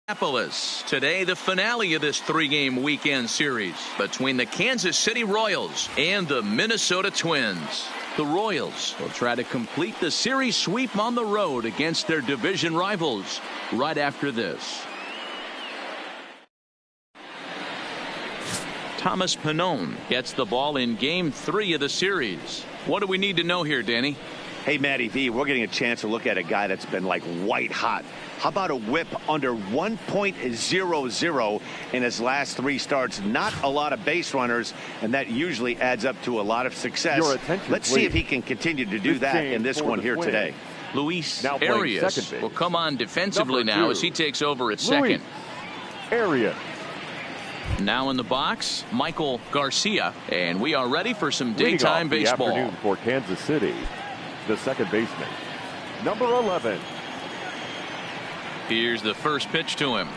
Minneapolis. Today, the finale of this three-game weekend series between the Kansas City Royals and the Minnesota Twins. The Royals will try to complete the series sweep on the road against their division rivals right after this. Thomas Pannone gets the ball in Game 3 of the series. What do we need to know here, Danny? Hey, Matty V, we're getting a chance to look at a guy that's been like white hot. How about a whip under 1.00 in his last 3 starts? Not a lot of base runners, and that usually adds up to a lot of success. Let's see if he can continue to do that in this one here today. Luis Arias will come on defensively now as he takes over at second. Arias. Now in the box, Michael Garcia, and we are ready for some daytime baseball. The afternoon for Kansas City, the second baseman, number 11. Here's the first pitch to him.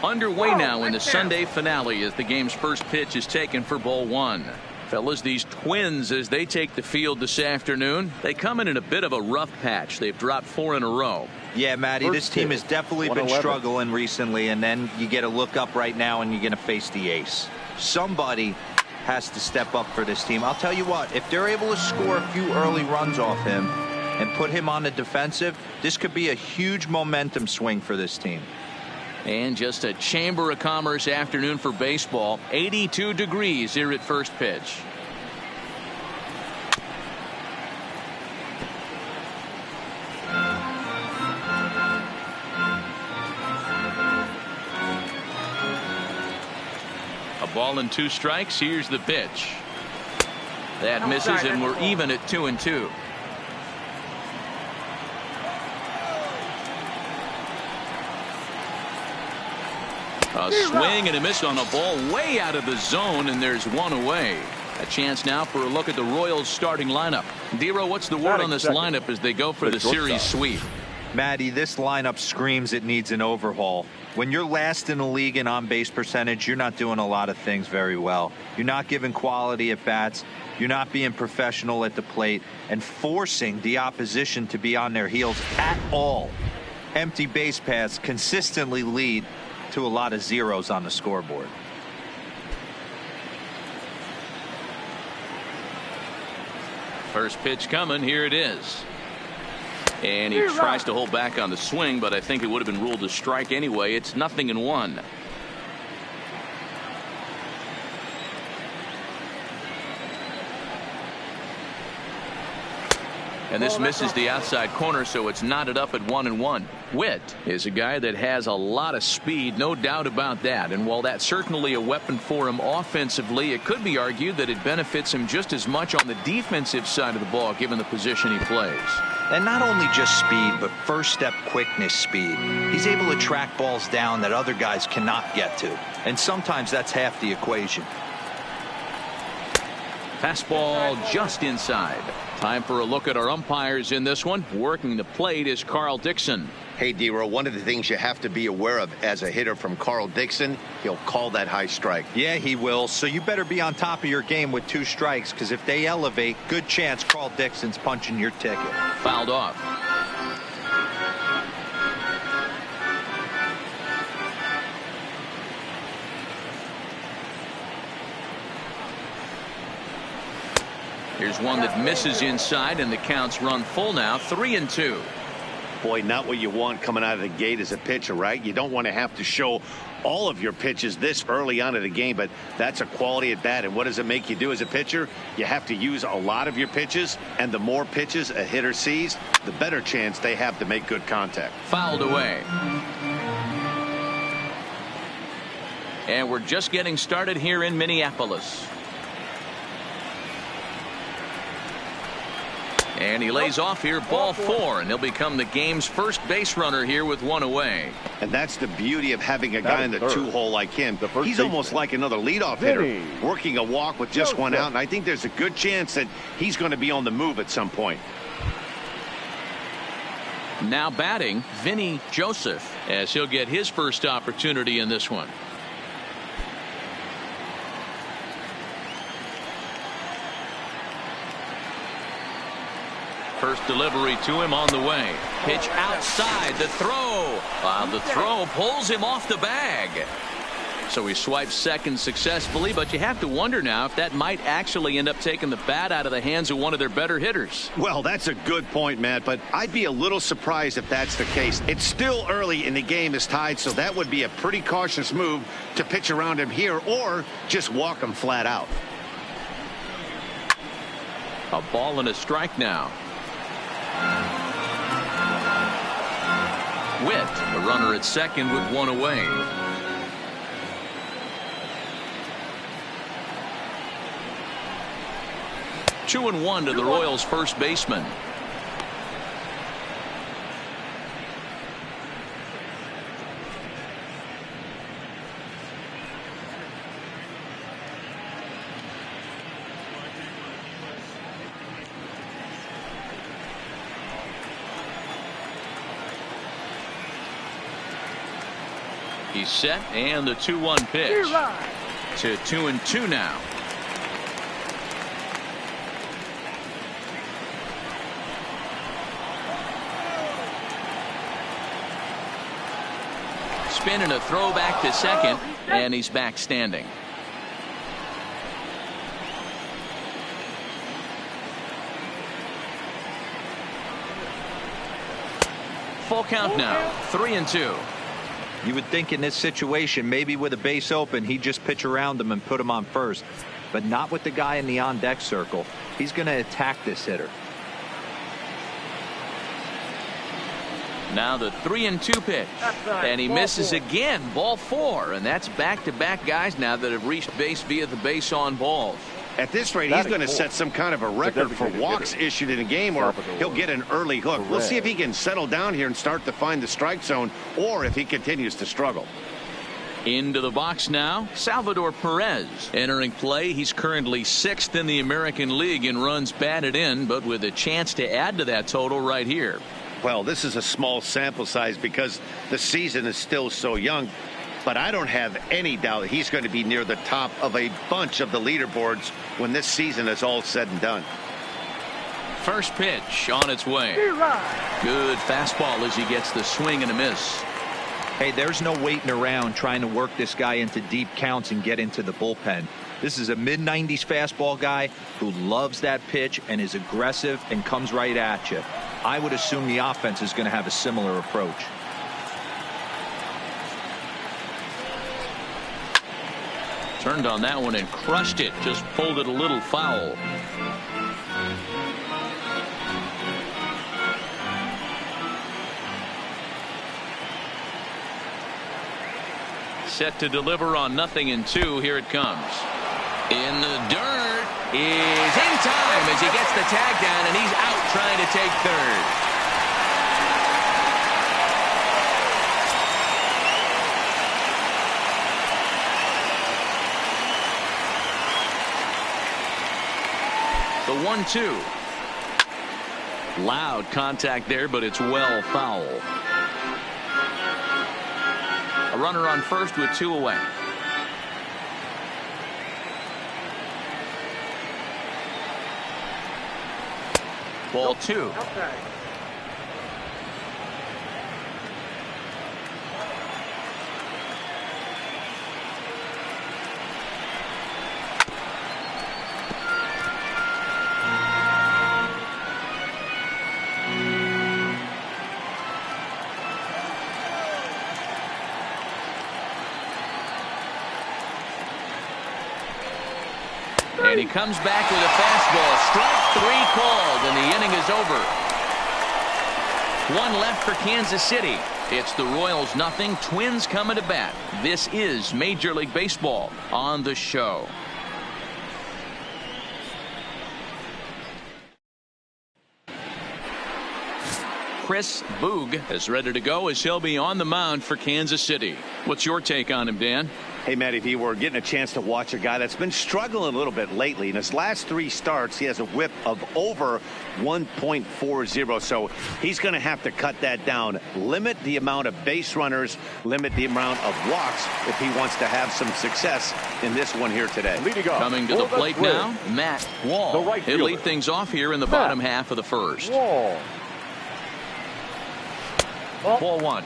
Underway now in the Sunday finale as the game's first pitch is taken for ball 1. Fellas, these Twins, as they take the field this afternoon, they come in a bit of a rough patch. They've dropped 4 in a row. Yeah, Matty, this team has definitely been struggling recently, and then you get a look up right now and you're going to face the ace. Somebody has to step up for this team. I'll tell you what, if they're able to score a few early runs off him and put him on the defensive, this could be a huge momentum swing for this team. And just a Chamber of Commerce afternoon for baseball. 82 degrees here at first pitch. A ball and 2 strikes. Here's the pitch. That misses, and we're even at 2-2. A swing and a miss on a ball way out of the zone, and there's 1 away. A chance now for a look at the Royals starting lineup. Dero, what's the word on this lineup as they go for the series sweep? Matty, this lineup screams it needs an overhaul. When you're last in the league in on-base percentage, you're not doing a lot of things very well. You're not giving quality at bats. You're not being professional at the plate and forcing the opposition to be on their heels at all. Empty base paths consistently lead to a lot of zeros on the scoreboard. First pitch coming. Here it is. And he tries to hold back on the swing, but I think it would have been ruled a strike anyway. It's 0-1. And this misses the outside corner, so it's knotted up at 1-1. Witt is a guy that has a lot of speed, no doubt about that. And while that's certainly a weapon for him offensively, it could be argued that it benefits him just as much on the defensive side of the ball, given the position he plays. And not only just speed, but first step quickness speed. He's able to track balls down that other guys cannot get to. And sometimes that's half the equation. Fastball just inside. Time for a look at our umpires in this one. Working the plate is Carl Dixon. Hey, Dero, one of the things you have to be aware of as a hitter from Carl Dixon, he'll call that high strike. Yeah, he will. So you better be on top of your game with 2 strikes, because if they elevate, good chance Carl Dixon's punching your ticket. Fouled off. Here's one that misses inside, and the count's run full now. 3-2. Boy, not what you want coming out of the gate as a pitcher, right? You don't want to have to show all of your pitches this early on in the game, but that's a quality at bat. And what does it make you do as a pitcher? You have to use a lot of your pitches, and the more pitches a hitter sees, the better chance they have to make good contact. Fouled away. And we're just getting started here in Minneapolis. And he lays off here, ball 4, and he'll become the game's first base runner here with 1 away. And that's the beauty of having a guy in the 2-hole like him. He's almost like another leadoff hitter, working a walk with just 1 out, and I think there's a good chance that he's going to be on the move at some point. Now batting, Vinny Joseph, as he'll get his first opportunity in this one. First delivery to him on the way. Pitch outside. The throw. The throw pulls him off the bag. So he swipes second successfully, but you have to wonder now if that might actually end up taking the bat out of the hands of one of their better hitters. Well, that's a good point, Matt, but I'd be a little surprised if that's the case. It's still early and the game is tied, so that would be a pretty cautious move to pitch around him here or just walk him flat out. A ball and a strike now. Witt, a runner at second with one away. 2-1 to the Royals first baseman. He's set, and the 2-1 pitch to 2-2 now. Spin and a throw back to second, and he's back standing. Full count now, 3-2. You would think in this situation, maybe with a base open, he'd just pitch around him and put him on first, but not with the guy in the on-deck circle. He's going to attack this hitter. Now the 3-2 pitch, and he misses again. Ball 4, and that's back-to-back guys now that have reached base via the base on balls. At this rate, he's going to set some kind of a record for walks issued in a game, or he'll get an early hook. We'll see if he can settle down here and start to find the strike zone, or if he continues to struggle. Into the box now, Salvador Perez entering play. He's currently 6th in the American League in runs batted in, but with a chance to add to that total right here. Well, this is a small sample size because the season is still so young, but I don't have any doubt he's going to be near the top of a bunch of the leaderboards when this season is all said and done. First pitch on its way. Good fastball as he gets the swing and a miss. Hey, there's no waiting around trying to work this guy into deep counts and get into the bullpen. This is a mid-90s fastball guy who loves that pitch and is aggressive and comes right at you. I would assume the offense is going to have a similar approach. Turned on that one and crushed it. Just pulled it a little foul. Set to deliver on 0-2. Here it comes. In the dirt is in time as he gets the tag down, and he's out trying to take third. The 1-2. Loud contact there, but it's well foul. A runner on first with 2 away. Ball 2. And he comes back with a fastball. Strike 3 called, and the inning is over. 1 left for Kansas City. It's the Royals 0, Twins coming to bat. This is Major League Baseball on the show. Chris Boog is ready to go as he'll be on the mound for Kansas City. What's your take on him, Dan? Hey, Matty V, we're getting a chance to watch a guy that's been struggling a little bit lately. In his last 3 starts, he has a whip of over 1.40, so he's going to have to cut that down. Limit the amount of base runners, limit the amount of walks if he wants to have some success in this one here today. Coming to the plate now, Matt Wall. He'll lead things off here in the bottom half of the first. Ball 1.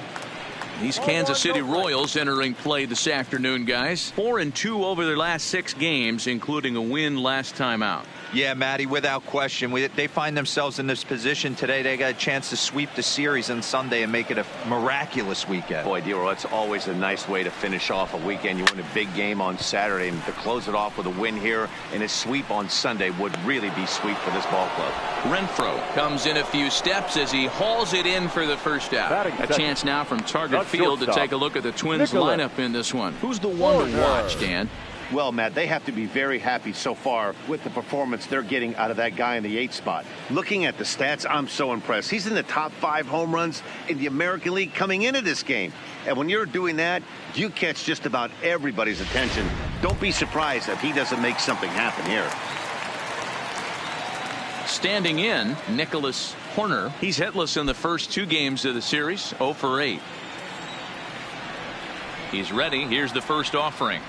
These Kansas City Royals entering play this afternoon, guys. 4-2 over their last 6 games, including a win last time out. Yeah, Matty, without question. They find themselves in this position today. They got a chance to sweep the series on Sunday and make it a miraculous weekend. Boy, Dero, that's always a nice way to finish off a weekend. You win a big game on Saturday, and to close it off with a win here and a sweep on Sunday would really be sweet for this ball club. Renfroe comes in a few steps as he hauls it in for the first out. A chance now from Target Field to take a look at the Twins lineup in this one. Who's the one to watch, Dan? Well, Matt, they have to be very happy so far with the performance they're getting out of that guy in the 8th spot. Looking at the stats, I'm so impressed. He's in the top 5 home runs in the American League coming into this game. And when you're doing that, you catch just about everybody's attention. Don't be surprised if he doesn't make something happen here. Standing in, Nicholas Horner. He's hitless in the first 2 games of the series, 0 for 8. He's ready. Here's the first offering.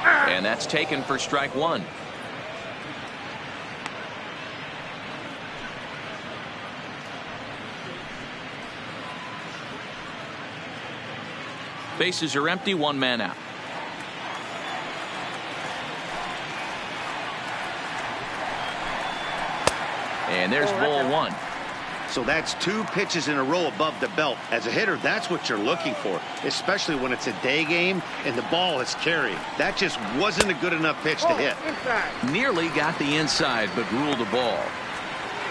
And that's taken for strike 1. Bases are empty, 1 man out. And there's ball 1. So that's 2 pitches in a row above the belt. As a hitter, that's what you're looking for, especially when it's a day game and the ball is carrying. That just wasn't a good enough pitch to hit. Nearly got the inside, but ruled the ball.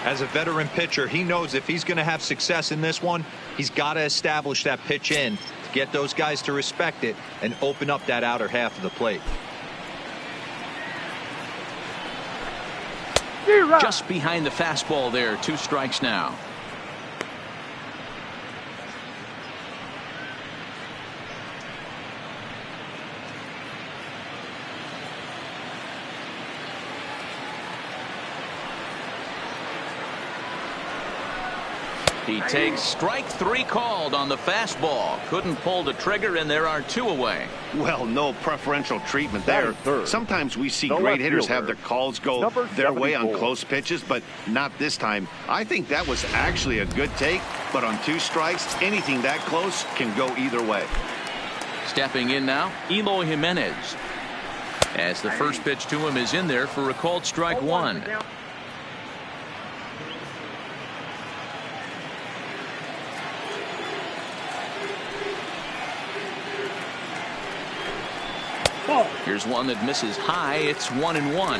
As a veteran pitcher, he knows if he's going to have success in this one, he's got to establish that pitch in to get those guys to respect it and open up that outer half of the plate. Just behind the fastball there. 2 strikes now. He takes strike 3 called on the fastball. Couldn't pull the trigger, and there are 2 away. Well, no preferential treatment there. Sometimes we see great hitters have their calls go their way on close pitches, but not this time. I think that was actually a good take, but on 2 strikes, anything that close can go either way. Stepping in now, Eloy Jimenez. As the first pitch to him is in there for a called strike 1. Here's one that misses high. It's 1-1.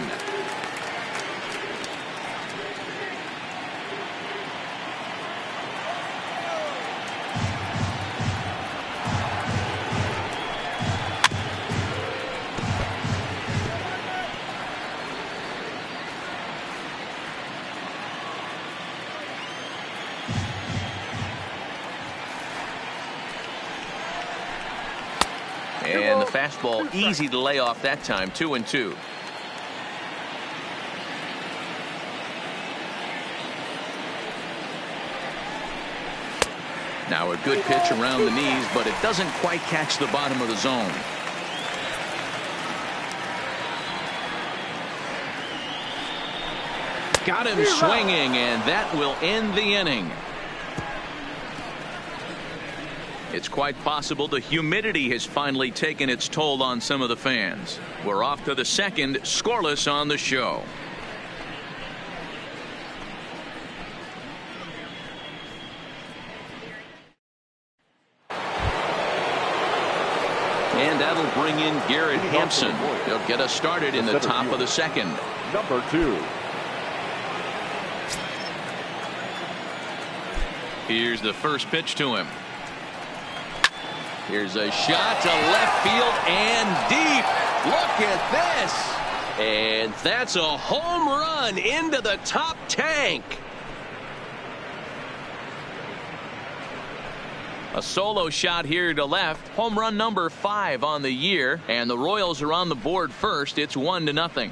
And the fastball easy to lay off that time. 2-2. Now a good pitch around the knees, but it doesn't quite catch the bottom of the zone. Got him swinging, and that will end the inning. It's quite possible the humidity has finally taken its toll on some of the fans. We're off to the second, scoreless on the show. And that'll bring in Garrett Hampson. He'll get us started in the top of the second. Number 2. Here's the first pitch to him. Here's a shot to left field and deep. Look at this. And that's a home run into the top tank. A solo shot here to left. Home run number 5 on the year, and the Royals are on the board first. It's 1-0.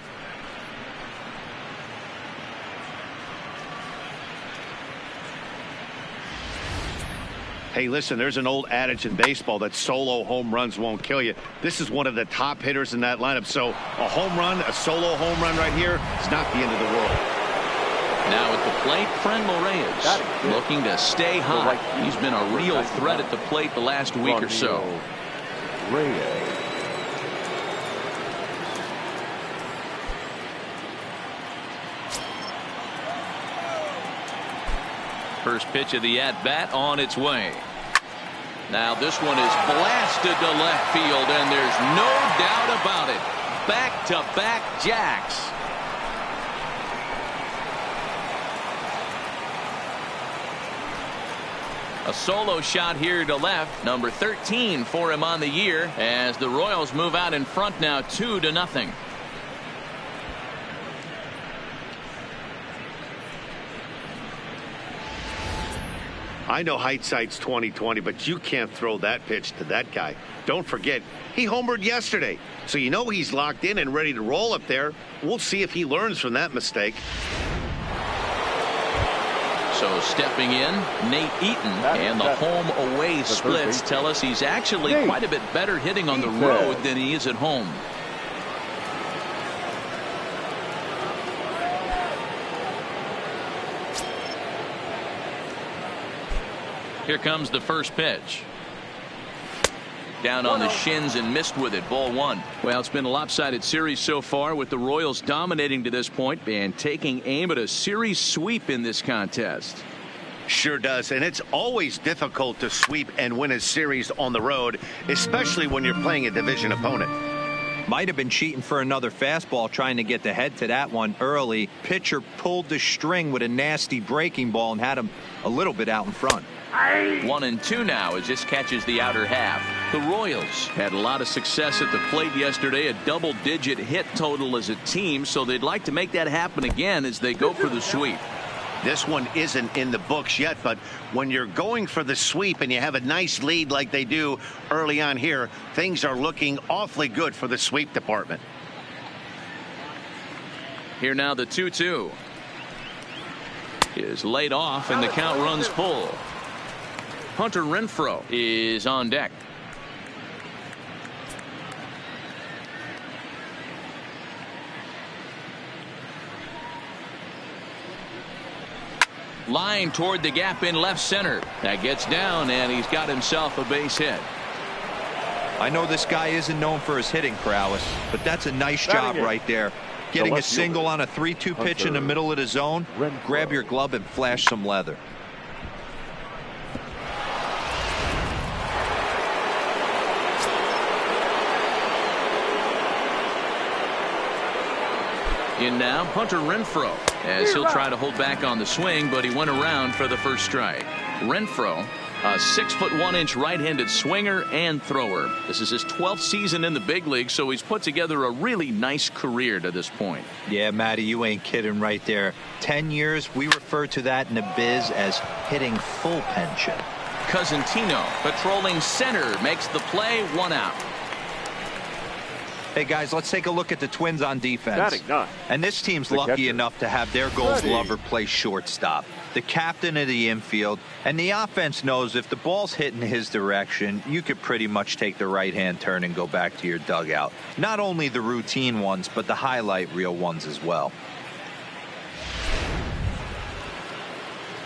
Hey, listen, there's an old adage in baseball that solo home runs won't kill you. This is one of the top hitters in that lineup. So a home run, a solo home run right here is not the end of the world. Now at the plate, Franmil Reyes looking to stay hot. He's been a real threat at the plate the last week or so. Reyes. First pitch of the at-bat on its way. Now this one is blasted to left field, and there's no doubt about it. Back-to-back jacks. A solo shot here to left. Number 13 for him on the year as the Royals move out in front now 2-0. I know hindsight's 20/20, but you can't throw that pitch to that guy. Don't forget, he homered yesterday, so you know he's locked in and ready to roll up there. We'll see if he learns from that mistake. So stepping in, Nate Eaton, and the home-away splits tell us he's actually quite a bit better hitting on the road than he is at home. Here comes the first pitch. Down on the shins and missed with it. Ball 1. Well, it's been a lopsided series so far, with the Royals dominating to this point and taking aim at a series sweep in this contest. Sure does, and it's always difficult to sweep and win a series on the road, especially when you're playing a division opponent. Might have been cheating for another fastball, trying to get the head to that one early. Pitcher pulled the string with a nasty breaking ball and had him a little bit out in front. 1-2 now as this catches the outer half. The Royals had a lot of success at the plate yesterday, a double-digit hit total as a team, so they'd like to make that happen again as they go for the sweep. This one isn't in the books yet, but when you're going for the sweep and you have a nice lead like they do early on here, things are looking awfully good for the sweep department. Here now the 2-2 is laid off and the count runs full. Hunter Renfroe is on deck. Line toward the gap in left center. That gets down, and he's got himself a base hit. I know this guy isn't known for his hitting prowess, but that's a nice job right there. Getting a single on a 3-2 pitch in the middle of the zone. Grab your glove and flash some leather. In now, Hunter Renfroe, as he'll try to hold back on the swing, but he went around for the first strike. Renfroe, a 6'1" right-handed swinger and thrower. This is his 12th season in the big league, so he's put together a really nice career to this point. Yeah, Matty, you ain't kidding right there. 10 years, we refer to that in the biz as hitting full pension. Cosentino, patrolling center, makes the play, 1 out. Hey, guys, let's take a look at the Twins on defense. And this team's lucky enough to have their gold glover play shortstop, the captain of the infield, and the offense knows if the ball's hitting his direction, you could pretty much take the right-hand turn and go back to your dugout. Not only the routine ones, but the highlight reel ones as well.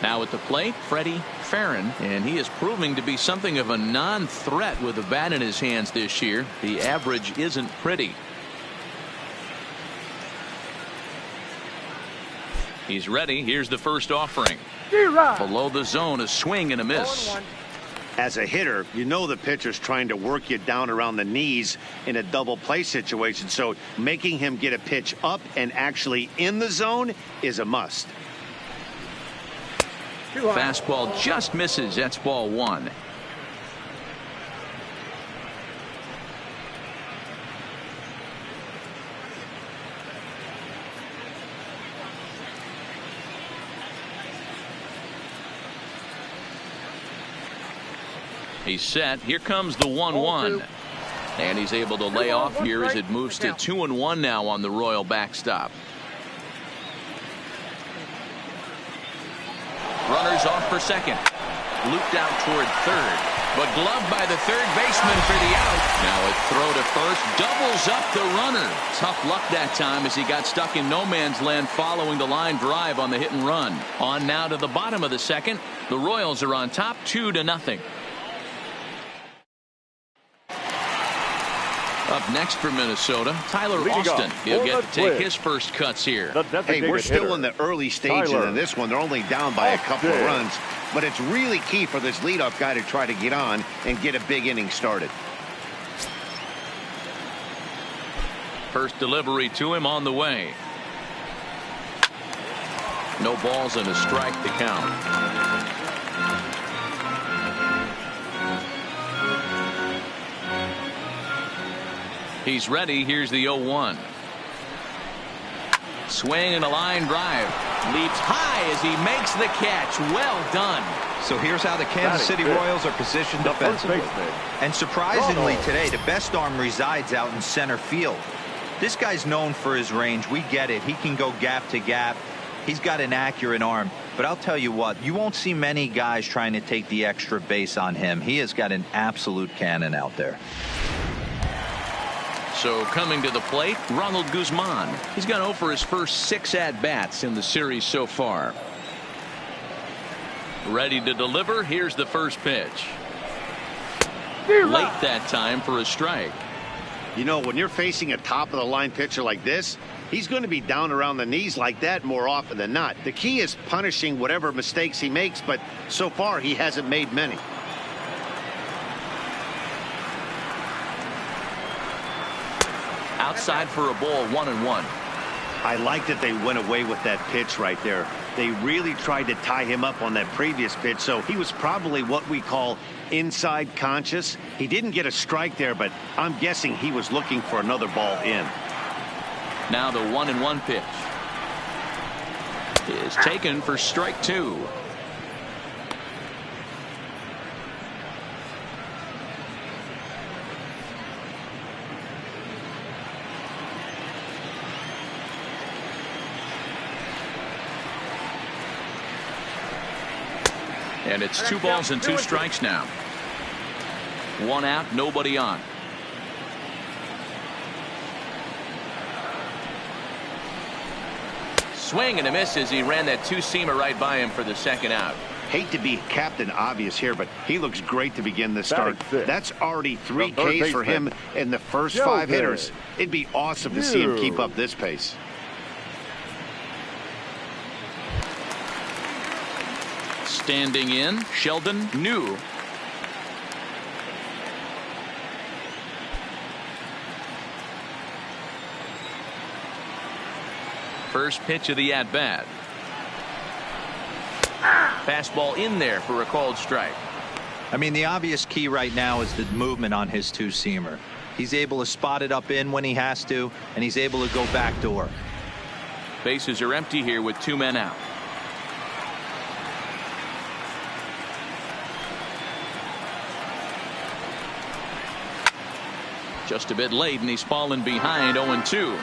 Now at the plate, Freddie Farron, and he is proving to be something of a non-threat with a bat in his hands this year. The average isn't pretty. He's ready. Here's the first offering. Below the zone, a swing and a miss. As a hitter, you know the pitcher's trying to work you down around the knees in a double play situation, so making him get a pitch up and actually in the zone is a must. Fastball just misses. That's ball 1. He's set. Here comes the 1-1. And he's able to lay off here as it moves to 2-1 now on the Royal backstop. Runners off for second. Looped out toward third. But gloved by the third baseman for the out. Now a throw to first doubles up the runner. Tough luck that time as he got stuck in no man's land following the line drive on the hit and run. On now to the bottom of the second. The Royals are on top 2-0. Up next for Minnesota, Tyler Austin. He'll get to take his first cuts here. Hey, we're still in the early stages of this one. They're only down by a couple of runs. But it's really key for this leadoff guy to try to get on and get a big inning started. First delivery to him on the way. No balls and a strike to count. He's ready. Here's the 0-1. Swing and a line drive. Leaps high as he makes the catch. Well done. So here's how the Kansas City Royals are positioned defensively. And surprisingly today, the best arm resides out in center field. This guy's known for his range. We get it. He can go gap to gap. He's got an accurate arm. But I'll tell you what, you won't see many guys trying to take the extra base on him. He has got an absolute cannon out there. So coming to the plate, Ronald Guzman. He's gone over his first 6 at-bats in the series so far. Ready to deliver. Here's the first pitch. Late that time for a strike. You know, when you're facing a top-of-the-line pitcher like this, he's going to be down around the knees like that more often than not. The key is punishing whatever mistakes he makes, but so far he hasn't made many. Outside for a ball, 1-1. I like that they went away with that pitch right there. They really tried to tie him up on that previous pitch, so he was probably what we call inside conscious. He didn't get a strike there, but I'm guessing he was looking for another ball in. Now the 1-1 pitch is taken for strike 2. And it's 2 balls and 2 strikes now. 1 out, nobody on. Swing and a miss as he ran that 2-seamer right by him for the second out. Hate to be Captain Obvious here, but he looks great to begin the start. That's already 3 Ks for him in the first 5 hitters. It'd be awesome to see him keep up this pace. Standing in, Sheldon New. First pitch of the at-bat. Fastball in there for a called strike. I mean, the obvious key right now is the movement on his 2-seamer. He's able to spot it up in when he has to, and he's able to go backdoor. Bases are empty here with 2 men out. Just a bit late, and he's fallen behind 0-2.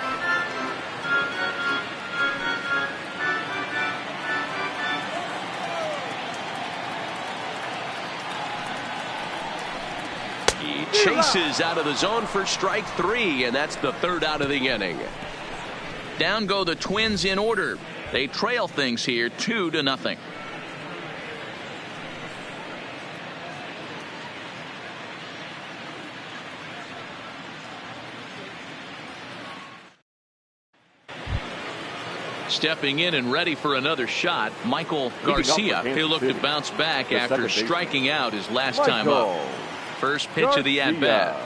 He chases out of the zone for strike 3, and that's the 3rd out of the inning. Down go the Twins in order. They trail things here 2-0. Stepping in and ready for another shot, Michael Garcia. He'll look to bounce back after striking out his last time up. First pitch of the at-bat.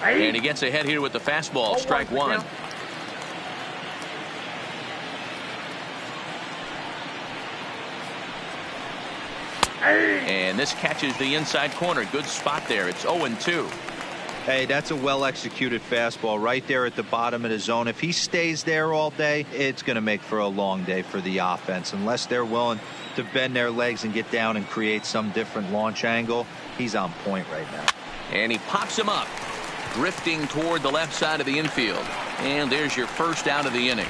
And he gets ahead here with the fastball, strike 1. And this catches the inside corner. Good spot there. It's 0-2. Hey, that's a well-executed fastball right there at the bottom of the zone. If he stays there all day, it's going to make for a long day for the offense. Unless they're willing to bend their legs and get down and create some different launch angle, he's on point right now. And he pops him up, drifting toward the left side of the infield. And there's your first out of the inning.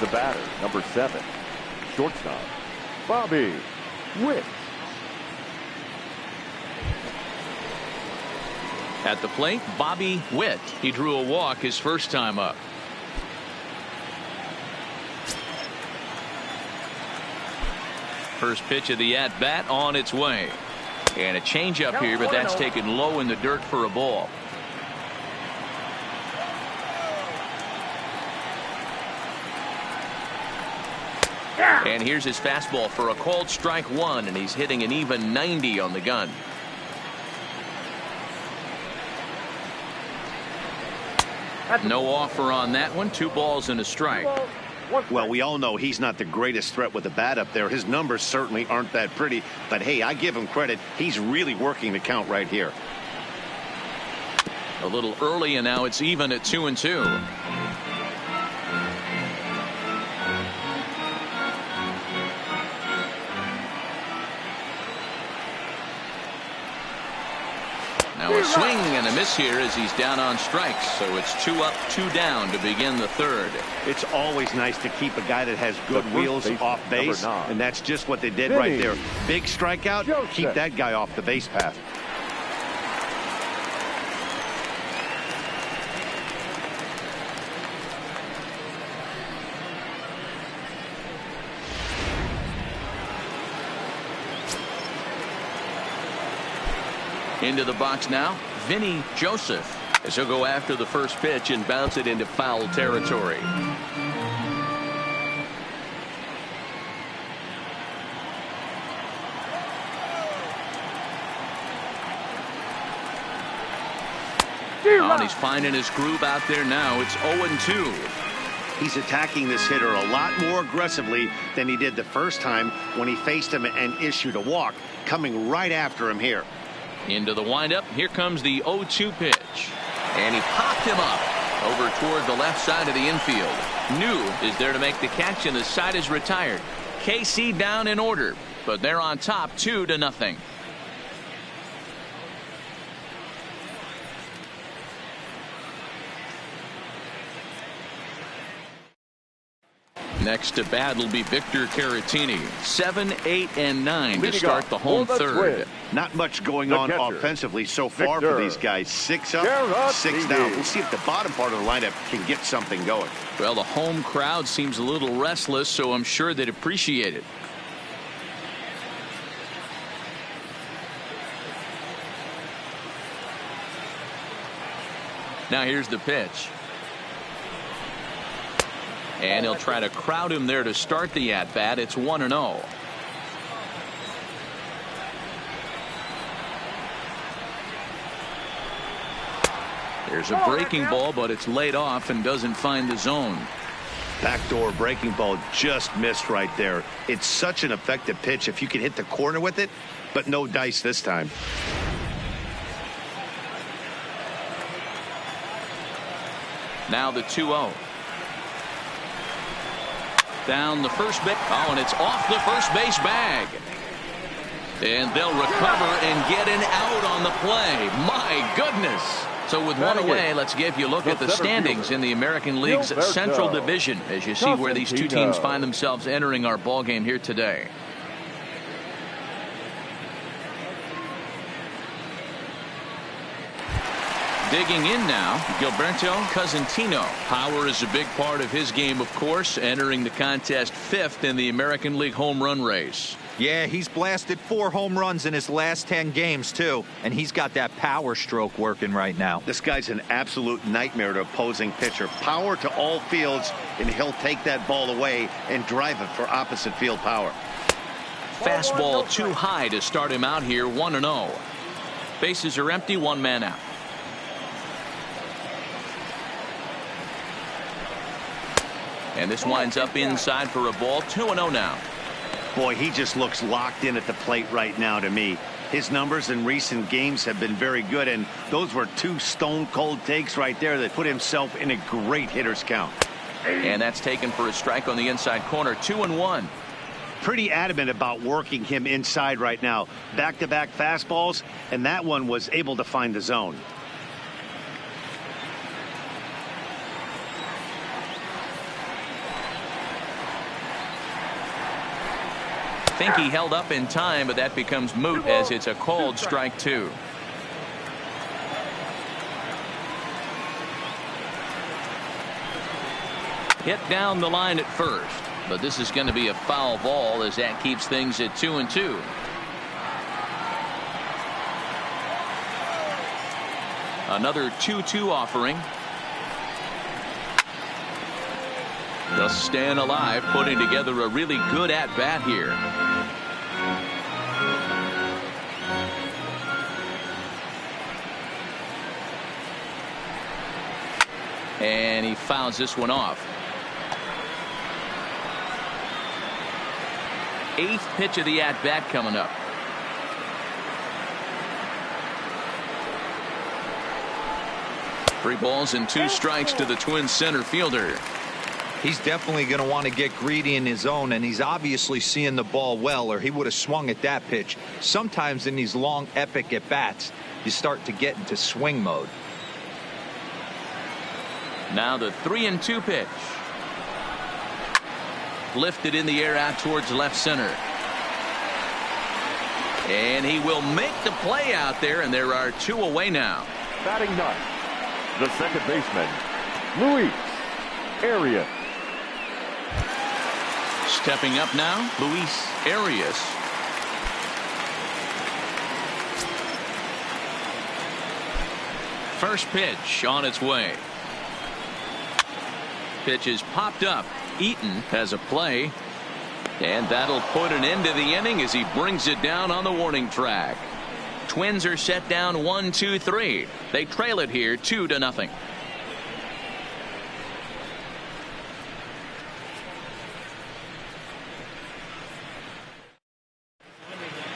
The batter, number 7, shortstop, Bobby Witt. At the plate, Bobby Witt. He drew a walk his first time up. First pitch of the at-bat on its way. And a changeup here, but that's taken low in the dirt for a ball. And here's his fastball for a called strike 1, and he's hitting an even 90 on the gun. No offer on that one. 2 balls and a strike. Well, we all know he's not the greatest threat with the bat up there. His numbers certainly aren't that pretty. But, hey, I give him credit. He's really working the count right here. A little early, and now it's even at 2-2. Now a swing and a miss here as he's down on strikes. So it's 2 up, 2 down to begin the third. It's always nice to keep a guy that has good wheels off base. And that's just what they did right there. Big strikeout. Keep that guy off the base path. Into the box now, Vinny Joseph, as he'll go after the first pitch and bounce it into foul territory. Oh, and he's finding his groove out there now. It's 0-2. He's attacking this hitter a lot more aggressively than he did the first time when he faced him and issued a walk, coming right after him here. Into the windup. Here comes the 0-2 pitch. And he popped him up over toward the left side of the infield. New is there to make the catch, and the side is retired. KC down in order, but they're on top 2-0. Next to bat will be Victor Caratini. 7, 8, and 9 to start the home third. Not much going on offensively so far for these guys. 6 up, 6 down. We'll see if the bottom part of the lineup can get something going. Well, the home crowd seems a little restless, so I'm sure they'd appreciate it. Now here's the pitch. And he'll try to crowd him there to start the at-bat. It's 1-0. There's a breaking ball, but it's laid off and doesn't find the zone. Backdoor breaking ball just missed right there. It's such an effective pitch if you can hit the corner with it, but no dice this time. Now the 2-0. Down the first base. Oh, and it's off the first base bag. And they'll recover and get an out on the play. My goodness. So with one away, let's give you a look at the standings in the American League's Central Division as you see where these two teams find themselves entering our ball game here today. Digging in now, Gilberto Cosentino. Power is a big part of his game, of course, entering the contest 5th in the American League home run race. Yeah, he's blasted 4 home runs in his last 10 games, too. And he's got that power stroke working right now. This guy's an absolute nightmare to opposing pitcher. Power to all fields, and he'll take that ball away and drive it for opposite field power. Fastball too high to start him out here, 1-0. Bases are empty, 1 man out. And this winds up inside for a ball. 2-0 now. Boy, he just looks locked in at the plate right now to me. His numbers in recent games have been very good, and those were two stone-cold takes right there that put himself in a great hitter's count. And that's taken for a strike on the inside corner. 2-1. Pretty adamant about working him inside right now. Back-to-back fastballs, and that one was able to find the zone. I think he held up in time, but that becomes moot as it's a called strike 2. Hit down the line at first, but this is going to be a foul ball as that keeps things at 2-2. Another 2-2 offering. They'll stand alive, putting together a really good at-bat here. And he fouls this one off. 8th pitch of the at-bat coming up. Three balls and 2 strikes to the Twins center fielder. He's definitely going to want to get greedy in his zone, and he's obviously seeing the ball well, or he would have swung at that pitch. Sometimes in these long, epic at-bats, you start to get into swing mode. Now the 3-2 pitch. Lifted in the air out towards left center. And he will make the play out there, and there are 2 away now. Batting ninth, the second baseman, Luis Arias. Stepping up now, Luis Arias. First pitch on its way. Pitch is popped up. Eaton has a play, and that'll put an end to the inning as he brings it down on the warning track. Twins are set down 1-2-3. They trail it here 2-0.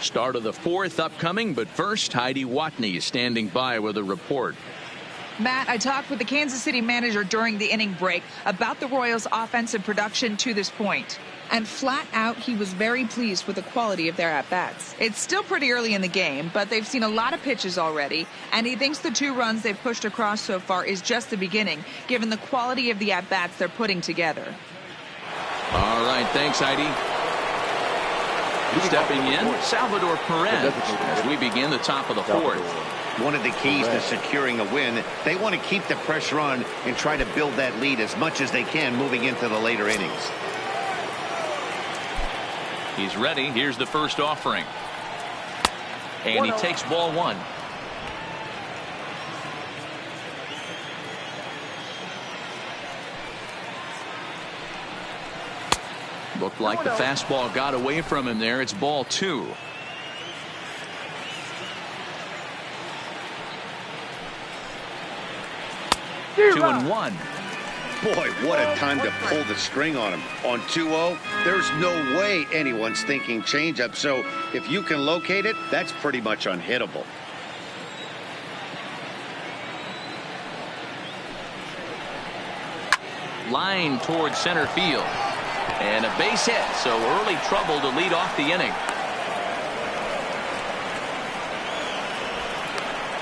Start of the 4th upcoming, but first Heidi Watney is standing by with a report. Matt, I talked with the Kansas City manager during the inning break about the Royals' offensive production to this point. And flat out, he was very pleased with the quality of their at-bats. It's still pretty early in the game, but they've seen a lot of pitches already, and he thinks the 2 runs they've pushed across so far is just the beginning, given the quality of the at-bats they're putting together. All right, thanks, Heidi. Stepping in, Salvador Perez as we begin the top of the 4th. One of the keys to securing a win, they want to keep the pressure on and try to build that lead as much as they can moving into the later innings. He's ready. Here's the first offering. And he takes ball 1. Looked like the fastball got away from him there. It's ball 2. Two and 1. Boy, what a time to pull the string on him. On 2-0, there's no way anyone's thinking changeup. So if you can locate it, that's pretty much unhittable. Line towards center field. And a base hit, so early trouble to lead off the inning.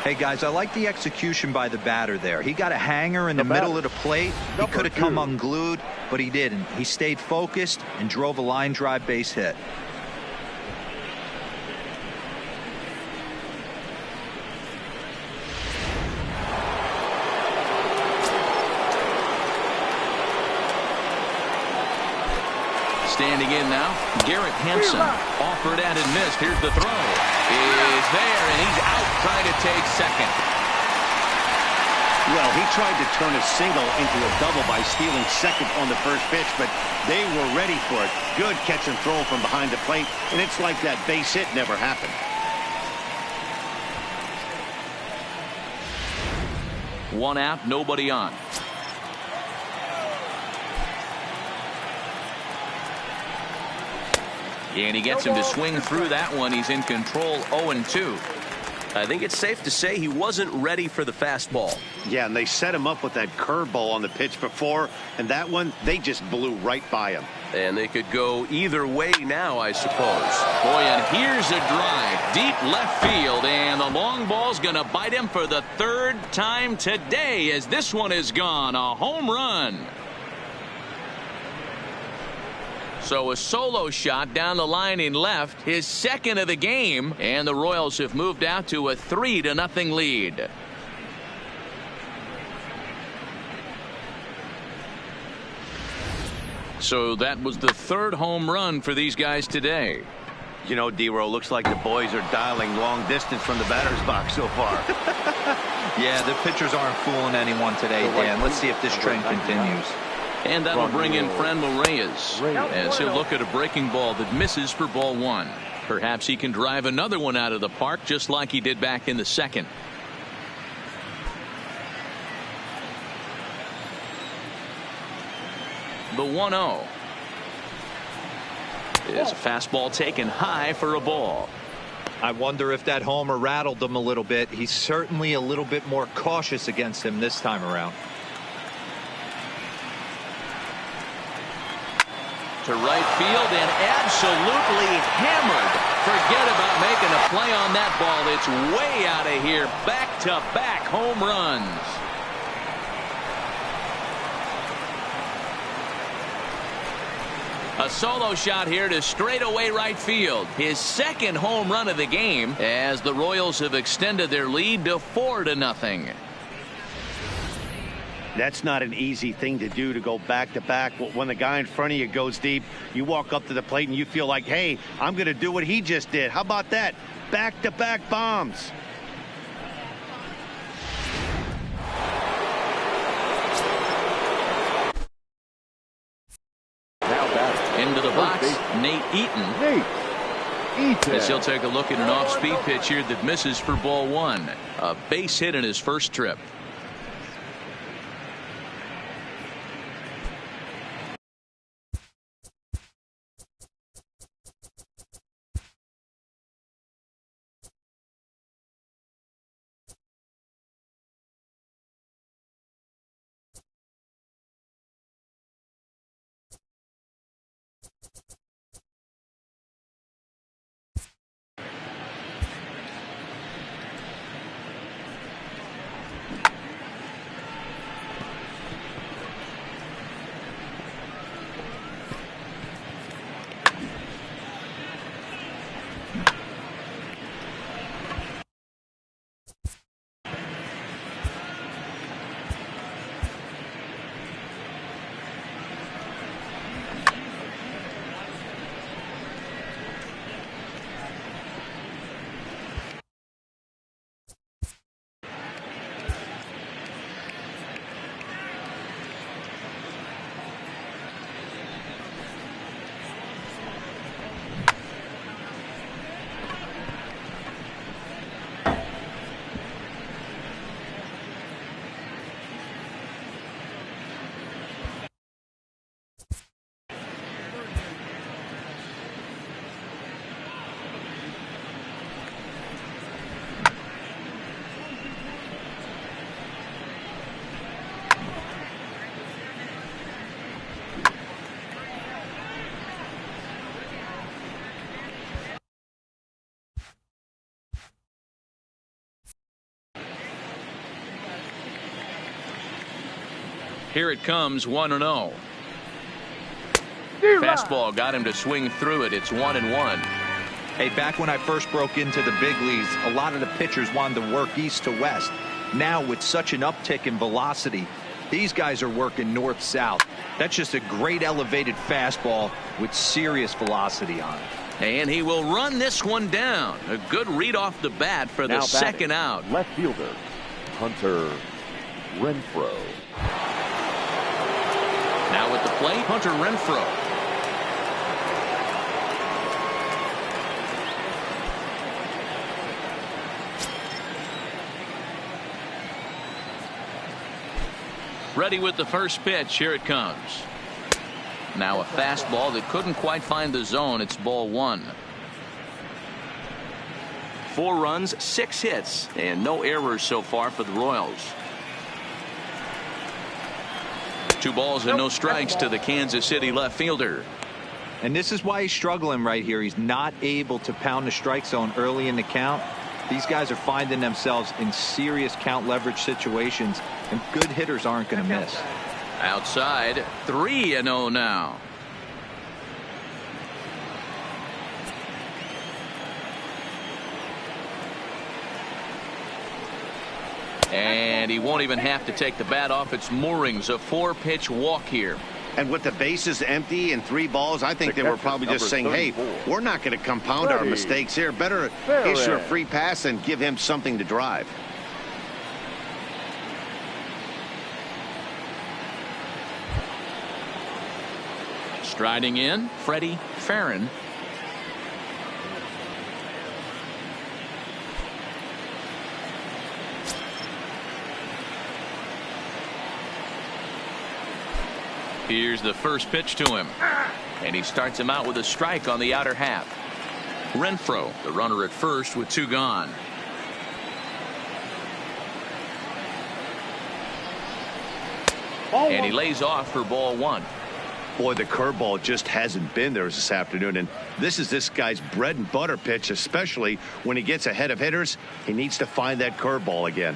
Hey, guys, I like the execution by the batter there. He got a hanger in the middle of the plate. He could have come unglued, but he didn't. He stayed focused and drove a line drive base hit. Standing in now, Garrett Hampson. Offered at and missed. Here's the throw. Is there, and he's out trying to take second. Well, he tried to turn a single into a double by stealing second on the first pitch, but they were ready for it. Good catch and throw from behind the plate, and it's like that base hit never happened. One out, nobody on. And he gets him to swing through that one. He's in control, 0-2. I think it's safe to say he wasn't ready for the fastball. Yeah, and they set him up with that curveball on the pitch before, and that one, they just blew right by him. And they could go either way now, I suppose. Boy, and here's a drive. Deep left field, and the long ball's going to bite him for the third time today as this one is gone. A home run. So a solo shot down the line in left, his second of the game, and the Royals have moved out to a 3-0 lead. So that was the third home run for these guys today. You know, D-Row, looks like the boys are dialing long distance from the batter's box so far. Yeah, the pitchers aren't fooling anyone today, Dan. Let's see if this trend continues. And that'll bring in Franmil Reyes as he'll look at a breaking ball that misses for ball one. Perhaps he can drive another one out of the park just like he did back in the second. The 1-0 is a fastball taken high for a ball. I wonder if that homer rattled him a little bit. He's certainly a little bit more cautious against him this time around. To right field and absolutely hammered. Forget about making a play on that ball. It's way out of here. Back-to-back home runs. A solo shot here to straightaway right field. His second home run of the game as the Royals have extended their lead to 4-0. That's not an easy thing to do, to go back-to-back. When the guy in front of you goes deep, you walk up to the plate and you feel like, hey, I'm going to do what he just did. How about that? Back-to-back bombs. Into the box, Nate Eaton. As he'll take a look at an off-speed pitch here that misses for ball one. A base hit in his first trip. Here it comes, 1-0. Fastball got him to swing through it. It's 1-1. Hey, back when I first broke into the big leagues, a lot of the pitchers wanted to work east to west. Now, with such an uptick in velocity, these guys are working north-south. That's just a great elevated fastball with serious velocity on it. And he will run this one down. A good read off the bat for the second out. Left fielder, Hunter Renfroe. Now at the plate, Hunter Renfroe. Ready with the first pitch. Here it comes. Now a fastball that couldn't quite find the zone. It's ball one. 4 runs, 6 hits, and no errors so far for the Royals. 2 balls and no strikes to the Kansas City left fielder. And this is why he's struggling right here. He's not able to pound the strike zone early in the count. These guys are finding themselves in serious count leverage situations, and good hitters aren't going to miss. Outside, 3-0 now. And he won't even have to take the bat off its moorings. A 4-pitch walk here. And with the bases empty and 3 balls, I think they were probably just saying, hey, we're not going to compound our mistakes here. Better issue a free pass and give him something to drive. Striding in, Freddie Farron. Here's the first pitch to him. And he starts him out with a strike on the outer half. Renfroe, the runner at first with 2 gone. And he lays off for ball 1. Boy, the curveball just hasn't been there this afternoon, and this is this guy's bread and butter pitch, especially when he gets ahead of hitters. He needs to find that curveball again.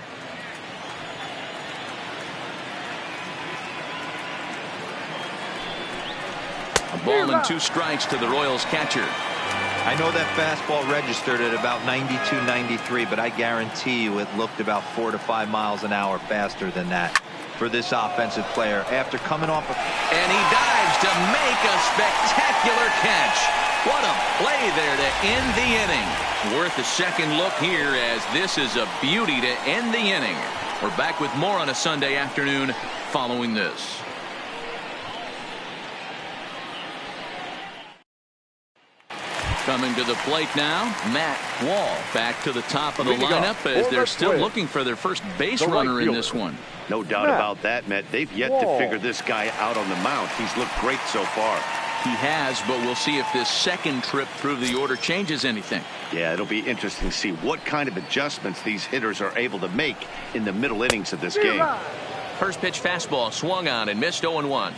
A ball and 2 strikes to the Royals catcher. I know that fastball registered at about 92, 93, but I guarantee you it looked about 4 to 5 miles an hour faster than that for this offensive player after coming off a... And he dives to make a spectacular catch. What a play there to end the inning. Worth a second look here, as this is a beauty to end the inning. We're back with more on a Sunday afternoon following this. Coming to the plate now, Matt Wall back to the top of the lineup as they're still looking for their first base runner in this one. No doubt about that, Matt. They've yet to figure this guy out on the mound. He's looked great so far. He has, but we'll see if this second trip through the order changes anything. Yeah, it'll be interesting to see what kind of adjustments these hitters are able to make in the middle innings of this game. First pitch fastball swung on and missed 0-1.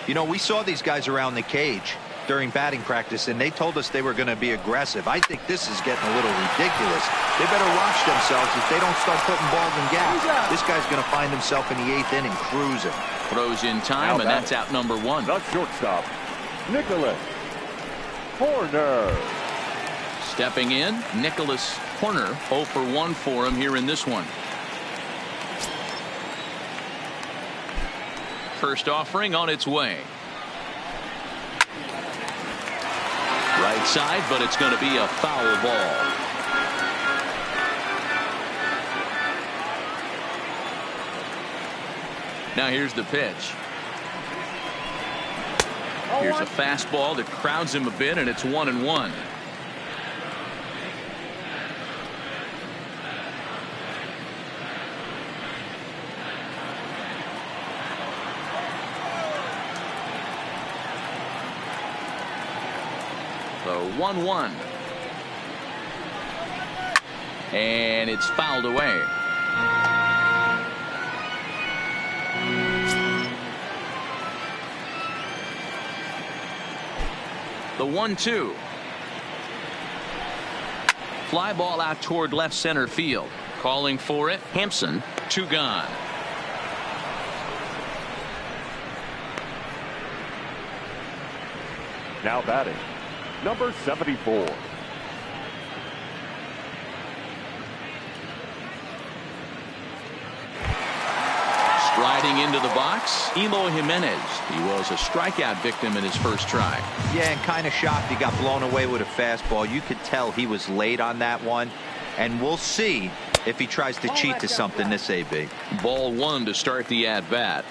You know, we saw these guys around the cage during batting practice, and they told us they were going to be aggressive. I think this is getting a little ridiculous. They better watch themselves if they don't start putting balls in gaps. This guy's going to find himself in the 8th inning cruising. Throws in time, and that's out number 1. The shortstop, Nicholas Horner. Stepping in, Nicholas Horner, 0 for 1 for him here in this one. First offering on its way. Right side, but it's going to be a foul ball. Now here's the pitch. Here's a fastball that crowds him a bit, and it's 1-1. So 1-1. And it's fouled away. The 1-2. Fly ball out toward left center field. Calling for it, Hampson. 2 gone. Now batting, number 74. Striding into the box, Eloy Jimenez. He was a strikeout victim in his first try. Yeah, and kind of shocked he got blown away with a fastball. You could tell he was late on that one, and we'll see if he tries to cheat to something this AB. Ball 1 to start the at-bat.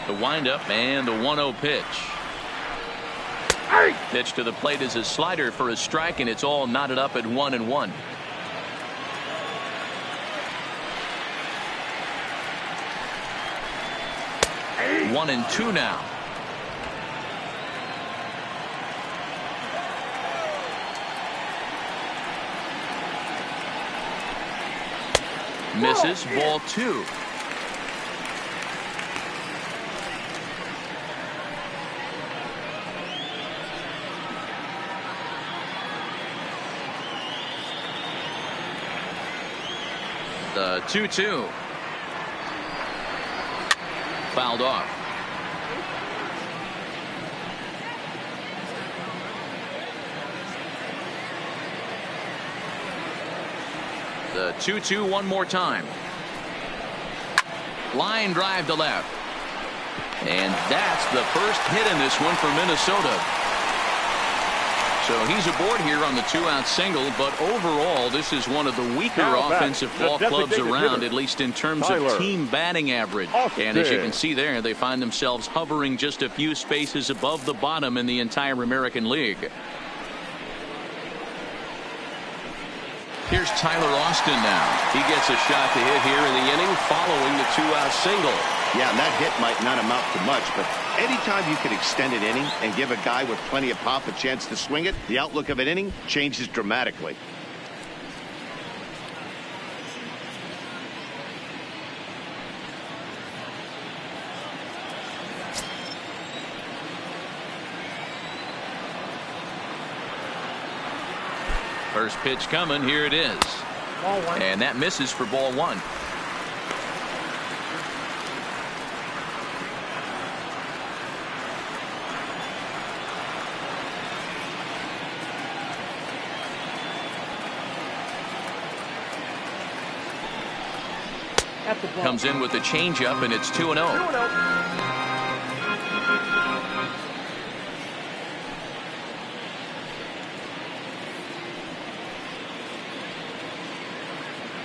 The windup and the 1-0 pitch. Pitch to the plate is a slider for a strike, and it's all knotted up at 1-1. 1-2 now. Misses. Ball 2. The 2-2. Fouled off. The 2-2 one more time. Line drive to left. And that's the first hit in this one for Minnesota. So he's aboard here on the 2-out single, but overall this is one of the weaker offensive ball clubs around, at least in terms of team batting average. And as you can see there, they find themselves hovering just a few spaces above the bottom in the entire American League. Here's Tyler Austin now. He gets a shot to hit here in the inning following the 2-out single. Yeah, and that hit might not amount to much, but anytime you can extend an inning and give a guy with plenty of pop a chance to swing it, the outlook of an inning changes dramatically. First pitch coming. Here it is. And that misses for ball 1. Comes in with the changeup, and it's 2-0.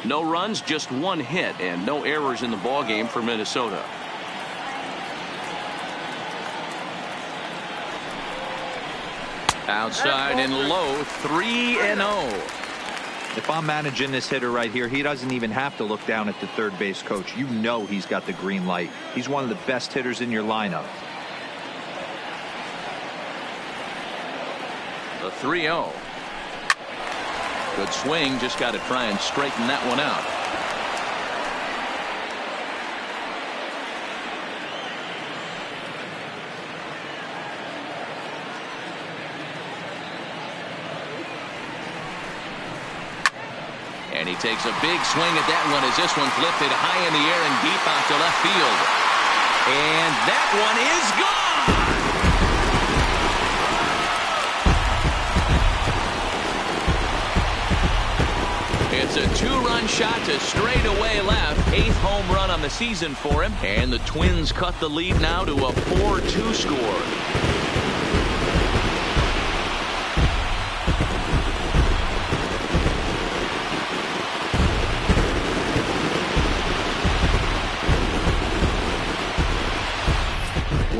No runs, just one hit, and no errors in the ballgame for Minnesota. Outside and low, 3-0. If I'm managing this hitter right here, he doesn't even have to look down at the third base coach. You know he's got the green light. He's one of the best hitters in your lineup. The 3-0. Good swing. Just got to try and straighten that one out. And he takes a big swing at that one as this one's lifted high in the air and deep out to left field. And that one is gone! It's a 2-run shot to straightaway left. 8th home run on the season for him. And the Twins cut the lead now to a 4-2 score.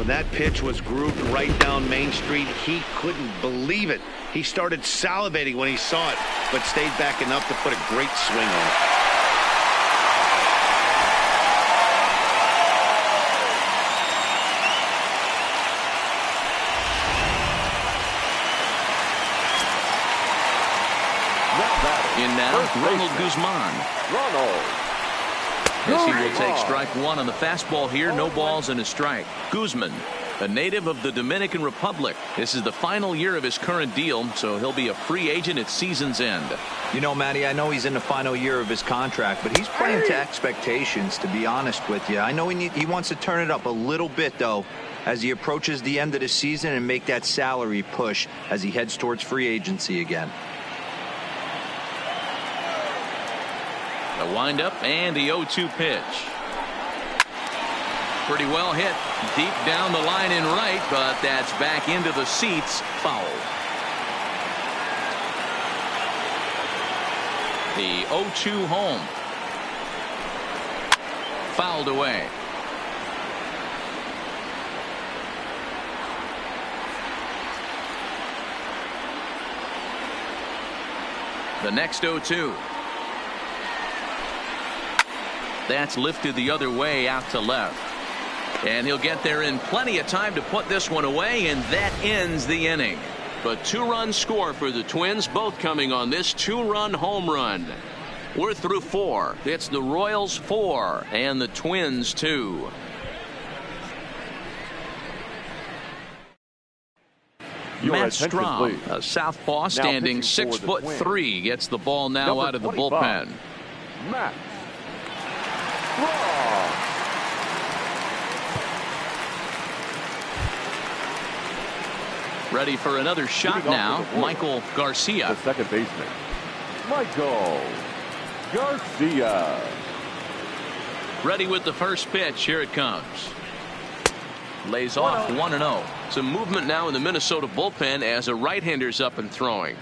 That pitch was grooved right down Main Street. He couldn't believe it. He started salivating when he saw it, but stayed back enough to put a great swing on it. In now, Ronald Guzman. As he will take strike 1 on the fastball here. No balls and a strike. Guzman, a native of the Dominican Republic. This is the final year of his current deal, so he'll be a free agent at season's end. You know, Matty, I know he's in the final year of his contract, but he's playing to expectations, to be honest with you. I know he wants to turn it up a little bit, though, as he approaches the end of the season and make that salary push as he heads towards free agency again. The windup and the 0-2 pitch. Pretty well hit. Deep down the line in right, but that's back into the seats. Foul. The 0-2 home. Fouled away. The next 0-2. That's lifted the other way out to left. And he'll get there in plenty of time to put this one away, and that ends the inning. But 2-run score for the Twins, both coming on this 2-run home run. We're through 4. It's the Royals 4 and the Twins 2. Matt Strom, a southpaw standing 6'3", gets the ball now out of the bullpen. Matt Strom. Ready for another shot now, Michael Garcia. The second baseman, Michael Garcia. Ready with the first pitch. Here it comes. Lays off 1-0. Some movement now in the Minnesota bullpen as a right-hander's up and throwing.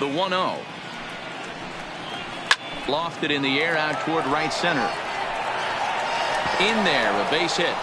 The 1-0. Lofted in the air out toward right center. In there, a base hit.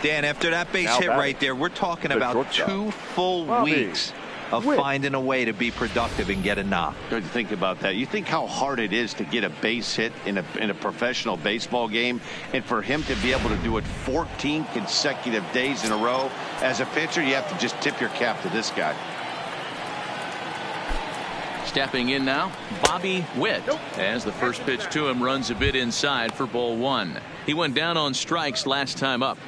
Dan, after that base hit right there, we're talking about 2 full weeks of finding a way to be productive and get a knock. Good to think about that. You think how hard it is to get a base hit in a professional baseball game, and for him to be able to do it 14 consecutive days in a row as a pitcher, you have to just tip your cap to this guy. Stepping in now, Bobby Witt, as the first pitch to him runs a bit inside for ball 1. He went down on strikes last time up.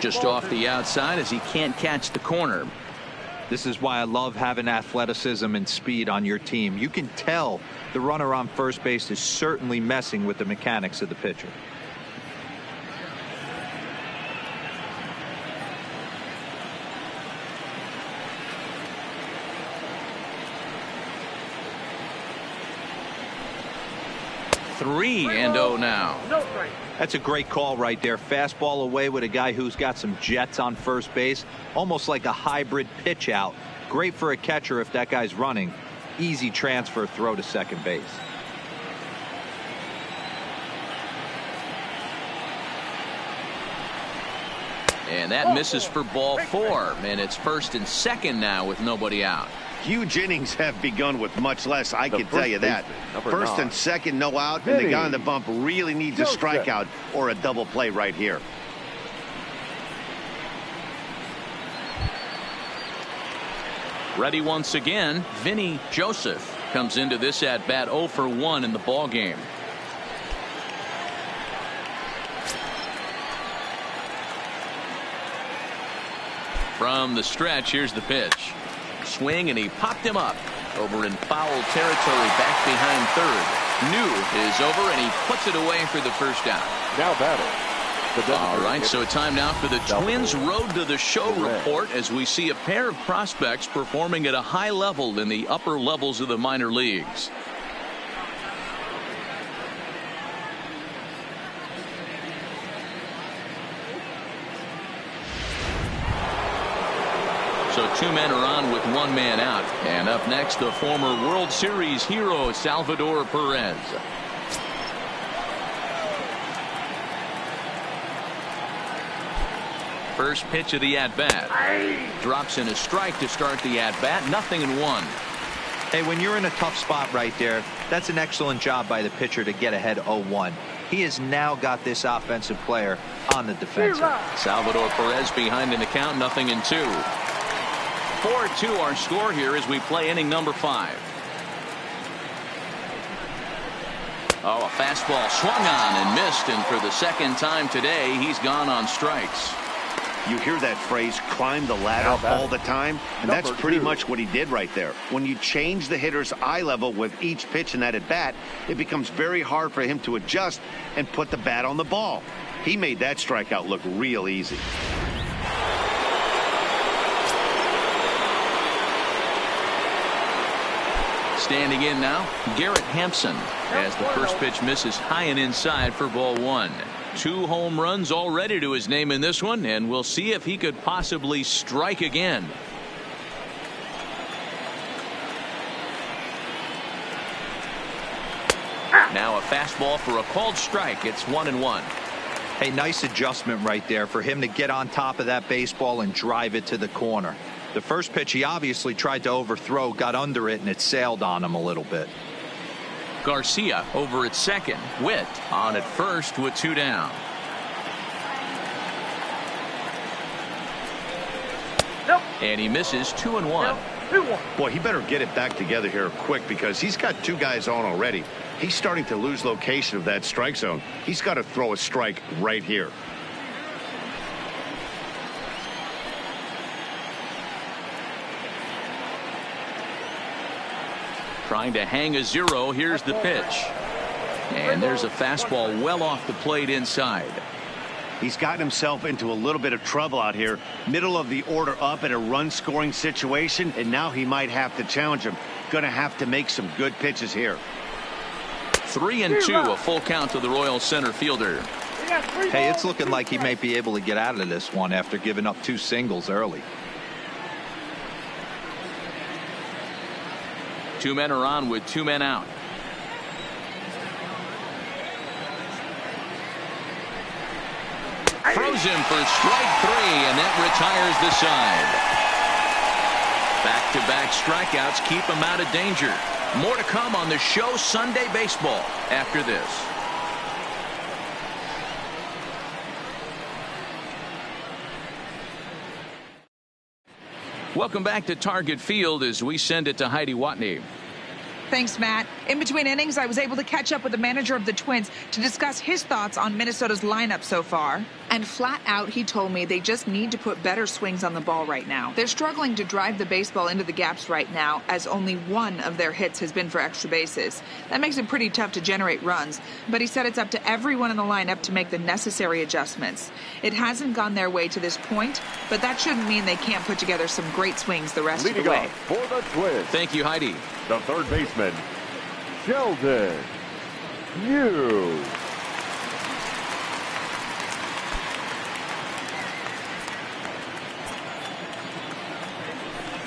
Just off the outside as he can't catch the corner. This is why I love having athleticism and speed on your team. You can tell the runner on first base is certainly messing with the mechanics of the pitcher. Three and 0 now. That's a great call right there. Fastball away with a guy who's got some jets on first base, almost like a hybrid pitch out. Great for a catcher if that guy's running. Easy transfer throw to second base. And that misses for ball 4, and it's first and second now with nobody out. Huge innings have begun with much less, I can tell you that. First and second, no out, and the guy on the bump really needs a strikeout or a double play right here. Ready once again, Vinny Joseph comes into this at bat 0 for 1 in the ball game. From the stretch, here's the pitch. Swing, and he popped him up over in foul territory back behind third. New is over, and he puts it away for the first out. Now battle. All right, so time now for the Twins Road to the Show report as we see a pair of prospects performing at a high level in the upper levels of the minor leagues. So 2 men are on with 1 man out. And up next, the former World Series hero, Salvador Perez. First pitch of the at-bat. Drops in a strike to start the at-bat. 0-1. Hey, when you're in a tough spot right there, that's an excellent job by the pitcher to get ahead 0-1. He has now got this offensive player on the defensive. Salvador Perez behind in the count. 0-2. 4-2 our score here as we play inning number 5. Oh, a fastball swung on and missed, and for the second time today he's gone on strikes. You hear that phrase, climb the ladder, all the time, and that's pretty much what he did right there. When you change the hitter's eye level with each pitch in that at bat, it becomes very hard for him to adjust and put the bat on the ball. He made that strikeout look real easy. Standing in now, Garrett Hampson, as the first pitch misses high and inside for ball 1. 2 home runs already to his name in this one, and we'll see if he could possibly strike again. Now a fastball for a called strike. It's 1-1. Hey, nice adjustment right there for him to get on top of that baseball and drive it to the corner. The first pitch he obviously tried to overthrow, got under it, and it sailed on him a little bit. Garcia over at second. Witt on at first with 2 down. And he misses 2-1. Boy, he better get it back together here quick because he's got 2 guys on already. He's starting to lose location of that strike zone. He's got to throw a strike right here. Trying to hang a 0. Here's the pitch. And there's a fastball well off the plate inside. He's gotten himself into a little bit of trouble out here. Middle of the order up in a run-scoring situation, and now he might have to challenge him. Going to have to make some good pitches here. 3-2, a full count to the Royals center fielder. Hey, it's looking like he may be able to get out of this one after giving up 2 singles early. 2 men are on with 2 men out. Throws him for strike 3, and that retires the side. Back-to-back strikeouts keep him out of danger. More to come on the show Sunday Baseball after this. Welcome back to Target Field as we send it to Heidi Watney. Thanks, Matt. In between innings, I was able to catch up with the manager of the Twins to discuss his thoughts on Minnesota's lineup so far. And flat out, he told me they just need to put better swings on the ball right now. They're struggling to drive the baseball into the gaps right now, as only 1 of their hits has been for extra bases. That makes it pretty tough to generate runs, but he said it's up to everyone in the lineup to make the necessary adjustments. It hasn't gone their way to this point, but that shouldn't mean they can't put together some great swings the rest of the way. For the Twins, Thank you, Heidi. the third baseman, Sheldon Hughes.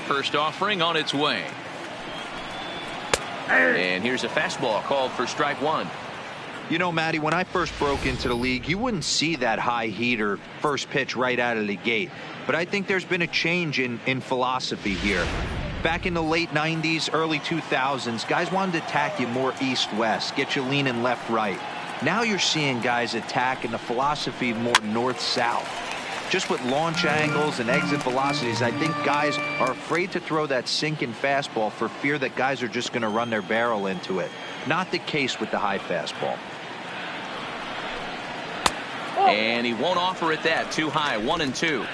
First offering on its way. And here's a fastball called for strike 1. You know, Matty, when I first broke into the league, you wouldn't see that high heater first pitch right out of the gate. But I think there's been a change in philosophy here. Back in the late 90s, early 2000s, guys wanted to attack you more east-west, get you leaning left-right. Now you're seeing guys attack in the philosophy more north-south. Just with launch angles and exit velocities, I think guys are afraid to throw that sinking fastball for fear that guys are just going to run their barrel into it. Not the case with the high fastball. And he won't offer it that. Too high. 1-2.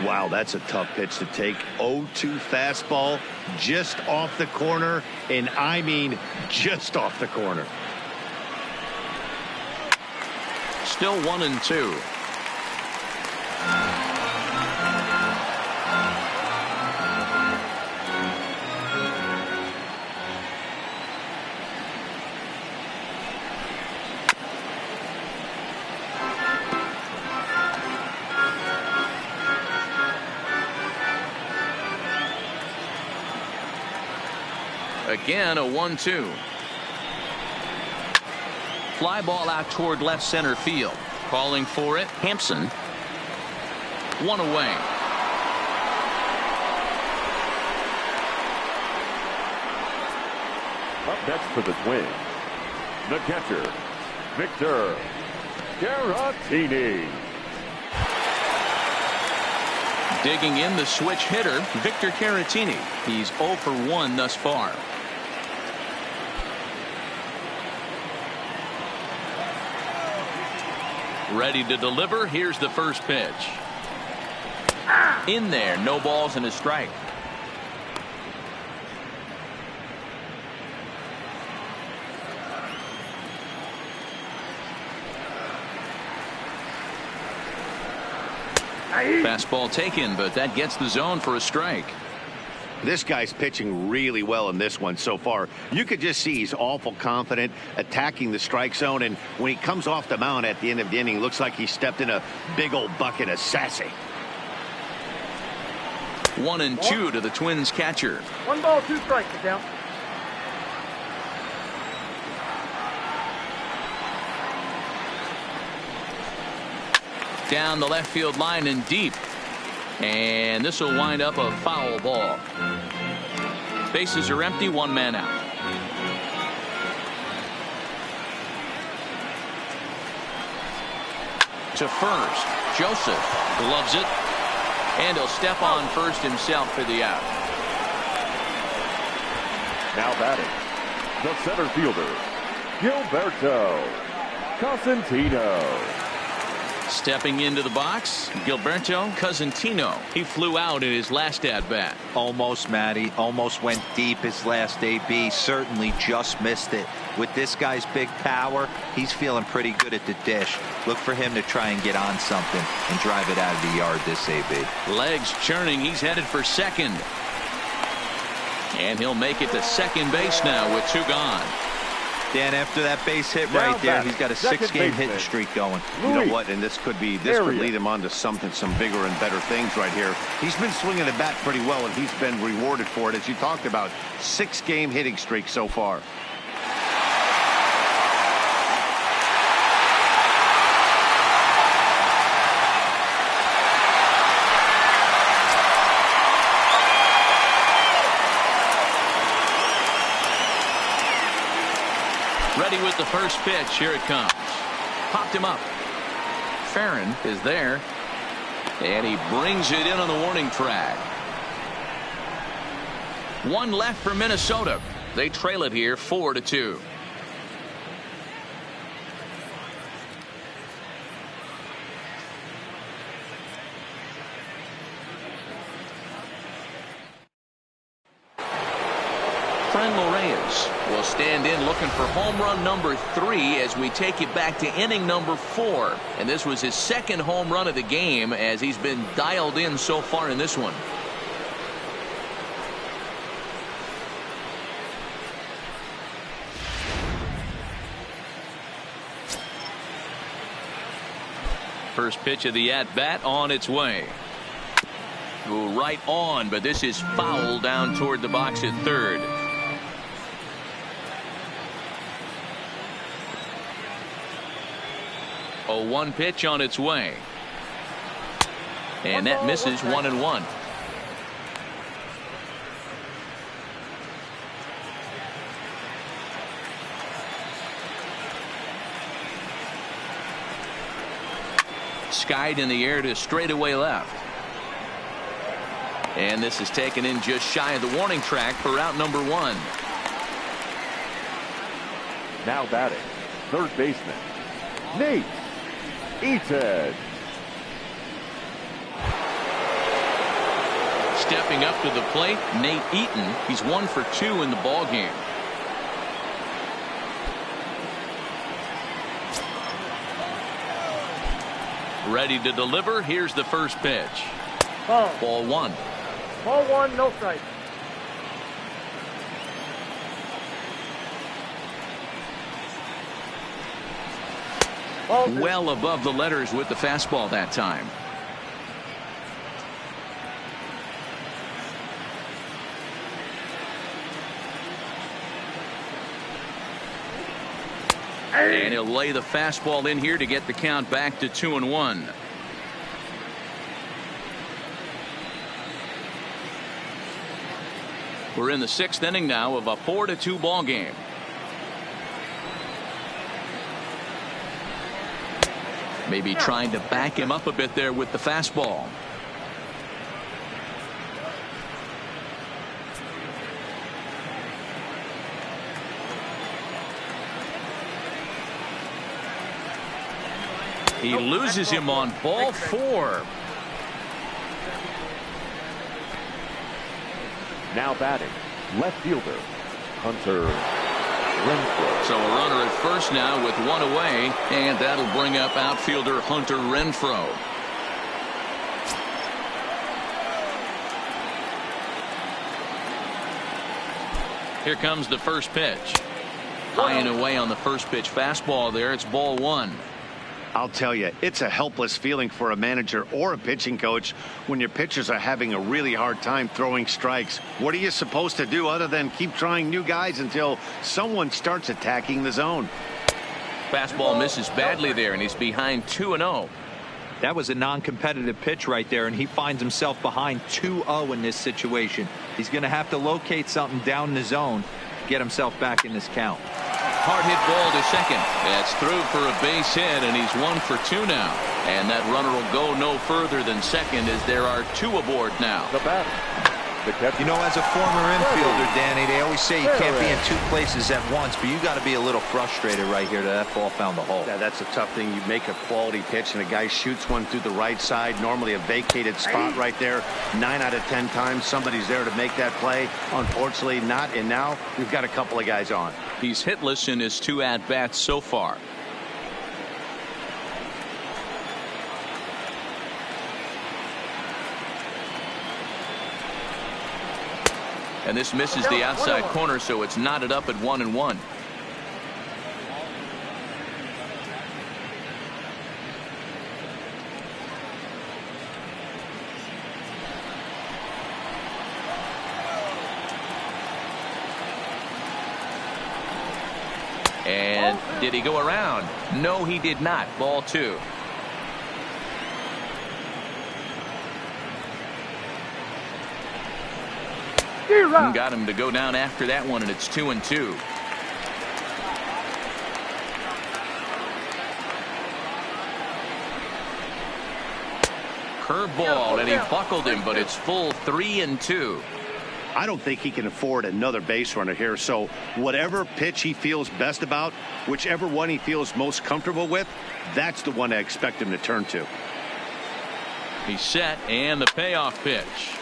Wow, that's a tough pitch to take. 0-2 fastball just off the corner, and I mean just off the corner. Still 1-2. Again, a 1-2. Fly ball out toward left center field. Calling for it, Hampson. 1 away. Up next for the Twins, the catcher, Victor Caratini. Digging in the switch hitter, Victor Caratini. He's 0 for 1 thus far. Ready to deliver. Here's the first pitch. In there, no balls and a strike. Fastball taken, but that gets the zone for a strike. This guy's pitching really well in this one so far. You could just see he's awful confident attacking the strike zone, and when he comes off the mound at the end of the inning, looks like he stepped in a big old bucket of sassy. 1-2 to the Twins catcher. 1 ball, 2 strikes, count. down the left field line and deep. And this will wind up a foul ball. Bases are empty, one man out. To first, Joseph gloves it, and he'll step on first himself for the out. Now batting, the center fielder, Gilberto Cosentino. Stepping into the box, Gilberto Cosentino. He flew out in his last at-bat. Almost, Matty. Almost went deep his last AB. Certainly just missed it. With this guy's big power, he's feeling pretty good at the dish. Look for him to try and get on something and drive it out of the yard this AB. Legs churning. He's headed for second. And he'll make it to second base now with 2 gone. Dan, after that base hit right there, he's got a 6-game hitting streak going. You know what? And this could lead him on to some bigger and better things right here. He's been swinging the bat pretty well, and he's been rewarded for it, as you talked about. 6-game hitting streak so far. Ready with the first pitch. Here it comes. Popped him up. Farron is there. And he brings it in on the warning track. 1 left for Minnesota. They trail it here 4-2. Franmil Reyes will stand in looking for home run number 3 as we take it back to inning number 4. And this was his 2nd home run of the game as he's been dialed in so far in this one. First pitch of the at-bat on its way. Right on, but this is foul down toward the box at third. 0-1 pitch on its way. And that misses 1-1. Skied in the air to straightaway left. And this is taken in just shy of the warning track for out number 1. Now batting, third baseman, Nate Eaton. Stepping up to the plate, Nate Eaton. He's 1 for 2 in the ball game. Ready to deliver. Here's the first pitch. Ball 1. Ball 1, no strike. Well above the letters with the fastball that time. And he'll lay the fastball in here to get the count back to 2-1. We're in the 6th inning now of a 4-2 ball game. Maybe trying to back him up a bit there with the fastball. He loses him on ball 4. Now batting, left fielder, Hunter Renfroe. So a runner at first now with 1 away, and that'll bring up outfielder Hunter Renfroe. Here comes the first pitch. High and away on the first pitch fastball there. It's ball 1. I'll tell you, it's a helpless feeling for a manager or a pitching coach when your pitchers are having a really hard time throwing strikes. What are you supposed to do other than keep trying new guys until someone starts attacking the zone? Fastball misses badly there, and he's behind 2-0. That was a non-competitive pitch right there, and he finds himself behind 2-0 in this situation. He's going to have to locate something down the zone to get himself back in this count. Hard hit ball to second. That's through for a base hit, and he's 1 for 2 now. And that runner will go no further than second as there are 2 aboard now. The batter. You know, as a former infielder, Danny, they always say you can't be in 2 places at once, but you got to be a little frustrated right here that ball found the hole. Yeah, that's a tough thing. You make a quality pitch and a guy shoots one through the right side, normally a vacated spot right there. 9 out of 10 times somebody's there to make that play. Unfortunately not, and now we've got a couple of guys on. He's hitless in his 2 at-bats so far. And this misses the outside corner, so it's knotted up at 1-1. And did he go around? No, he did not. Ball 2. Got him to go down after that one, and it's 2-2. Curveball, and he buckled him, but it's full 3-2. I don't think he can afford another base runner here, so whatever pitch he feels best about, whichever one he feels most comfortable with, that's the one I expect him to turn to. He's set, and the payoff pitch.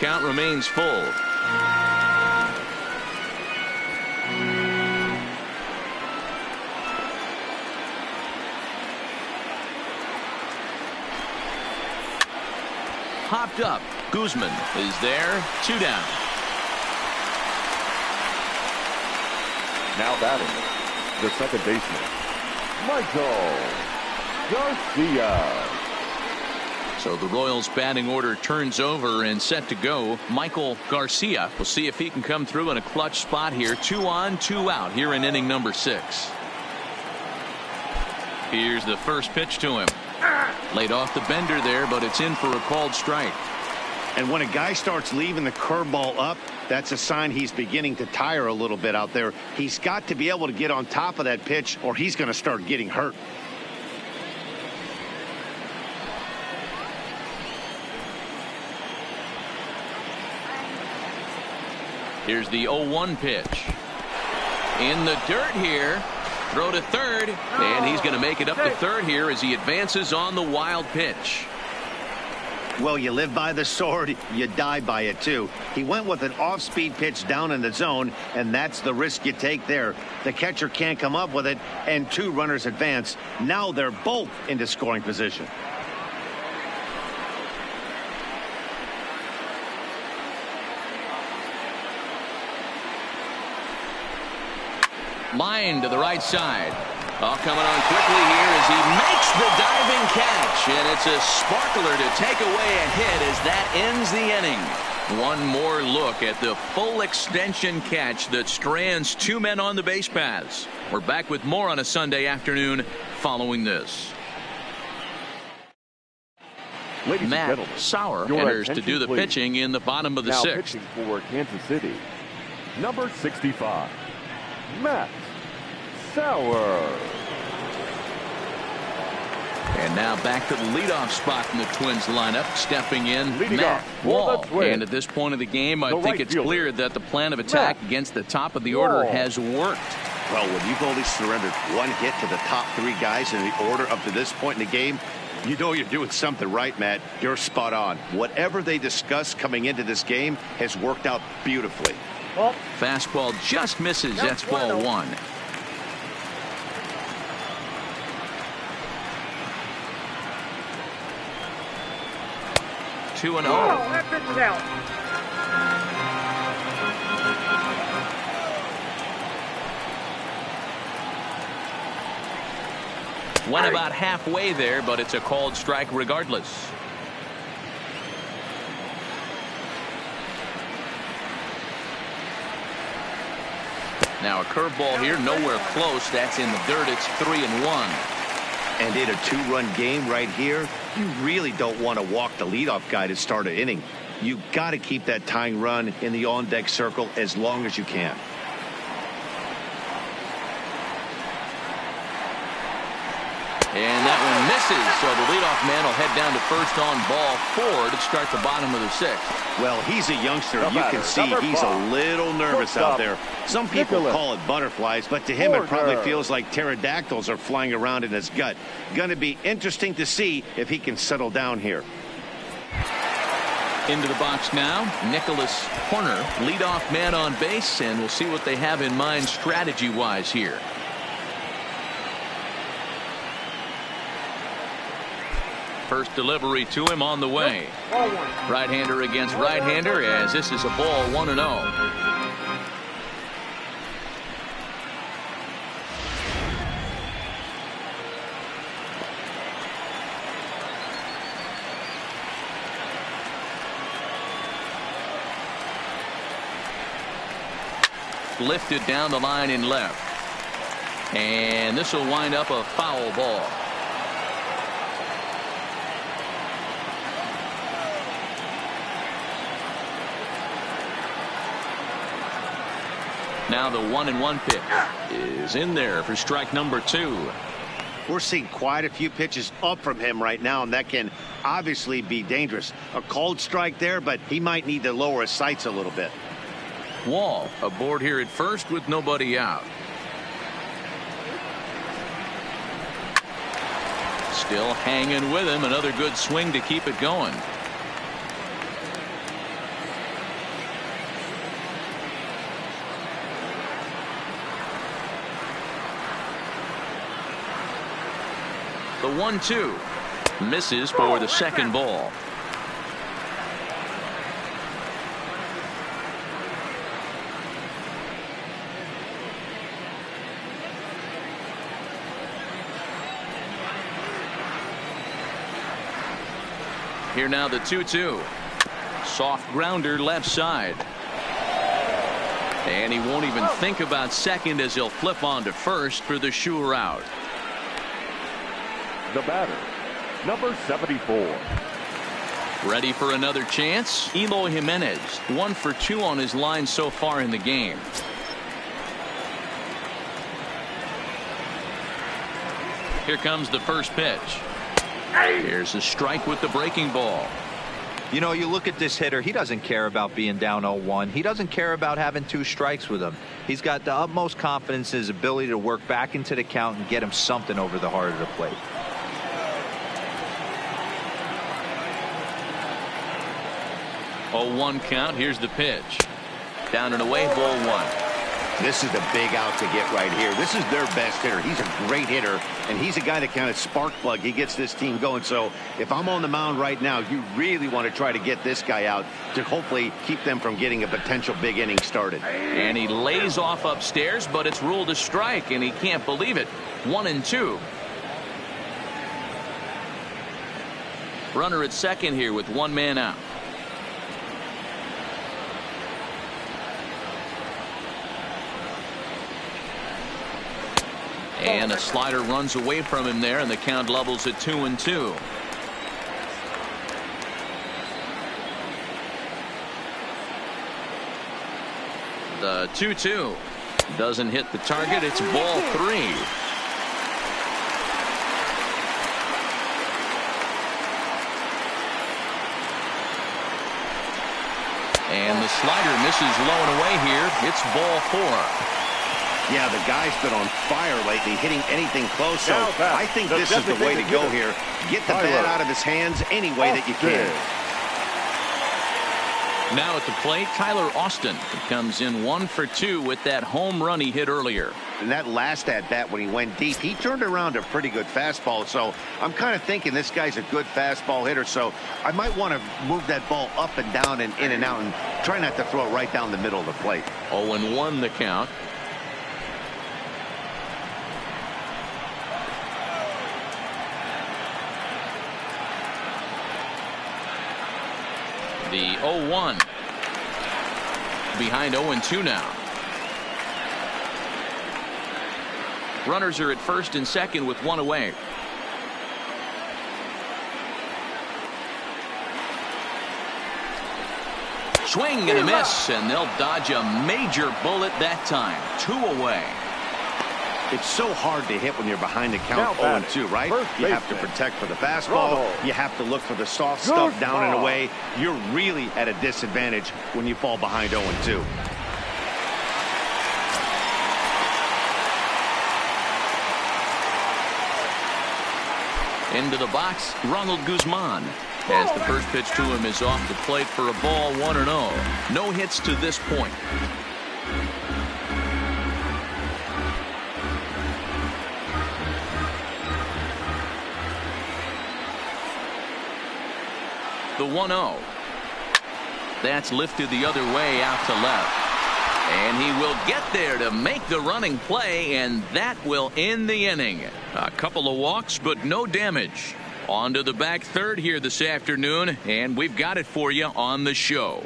Count remains full. Popped up. Guzman is there. 2 down. Now batting, the second baseman, Michael Garcia. So the Royals batting order turns over and set to go. Michael Garcia. We'll see if he can come through in a clutch spot here. 2 on, 2 out here in inning number 6. Here's the first pitch to him. Laid off the bender there, but it's in for a called strike. And when a guy starts leaving the curveball up, that's a sign he's beginning to tire a little bit out there. He's got to be able to get on top of that pitch, or he's going to start getting hurt. Here's the 0-1 pitch. In the dirt here. Throw to third, and he's going to make it up to third here as he advances on the wild pitch. Well, you live by the sword, you die by it too. He went with an off-speed pitch down in the zone, and that's the risk you take there. The catcher can't come up with it, and 2 runners advance. Now they're both into scoring position. Line to the right side. All coming on quickly here as he makes the diving catch, and it's a sparkler to take away a hit as that ends the inning. One more look at the full extension catch that strands 2 men on the base paths. We're back with more on a Sunday afternoon following this. Ladies Matt and gentlemen, Sauer your enters to attention, do the please. pitching in the bottom of the Now 6th. pitching for Kansas City, number 65, Matt Sauer. And now back to the leadoff spot in the Twins lineup. Stepping in, Leading Matt off for the Wall. Twins. And at this point of the game, I The think right it's fielder, clear that the plan of attack Matt against the top of the order Wall. has worked. Well, when you've only surrendered 1 hit to the top 3 guys in the order up to this point in the game, you know you're doing something right, Matt. You're spot on. Whatever they discussed coming into this game has worked out beautifully. Well, Fastball just misses. That's ball 1. Two and oh, 0. that pitch is out. Went about halfway there, but it's a called strike regardless. Now a curveball here, nowhere close. That's in the dirt. It's 3-1. And in a 2-run game right here, you really don't want to walk the leadoff guy to start an inning. You've got to keep that tying run in the on-deck circle as long as you can. And that one misses, so the leadoff man will head down to first on ball 4 to start the bottom of the 6th. Well, he's a youngster. You can see he's a little nervous out there. Some people call it butterflies, but to him it probably feels like pterodactyls are flying around in his gut. Going to be interesting to see if he can settle down here. Into the box now, Nicholas Horner, leadoff man on base, and we'll see what they have in mind strategy-wise here. First delivery to him on the way. Right-hander against right-hander, as this is a ball 1-0. Lifted down the line in left. And this will wind up a foul ball. Now the 1-1 pitch is in there for strike number 2. We're seeing quite a few pitches up from him right now, and that can obviously be dangerous. A called strike there, but he might need to lower his sights a little bit. Wall aboard here at first with nobody out. Still hanging with him. Another good swing to keep it going. The 1-2 misses for the second ball. Here now the 2-2. Soft grounder left side. And he won't even think about second as he'll flip on to first for the sure out. The batter, number 74. Ready for another chance? Eloy Jimenez, 1 for 2 on his line so far in the game. Here comes the first pitch. Here's a strike with the breaking ball. You know, you look at this hitter, he doesn't care about being down 0-1. He doesn't care about having 2 strikes with him. He's got the utmost confidence in his ability to work back into the count and get him something over the heart of the plate. 0-1 count. Here's the pitch. Down and away, ball 1. This is the big out to get right here. This is their best hitter. He's a great hitter, and he's a guy that kind of spark plug. He gets this team going. So if I'm on the mound right now, you really want to try to get this guy out to hopefully keep them from getting a potential big inning started. And he lays off upstairs, but it's ruled a strike, and he can't believe it. 1-2. Runner at second here with 1 man out. And a slider runs away from him there, and the count levels at 2-2. The 2-2 doesn't hit the target. It's ball 3. And the slider misses low and away here. It's ball 4. Yeah, the guy's been on fire lately, hitting anything close. So I think this is the way to go here. Get the bat out of his hands any way that you can. Now at the plate, Tyler Austin comes in 1 for 2 with that home run he hit earlier. And that last at bat when he went deep, he turned around a pretty good fastball. So I'm kind of thinking this guy's a good fastball hitter. So I might want to move that ball up and down and in and out and try not to throw it right down the middle of the plate. 0-1 the count. The 0-1 behind 0-2 now. Runners are at first and second with 1 away. Swing and a miss, and they'll dodge a major bullet that time. 2 away. It's so hard to hit when you're behind the count 0-2, right? You have to protect for the fastball. You have to look for the soft stuff down and away. You're really at a disadvantage when you fall behind 0-2. Into the box, Ronald Guzman. As the first pitch to him is off the plate for a ball, 1-0. No hits to this point. The 1-0. That's lifted the other way out to left. And he will get there to make the running play, and that will end the inning. A couple of walks, but no damage. On to the back third here this afternoon, and we've got it for you on the show.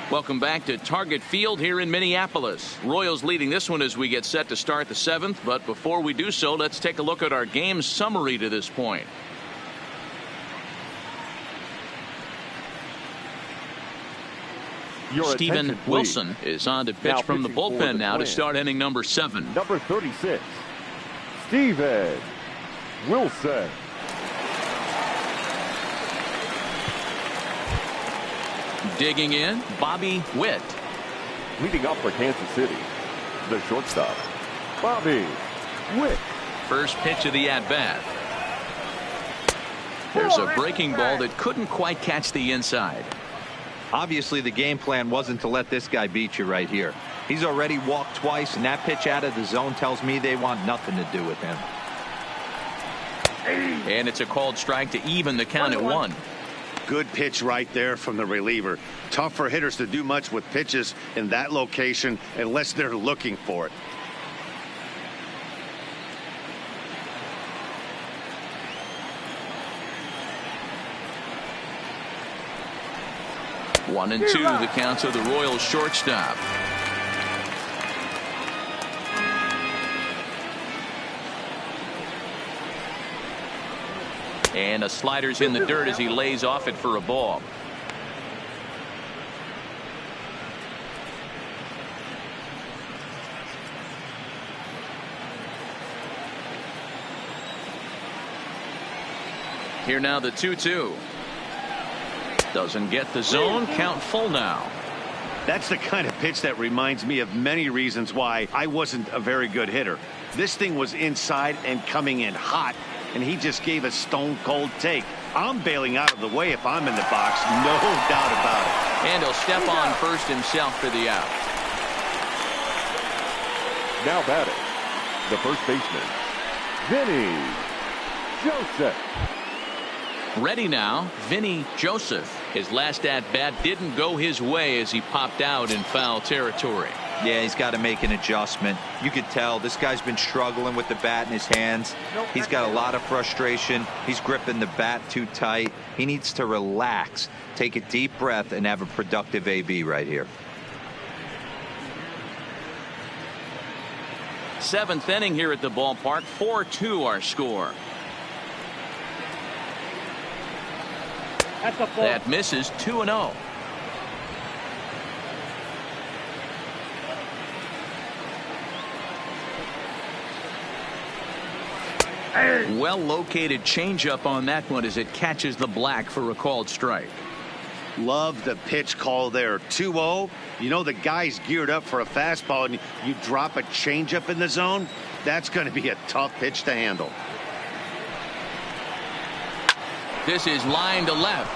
Welcome back to Target Field here in Minneapolis. Royals leading this one as we get set to start the 7th. But before we do so, let's take a look at our game summary to this point. Steven Wilson is on to pitch from the bullpen now to start inning number 7. Number 36, Steven Wilson. Digging in, Bobby Witt. Leading up for Kansas City, the shortstop, Bobby Witt. First pitch of the at-bat. There's a breaking ball that couldn't quite catch the inside. Obviously, the game plan wasn't to let this guy beat you right here. He's already walked twice, and that pitch out of the zone tells me they want nothing to do with him. And it's a called strike to even the count at 1. Good pitch right there from the reliever. Tough for hitters to do much with pitches in that location unless they're looking for it. One and 2 the count to the Royals shortstop. And a slider's in the dirt as he lays off it for a ball. Here now the 2-2. Doesn't get the zone. Count full now. That's the kind of pitch that reminds me of many reasons why I wasn't a very good hitter. This thing was inside and coming in hot, and he just gave a stone cold take. I'm bailing out of the way if I'm in the box, no doubt about it. And he'll step on first himself for the out. Now batting, the first baseman, Vinny Joseph. Ready now, Vinny Joseph. His last at-bat didn't go his way as he popped out in foul territory. Yeah, he's got to make an adjustment. You could tell this guy's been struggling with the bat in his hands. He's got a lot of frustration. He's gripping the bat too tight. He needs to relax, take a deep breath, and have a productive AB right here. 7th inning here at the ballpark. 4-2 our score. That misses. 2-0. Well located changeup on that one as it catches the black for a called strike. Love the pitch call there. 2-0. You know the guy's geared up for a fastball, and you drop a changeup in the zone. That's going to be a tough pitch to handle. This is line to left,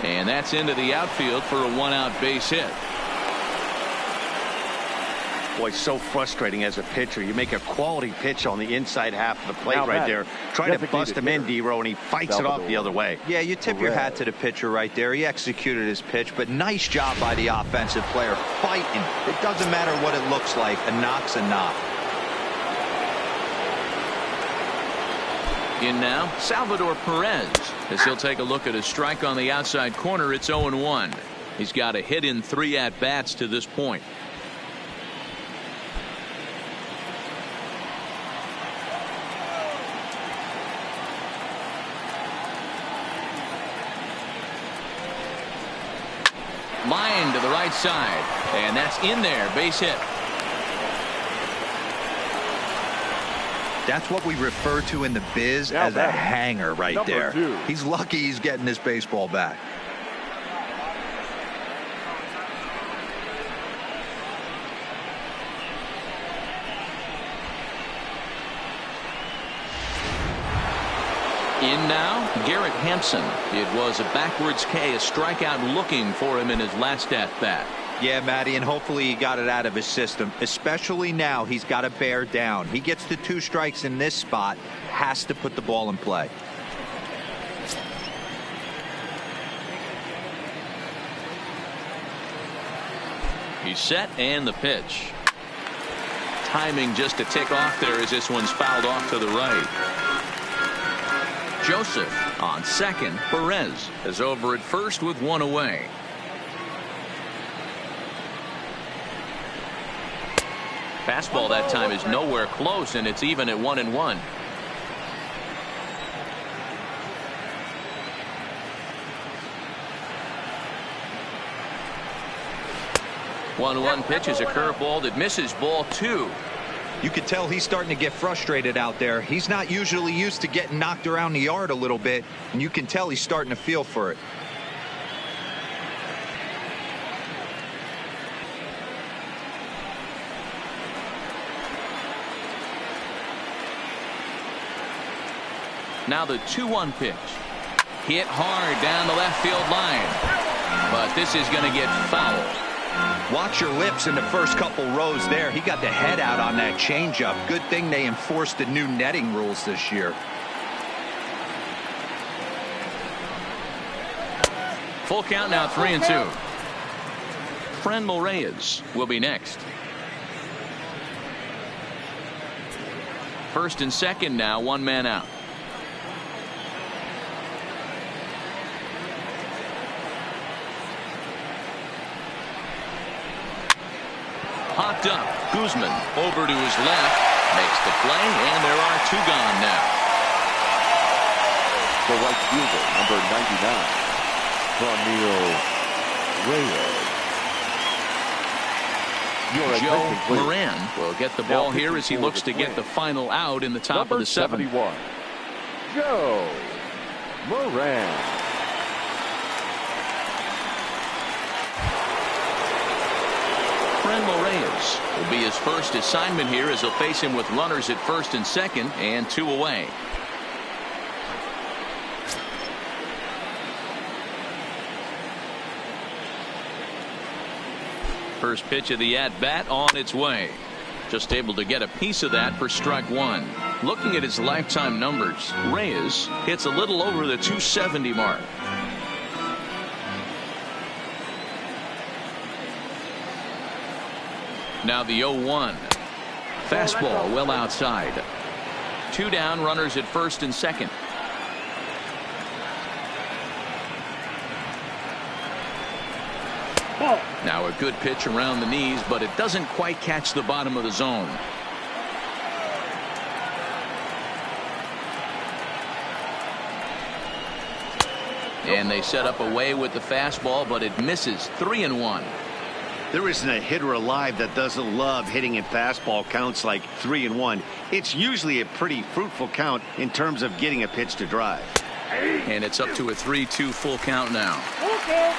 and that's into the outfield for a 1-out base hit. Boy, so frustrating as a pitcher. You make a quality pitch on the inside half of the plate right there. Try to bust him in, D-Row, and he fights it off the other way. Yeah, you tip your hat to the pitcher right there. He executed his pitch, but nice job by the offensive player fighting. It doesn't matter what it looks like. A knock's a knock. In now, Salvador Perez, as he'll take a look at a strike on the outside corner. It's 0-1. He's got a hit in 3 at-bats to this point. Line to the right side, and that's in there. Base hit. That's what we refer to in the biz as a hanger right there. He's lucky he's getting this baseball back. In now, Garrett Hampson. It was a backwards K, a strikeout looking for him in his last at-bat. Yeah, Matty, and hopefully he got it out of his system, especially now he's got to bear down. He gets the 2 strikes in this spot, has to put the ball in play. He's set, and the pitch. Timing just a tick off there as this one's fouled off to the right. Joseph on second. Perez is over at first with 1 away. Fastball that time is nowhere close, and it's even at 1-1. One pitch is a curveball that misses, ball 2. You could tell he's starting to get frustrated out there. He's not usually used to getting knocked around the yard a little bit, and you can tell he's starting to feel for it. Now the 2-1 pitch. Hit hard down the left field line. But this is going to get fouled. Watch your lips in the first couple rows there. He got the head out on that changeup. Good thing they enforced the new netting rules this year. Full count now, 3-2. Franmil Reyes will be next. First and second now, 1 man out. Popped up. Guzman over to his left. Makes the play, and there are 2 gone now. The right fielder, number 99, Franmil Reyes. Joe Moran will get the ball here as he looks to get the final out in the top of the 7th. 71, Joe Moran. Franmil Reyes will be his first assignment here as he'll face him with runners at first and second and 2 away. First pitch of the at-bat on its way. Just able to get a piece of that for strike 1. Looking at his lifetime numbers, Reyes hits a little over the 270 mark. Now the 0-1. Fastball well outside. 2 down, runners at first and second. Now a good pitch around the knees, but it doesn't quite catch the bottom of the zone. And they set up away with the fastball, but it misses. 3-1. There isn't a hitter alive that doesn't love hitting in fastball counts like 3-1. It's usually a pretty fruitful count in terms of getting a pitch to drive. And it's up to a 3-2 full count now. Okay.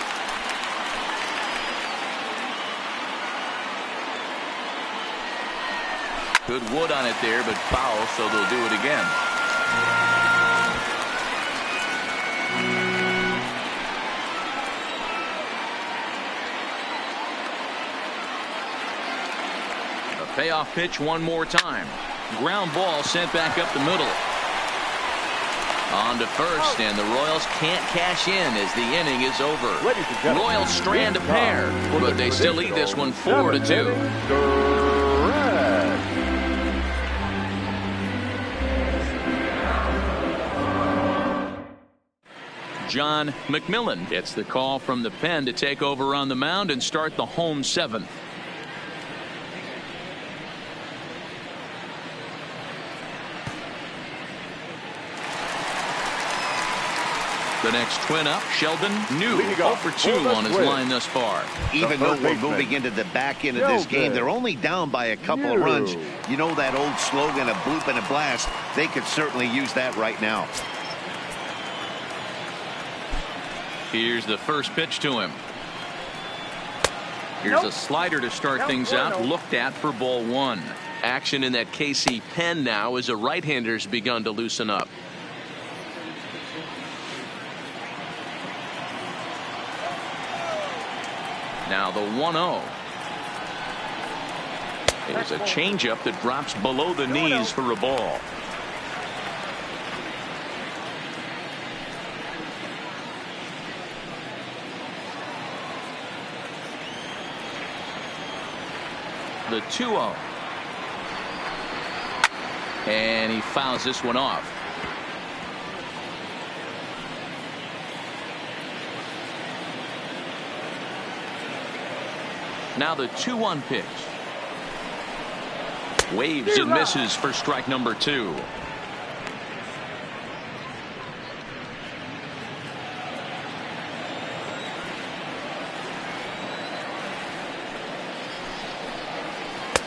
Good wood on it there, but foul, so they'll do it again. Payoff pitch one more time. Ground ball sent back up the middle. On to first, and the Royals can't cash in as the inning is over. Royals strand a pair, but they still lead this one 4-2. John McMillan gets the call from the pen to take over on the mound and start the home 7th. The The next Twin up, Sheldon New, Leading 0 up for 2 for the on his Twins. line thus far. Even The though third we're baseman. moving into the back end of this game, Sheldon. they're only down by a couple of New. runs. You know that old slogan, a bloop and a blast. They could certainly use that right now. Here's the first pitch to him. Here's a slider to start things out, looked at for ball 1. Action in that KC pen now as a right-hander's begun to loosen up. Now the 1-0. There's a changeup that drops below the knees for a ball. The 2-0. And he fouls this one off. Now the 2-1 pitch. Waves and misses for strike number 2.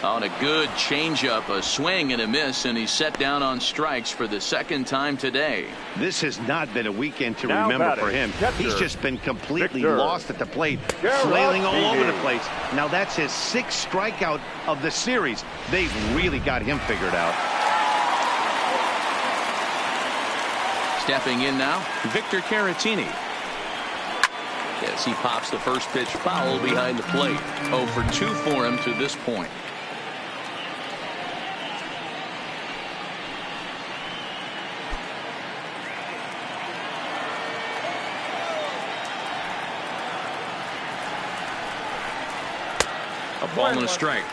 On a good changeup, a swing and a miss, and he's set down on strikes for the second time today. This has not been a weekend to Now remember batting, for him. catcher, He's just been completely Victor. lost at the plate, Garrett flailing all over the Beatty. place. Now that's his 6th strikeout of the series. They've really got him figured out. Stepping in now, Victor Caratini. As he pops the first pitch foul behind the plate. 0 for 2 for him to this point. A ball and a strike.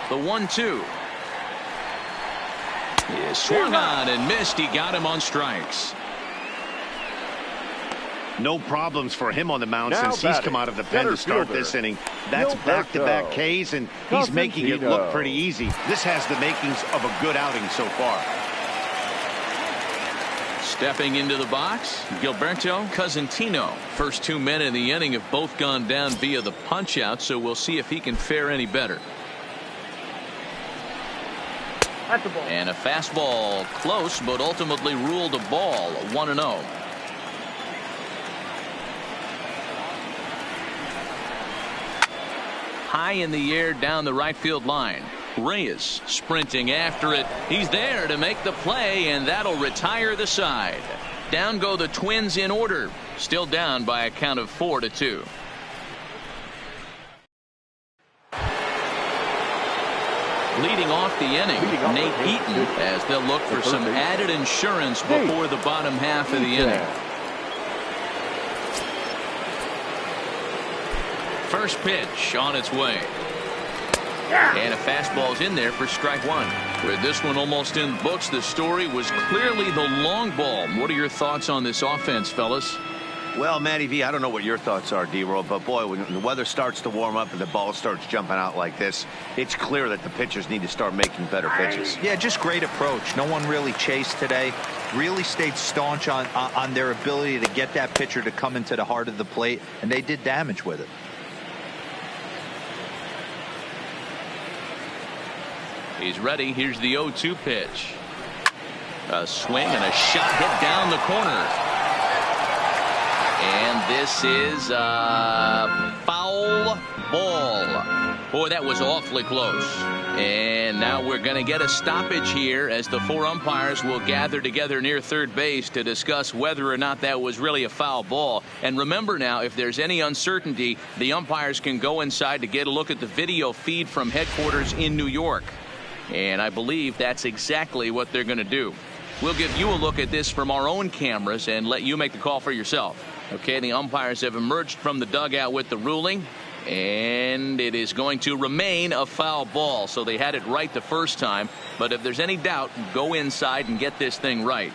The 1-2. He swung on and missed. He got him on strikes. No problems for him on the mound Now since he's batting, come out of the pen center to start fielder, this inning. That's Gilberto back-to-back Ks, and he's making it look Cosentino. pretty easy. This has the makings of a good outing so far. Stepping into the box, Gilberto Cosentino. First 2 men in the inning have both gone down via the punch-out, so we'll see if he can fare any better. At the ball. And a fastball close, but ultimately ruled a ball. 1-0. High in the air down the right field line. Reyes sprinting after it. He's there to make the play, and that'll retire the side. Down go the Twins in order. Still down by a count of 4-2. Leading off the inning, Nate Eaton, as they'll look for some added insurance before the bottom half of the inning. First pitch on its way. And a fastball's in there for strike 1. With this one almost in books, the story was clearly the long ball. What are your thoughts on this offense, fellas? Well, Matty V, I don't know what your thoughts are, D-Roll, but boy, when the weather starts to warm up and the ball starts jumping out like this, it's clear that the pitchers need to start making better pitches. Yeah, just great approach. No one really chased today. Really stayed staunch on their ability to get that pitcher to come into the heart of the plate, and they did damage with it. He's ready. Here's the 0-2 pitch. A swing and a shot hit down the corner. And this is a foul ball. Boy, that was awfully close. And now we're going to get a stoppage here as the 4 umpires will gather together near third base to discuss whether or not that was really a foul ball. And remember now, if there's any uncertainty, the umpires can go inside to get a look at the video feed from headquarters in New York. And I believe that's exactly what they're going to do. We'll give you a look at this from our own cameras and let you make the call for yourself. Okay, the umpires have emerged from the dugout with the ruling. And it is going to remain a foul ball. So they had it right the first time. But if there's any doubt, go inside and get this thing right.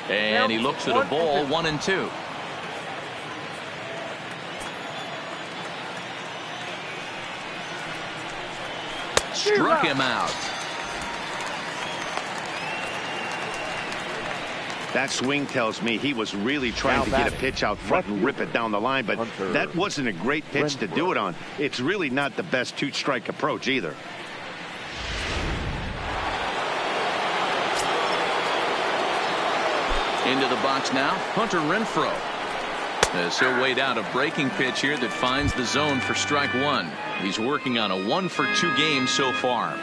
And he looks at a ball, 1-2. Struck him out. That swing tells me he was really trying to get a pitch out front and rip it down the line, but that wasn't a great pitch to do it on. It's really not the best two-strike approach either. Into the box now, Hunter Renfroe. As he'll wait out a breaking pitch here that finds the zone for strike one. He's working on a 1-for-2 game so far.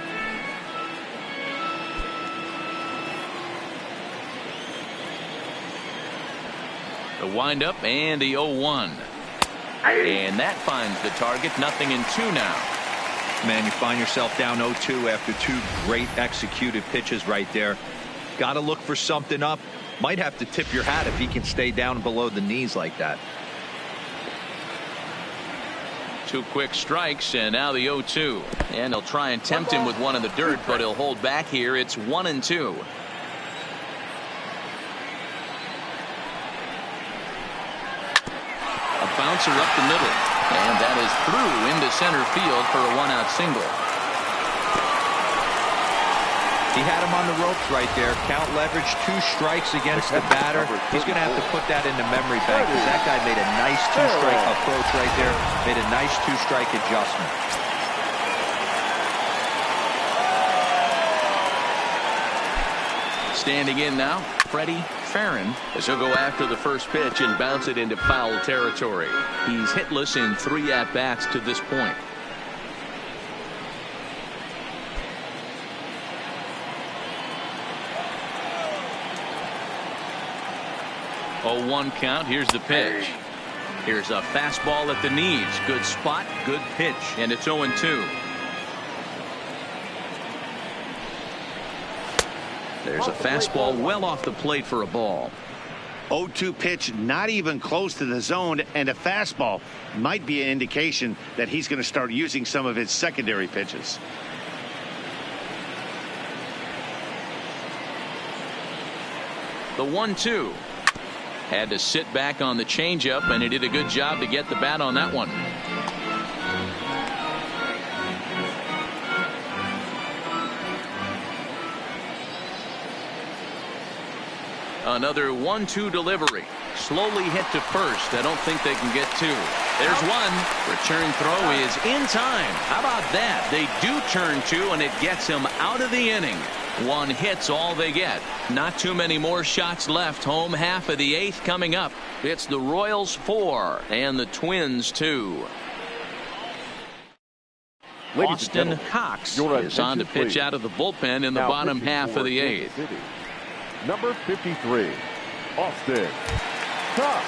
The windup and the 0-1. And that finds the target. 0-2 now. Man, you find yourself down 0-2 after two great executed pitches right there. Got to look for something up. Might have to tip your hat if he can stay down below the knees like that. 2 quick strikes, and now the 0-2. And they'll try and tempt him with one in the dirt, but he'll hold back here. It's 1-2. A bouncer up the middle, and that is through into center field for a 1-out single. He had him on the ropes right there. Count leverage, 2 strikes against the batter. He's going to have to put that into memory bank because that guy made a nice 2-strike approach right there. Made a nice 2-strike adjustment. Standing in now, Freddie Farron, as he'll go after the first pitch and bounce it into foul territory. He's hitless in 3 at-bats to this point. 0-1 count. Here's the pitch. Here's a fastball at the knees. Good spot, good pitch, and it's 0-2. There's a fastball well off the plate for a ball. 0-2 pitch, not even close to the zone, and a fastball might be an indication that he's going to start using some of his secondary pitches. The 1-2. Had to sit back on the changeup, and he did a good job to get the bat on that one. Another 1-2 delivery. Slowly hit to first. I don't think they can get 2. There's one. Return throw is in time. How about that? They do turn 2, and it gets him out of the inning. 1 hit's all they get. Not too many more shots left. Home half of the 8th coming up. It's the Royals 4 and the Twins 2. Austin Cox is on to pitch out of the bullpen in the bottom half of the 8th. Number 53, Austin Cox.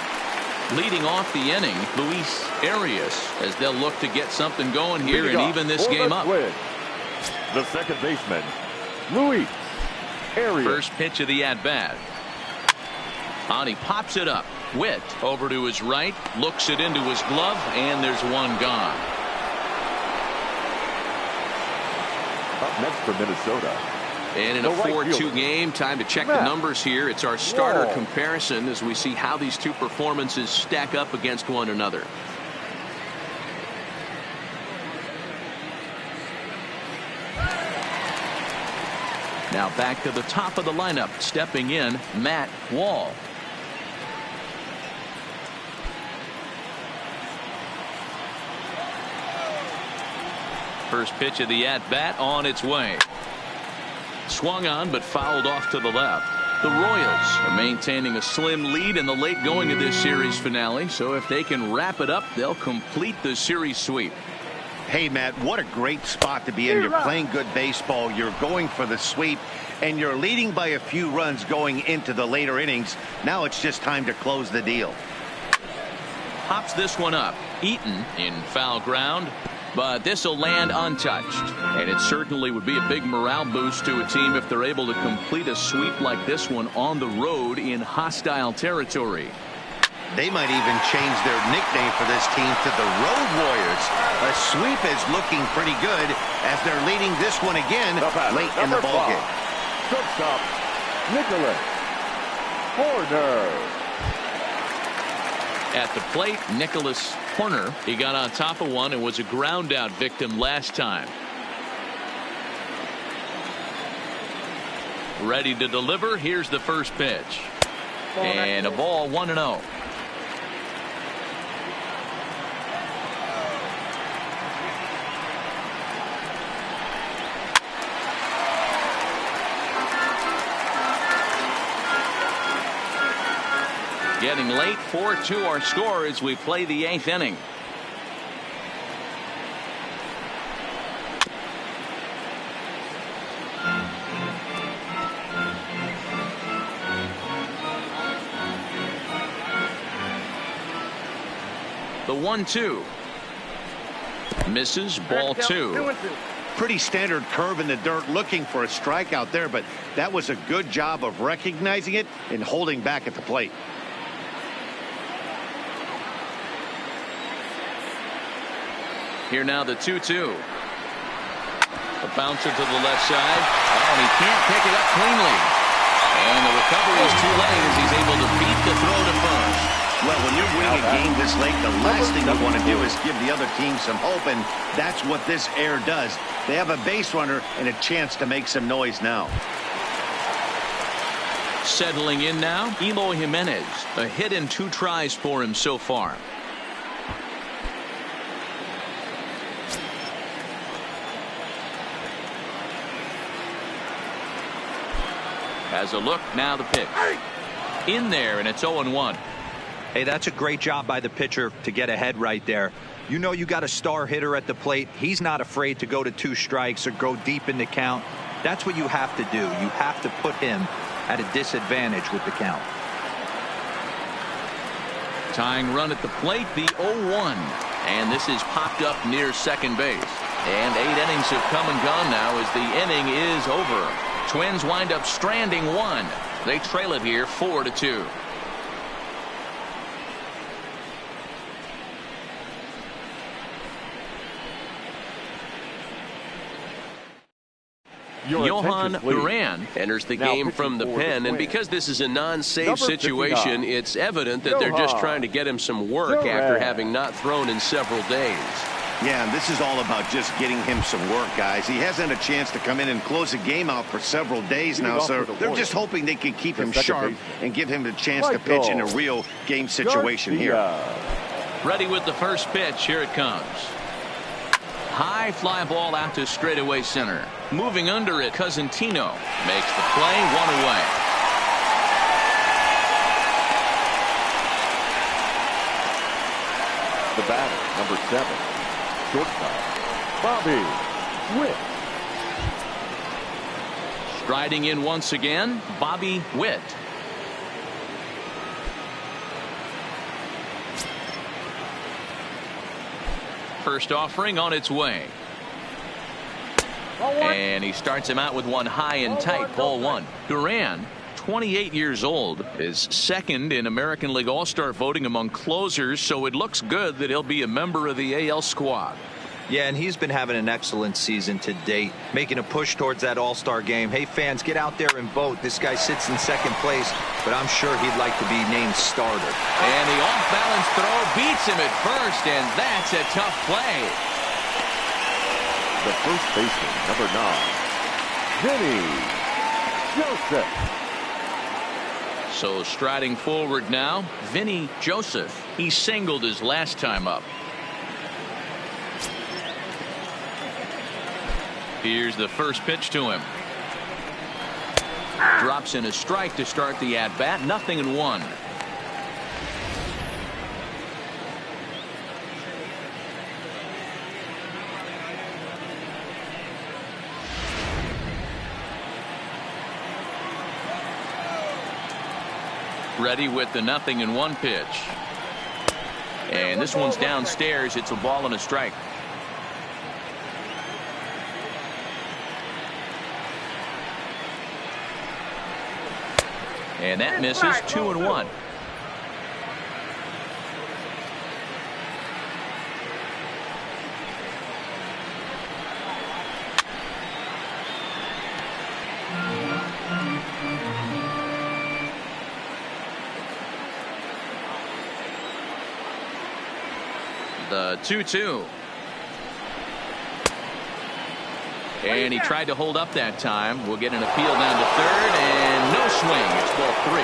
Leading off the inning, Luis Arias, as they'll look to get something going here and even this game up. The second baseman, Luis Arias. First pitch of the at-bat. On he pops it up. Witt over to his right, looks it into his glove, and there's one gone. Up next for Minnesota. And in a 4-2 game, time to check the numbers here. It's our starter comparison as we see how these two performances stack up against one another. Now back to the top of the lineup, stepping in, Matt Wall. First pitch of the at-bat on its way. Swung on but fouled off to the left. The Royals are maintaining a slim lead in the late going of this series finale, so if they can wrap it up, they'll complete the series sweep. Hey, Matt, what a great spot to be in. You're playing good baseball. You're going for the sweep, and you're leading by a few runs going into the later innings. Now it's just time to close the deal. Pops this one up. Eaton in foul ground, but this will land untouched. And it certainly would be a big morale boost to a team if they're able to complete a sweep like this one on the road in hostile territory. They might even change their nickname for this team to the Road Warriors. A sweep is looking pretty good as they're leading this one again late in the ballgame. Shortstop, Nicholas Horner. At the plate, Nicholas Horner. He got on top of one and was a ground out victim last time. Ready to deliver. Here's the first pitch. And a ball, 1-0. Getting late, 4-2 our score as we play the 8th inning. The 1-2 misses, ball 2. Pretty standard curve in the dirt, looking for a strikeout there, but that was a good job of recognizing it and holding back at the plate. Here now the 2-2. A bouncer to the left side. Oh, and he can't pick it up cleanly. And the recovery is too late as he's able to beat the throw to first. Well, when you're winning a game this late, the last thing you want to do is give the other team some hope, and that's what this error does. They have a base runner and a chance to make some noise now. Settling in now, Eloy Jimenez. A hit and 2 tries for him so far. Has a look, now the pitch. In there, and it's 0-1. Hey, that's a great job by the pitcher to get ahead right there. You know you got a star hitter at the plate. He's not afraid to go to 2 strikes or go deep in the count. That's what you have to do. You have to put him at a disadvantage with the count. Tying run at the plate, the 0-1. And this is popped up near second base. And 8 innings have come and gone now as the inning is over. Twins wind up stranding 1. They trail it here 4-2. Johan Duran enters the game from the pen, and because this is a non-save situation, it's evident that they're just trying to get him some work after having not thrown in several days. Yeah, and this is all about just getting him some work, guys. He hasn't a chance to come in and close the game out for several days now, so they're just hoping they can keep him sharp and give him the chance to pitch in a real game situation here. Ready with the first pitch. Here it comes. High fly ball out to straightaway center. Moving under it, Cosentino makes the play, 1 away. The batter, number 7, shortstop, Bobby Witt. Striding in once again, Bobby Witt. First offering on its way. And he starts him out with one high and tight, ball 1. Duran, 28 years old, is second in American League All-Star voting among closers, so it looks good that he'll be a member of the AL squad. Yeah, and he's been having an excellent season to date, making a push towards that All-Star game. Hey, fans, get out there and vote. This guy sits in second place, but I'm sure he'd like to be named starter. And the off-balance throw beats him at first, and that's a tough play. The first baseman, number 9, Vinny Joseph. So striding forward now, Vinny Joseph. He singled his last time up. Here's the first pitch to him. Drops in a strike to start the at-bat. 0-1. Ready with the 0-1 pitch. And this one's downstairs. It's a ball and a strike. And that misses. 2-1. The 2-2. And he tried to hold up that time. We'll get an appeal down to third, and no swing. It's ball 3.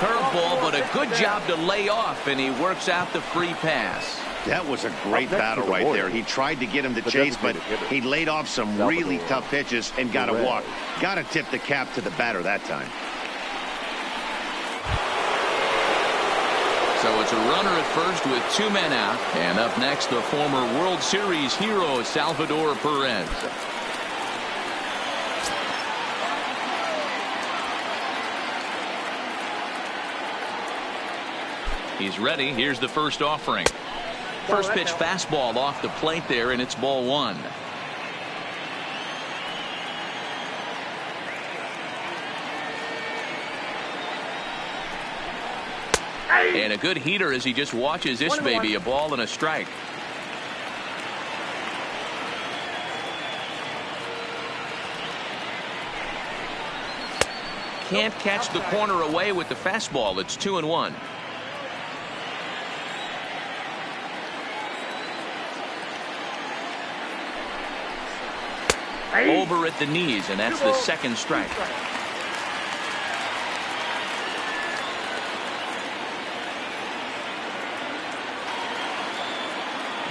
Curveball, but a good job to lay off, and he works out the free pass. That was a great battle right there. He tried to get him to chase, but he laid off some really tough pitches and got a walk. Got to tip the cap to the batter that time. So it's a runner at first with 2 men out. And up next, the former World Series hero, Salvador Perez. He's ready. Here's the first offering. First pitch fastball off the plate there, and it's ball 1. And a good heater as he just watches this baby. A ball and a strike. Can't catch the corner away with the fastball. It's 2-1. Over at the knees, and that's the second strike.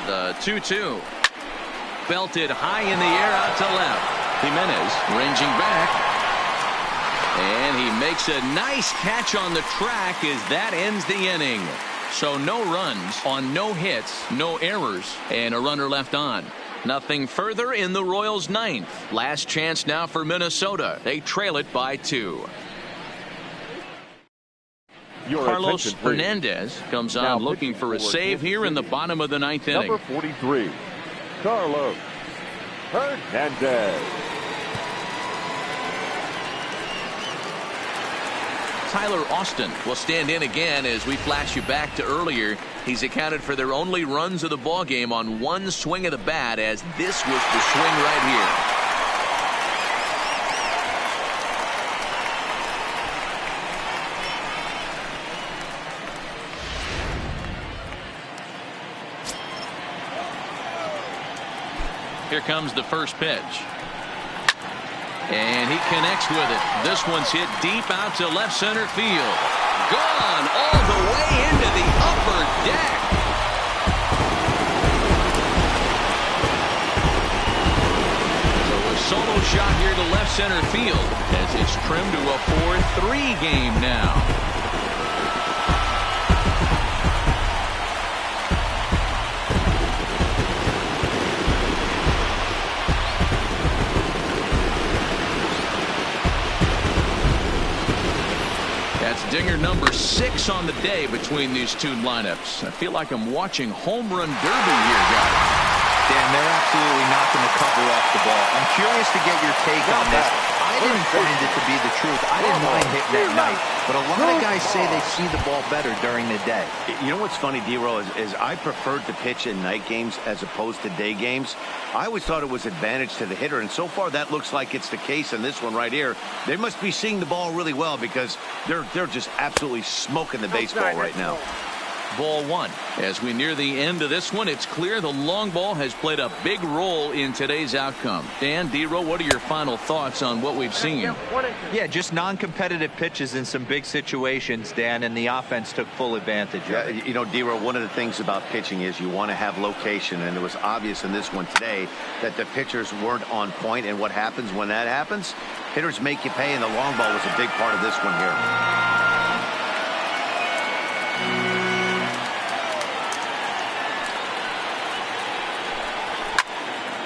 The 2-2. Belted high in the air out to left. Jimenez ranging back. And he makes a nice catch on the track as that ends the inning. So no runs on no hits, no errors, and a runner left on. Nothing further in the Royals' 9th. Last chance now for Minnesota. They trail it by 2. Carlos Hernandez comes on looking for a save here in the bottom of the 9th inning. Number 43, Carlos Hernandez. Tyler Austin will stand in again as we flash you back to earlier. He's accounted for their only runs of the ball game on one swing of the bat, as this was the swing right here. Here comes the first pitch. And he connects with it. This one's hit deep out to left center field. Gone all the way into the upper deck. So a solo shot here to left center field as it's trimmed to a 4-3 game now. Dinger number 6 on the day between these two lineups. I feel like I'm watching home run derby here, guys. Dan, they're absolutely not going to cover off the ball. I'm curious to get your take on this. I didn't find it to be the truth. I didn't mind hitting at night, but a lot of guys say they see the ball better during the day. You know what's funny, D-Row, is I preferred to pitch in night games as opposed to day games. I always thought it was advantage to the hitter, and so far that looks like it's the case in this one right here. They must be seeing the ball really well because they're just absolutely smoking the baseball right now. Ball 1. As we near the end of this one, it's clear the long ball has played a big role in today's outcome. Dan, D-Row, what are your final thoughts on what we've seen? Yeah, just non-competitive pitches in some big situations, Dan, and the offense took full advantage of it. You know, D-Row, one of the things about pitching is you want to have location, and it was obvious in this one today that the pitchers weren't on point, and what happens when that happens? Hitters make you pay, and the long ball was a big part of this one here.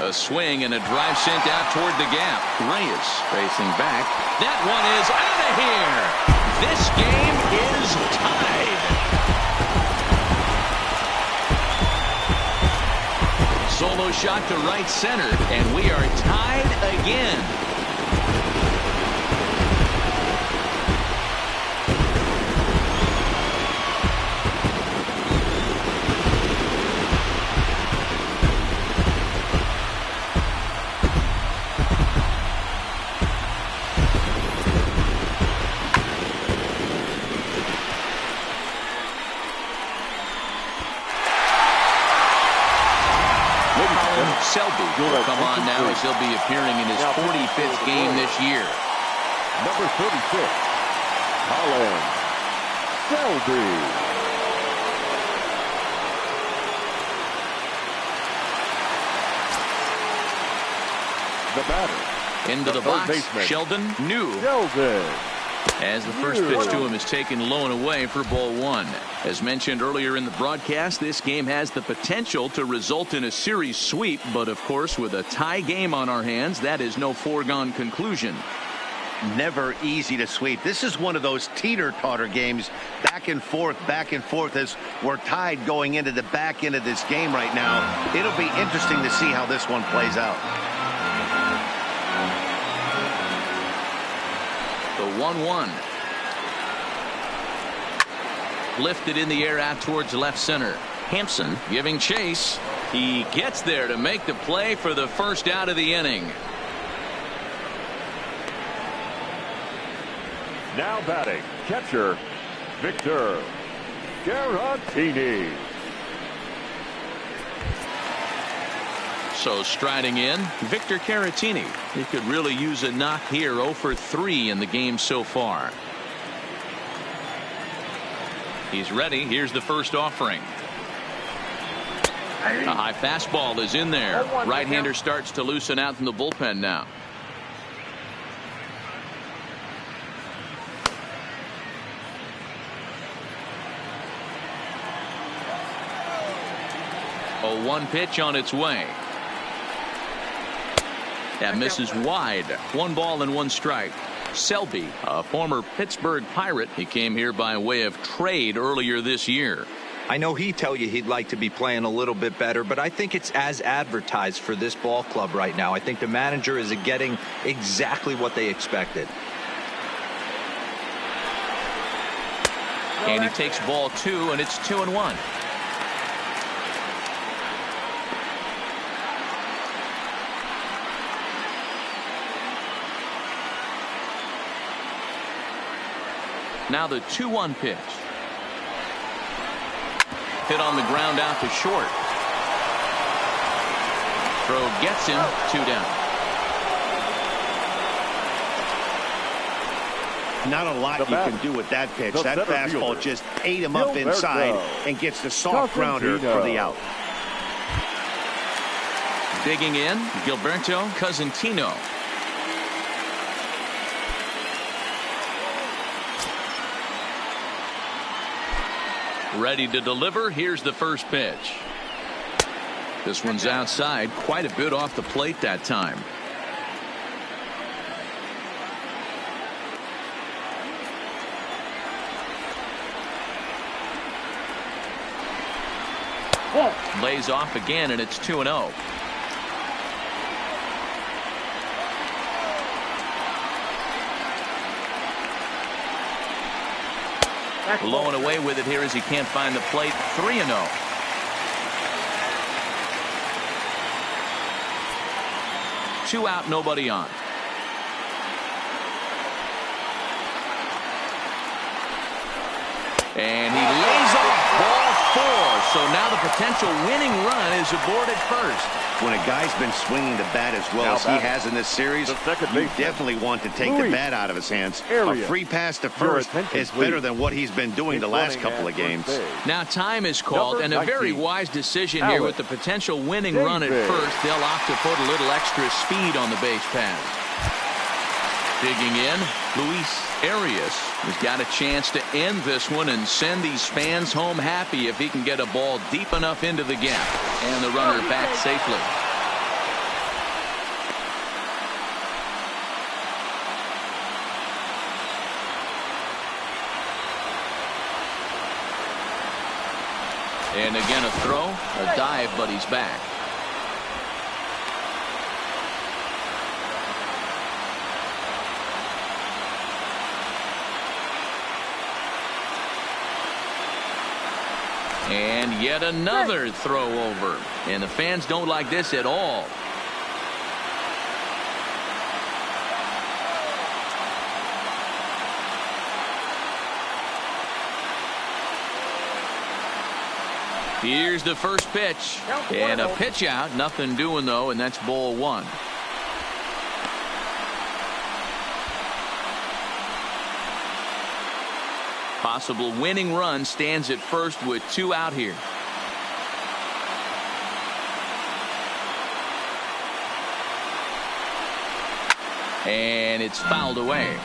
A swing and a drive sent out toward the gap. Reyes racing back. That one is out of here. This game is tied. Solo shot to right center, and we are tied again. be appearing in his 45th game this year. Number 36, Colin Selby. The batter. Into the box, baseman, Sheldon New. As the first pitch to him is taken low and away for ball one. As mentioned earlier in the broadcast, this game has the potential to result in a series sweep, but of course with a tie game on our hands, that is no foregone conclusion. Never easy to sweep. This is one of those teeter-totter games, back and forth as we're tied going into the back end of this game right now. It'll be interesting to see how this one plays out. The 1-1. Lifted in the air out towards left center. Hampson giving chase. He gets there to make the play for the first out of the inning. Now batting, catcher, Victor Caratini. So striding in, Victor Caratini. He could really use a knock here. 0 for 3 in the game so far. He's ready. Here's the first offering. A high fastball is in there. Right-hander starts to loosen out from the bullpen now. A 1 pitch on its way. That misses wide. 1 ball and 1 strike. Selby, a former Pittsburgh Pirate. He came here by way of trade earlier this year. I know he'd tell you he'd like to be playing a little bit better, but I think it's as advertised for this ball club right now. I think the manager is getting exactly what they expected. And he takes ball 2, and it's 2-1. Now the 2-1 pitch. Hit on the ground out to short. Throw gets him. 2 down. Not a lot you can do with that pitch. That fastball just ate him up inside and gets the soft grounder for the out. Digging in, Gilberto Cosentino. Ready to deliver. Here's the first pitch. This one's outside, quite a bit off the plate that time. Lays off again, and it's 2-0. Blowing away with it here as he can't find the plate. 3-0. Two out, nobody on. And he lays off ball 4. So now the potential winning run is aboard at first. When a guy's been swinging the bat as well as he has in this series, you definitely want to take the bat out of his hands. A free pass to first is better than what he's been doing the last couple of games. Now time is called, and a very wise decision here with the potential winning run at first. They'll opt to put a little extra speed on the base pass. Digging in, Luis Arias has got a chance to end this one and send these fans home happy if he can get a ball deep enough into the gap. And the runner back safely. And again a throw, a dive, but he's back. And yet another throw over. And the fans don't like this at all. Here's the first pitch. And a pitch out. Nothing doing, though, and that's ball 1. Possible winning run stands at first with 2 out here. And it's fouled away.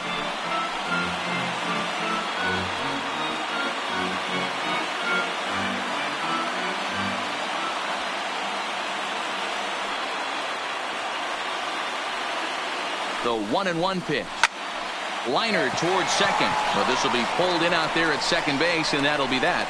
The 1-1 pitch. Liner towards second. Well, this will be pulled in out there at second base, and that'll be that.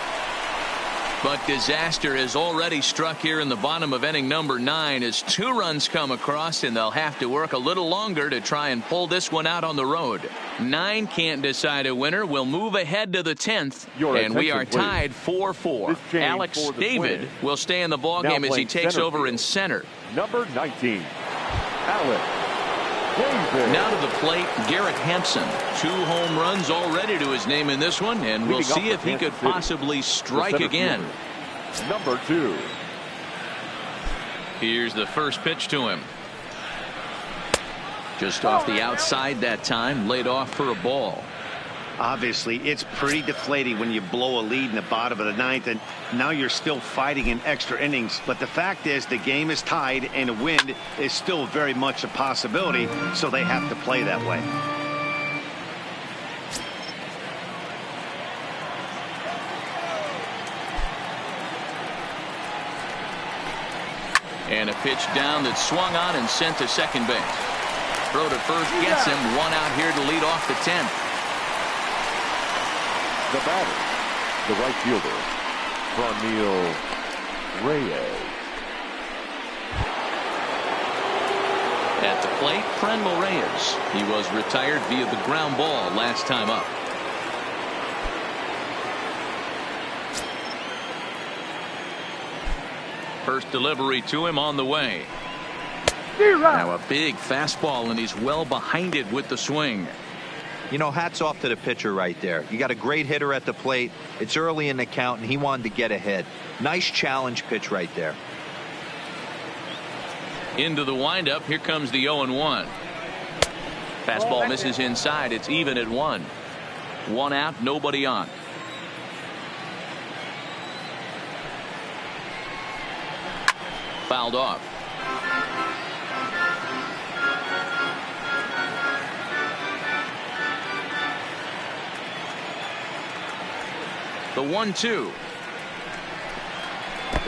But disaster has already struck here in the bottom of inning number 9 as 2 runs come across, and they'll have to work a little longer to try and pull this one out on the road. 9 can't decide a winner. We'll move ahead to the 10th, and we are tied 4-4. Alex David will stay in the ballgame as he takes over in center. Number 19, Alex David. Now to the plate, Garrett Hampson. 2 home runs already to his name in this one, and we'll see if he could possibly strike again. Number 2. Here's the first pitch to him. Just off the outside that time, laid off for a ball. Obviously, it's pretty deflating when you blow a lead in the bottom of the 9th, and now you're still fighting in extra innings. But the fact is, the game is tied, and a win is still very much a possibility, so they have to play that way. And a pitch down that swung on and sent to second base. Throw to first gets him. 1 out here to lead off the 10th. The batter, the right fielder, Franmil Reyes. At the plate, Franmil Reyes. He was retired via the ground ball last time up. First delivery to him on the way. Now a big fastball, and he's well behind it with the swing. You know, hats off to the pitcher right there. You got a great hitter at the plate. It's early in the count, and he wanted to get ahead. Nice challenge pitch right there. Into the windup. Here comes the 0-1. Fastball misses inside. It's even at 1. 1 out, nobody on. Fouled off. The 1-2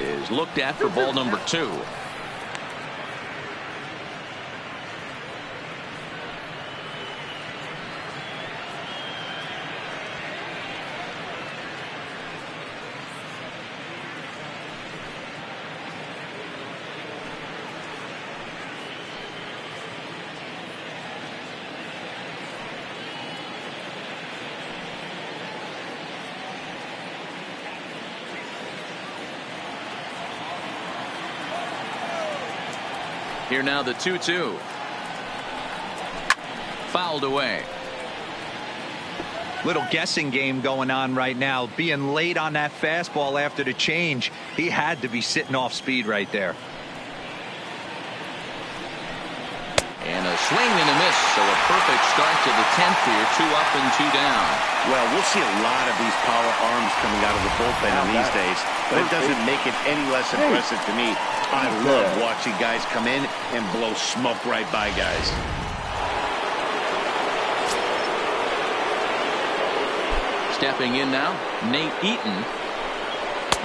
is looked at for ball number 2. Here now the 2-2. Fouled away. Little guessing game going on right now. Being late on that fastball after the change. He had to be sitting off speed right there. And a swing and a miss. So a perfect start to the 10th here. 2 up and 2 down. Well, we'll see a lot of these power arms coming out of the bullpen in these days, but it doesn't make it any less impressive to me. I love watching guys come in and blow smoke right by guys. Stepping in now, Nate Eaton,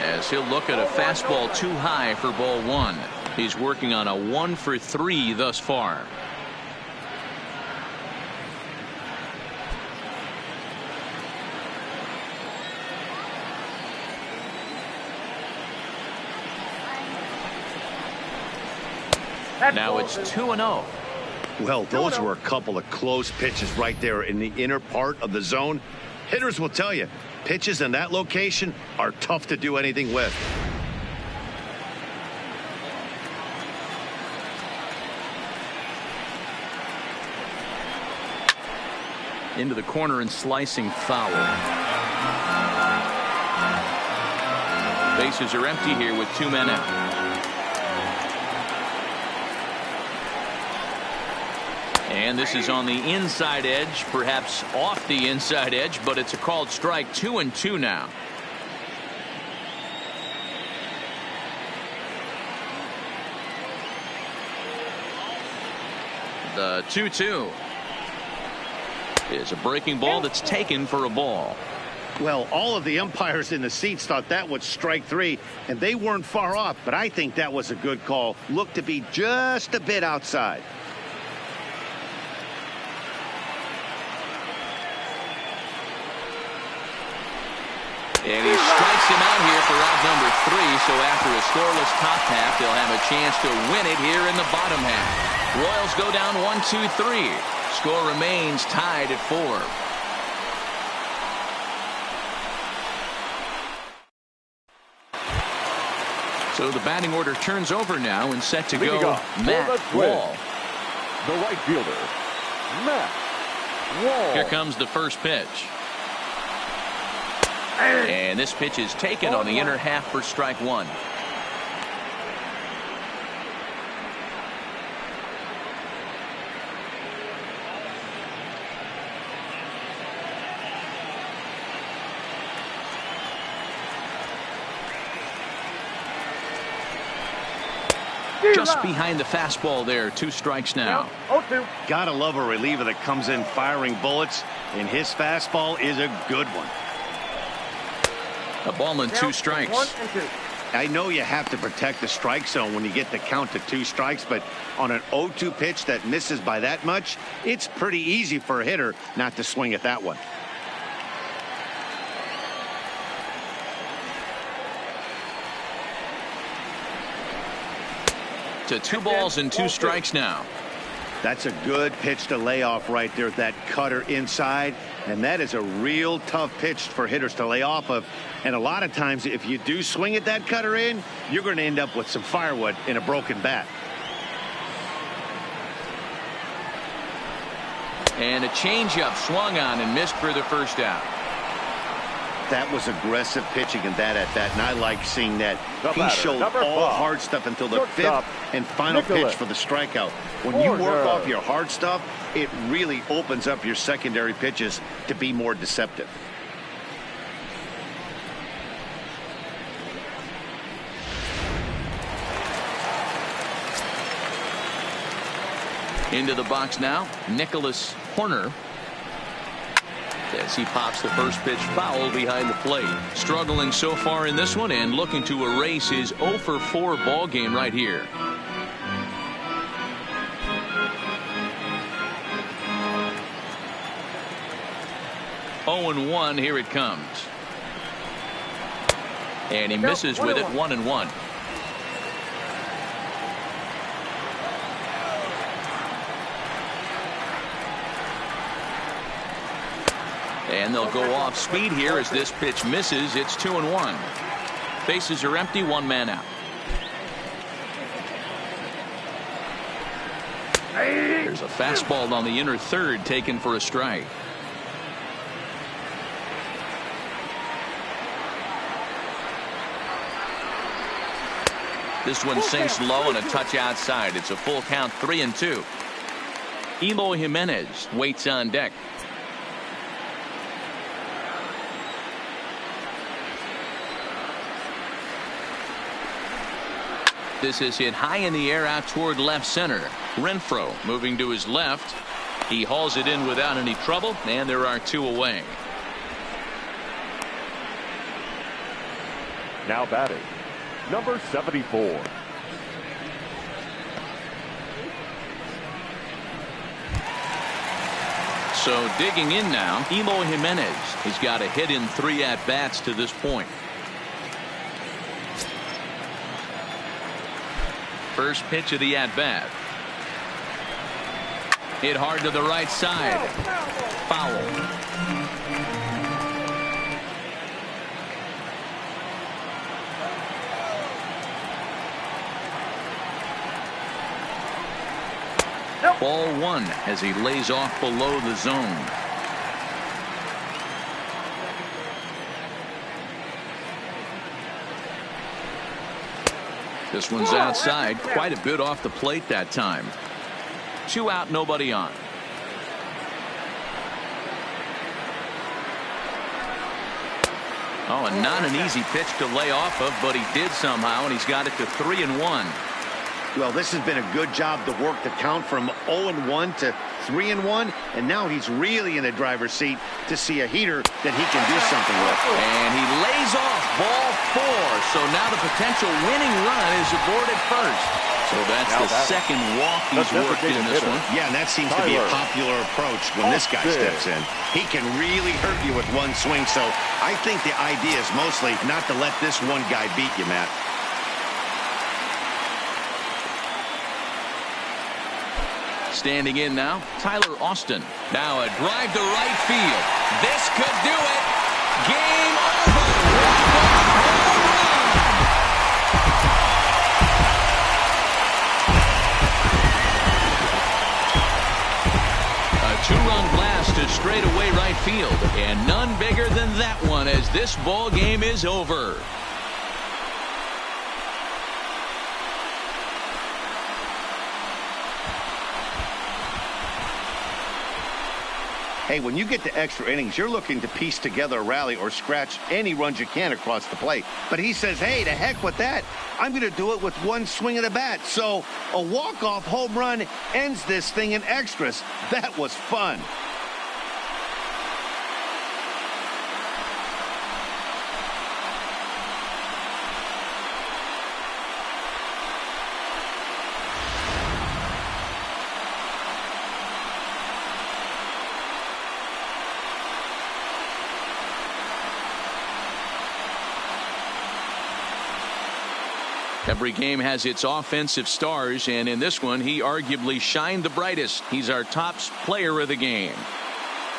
as he'll look at a fastball too high for ball 1. He's working on a 1 for 3 thus far. Now it's 2-0. Well, those were a couple of close pitches right there in the inner part of the zone. Hitters will tell you, pitches in that location are tough to do anything with. Into the corner and slicing foul. Bases are empty here with 2 men out. And this is on the inside edge, perhaps off the inside edge, but it's a called strike. 2-2 now. The 2-2 is a breaking ball that's taken for a ball. Well, all of the umpires in the seats thought that was strike 3, and they weren't far off, but I think that was a good call. Looked to be just a bit outside. And he strikes him out here for out number 3. So after a scoreless top half, they'll have a chance to win it here in the bottom half. Royals go down 1-2-3. Score remains tied at 4. So the batting order turns over now and set to go Matt Wall. The right fielder, Matt Wall. Here comes the first pitch. And this pitch is taken on the inner half for strike 1. Just behind the fastball there. 2 strikes now. 0-2. Gotta love a reliever that comes in firing bullets, and his fastball is a good one. A ball and 2 strikes. 1-2. I know you have to protect the strike zone when you get the count to 2 strikes, but on an 0-2 pitch that misses by that much, it's pretty easy for a hitter not to swing at that one. To 2 balls and 2 strikes now. That's a good pitch to lay off right there, that cutter inside, and that is a real tough pitch for hitters to lay off of. And a lot of times if you do swing at that cutter in, you're going to end up with some firewood in a broken bat. And a changeup swung on and missed for the first out. That was aggressive pitching in that at bat, and I like seeing that. He showed all 5. hard stuff until the 5th and final pitch for the strikeout. When you work off your hard stuff, it really opens up your secondary pitches to be more deceptive. Into the box now, Nicholas Horner. As he pops the first pitch foul behind the plate. Struggling so far in this one and looking to erase his 0-for-4 ball game right here. Oh and 1, here it comes. And he misses with it. 1-1. And they'll go off speed here as this pitch misses. It's 2-1. Bases are empty, 1 man out. There's a fastball on the inner third taken for a strike. This one sinks low and a touch outside. It's a full count, 3-2. Eloy Jimenez waits on deck. This is hit high in the air out toward left center. Renfroe moving to his left. He hauls it in without any trouble, and there are 2 away. Now batting, number 74. So digging in now, Eloy Jimenez. He's got a hit in 3 at-bats to this point. First pitch of the at-bat. Hit hard to the right side. Foul. Ball 1 as he lays off below the zone. This one's outside, quite a bit off the plate that time. 2 out, nobody on. Oh, and not an easy pitch to lay off of, but he did somehow, and he's got it to 3-1. Well, this has been a good job to work the count from 0-1 to 3-1, and now he's really in the driver's seat to see a heater that he can do something with. And he lays off ball 4, so now the potential winning run is aborted first. So that's the second walk he's worked in this one. Yeah, and that seems to be a popular approach when this guy steps in. He can really hurt you with one swing, so I think the idea is mostly not to let this one guy beat you, Matt. Standing in now, Tyler Austin. Now a drive to right field. This could do it. Game over. A 2-run blast to straightaway right field, and none bigger than that one as this ball game is over. Hey, when you get to extra innings, you're looking to piece together a rally or scratch any runs you can across the plate. But he says, hey, to heck with that. I'm going to do it with one swing of the bat. So a walk-off home run ends this thing in extras. That was fun. Every game has its offensive stars, and in this one, he arguably shined the brightest. He's our top player of the game.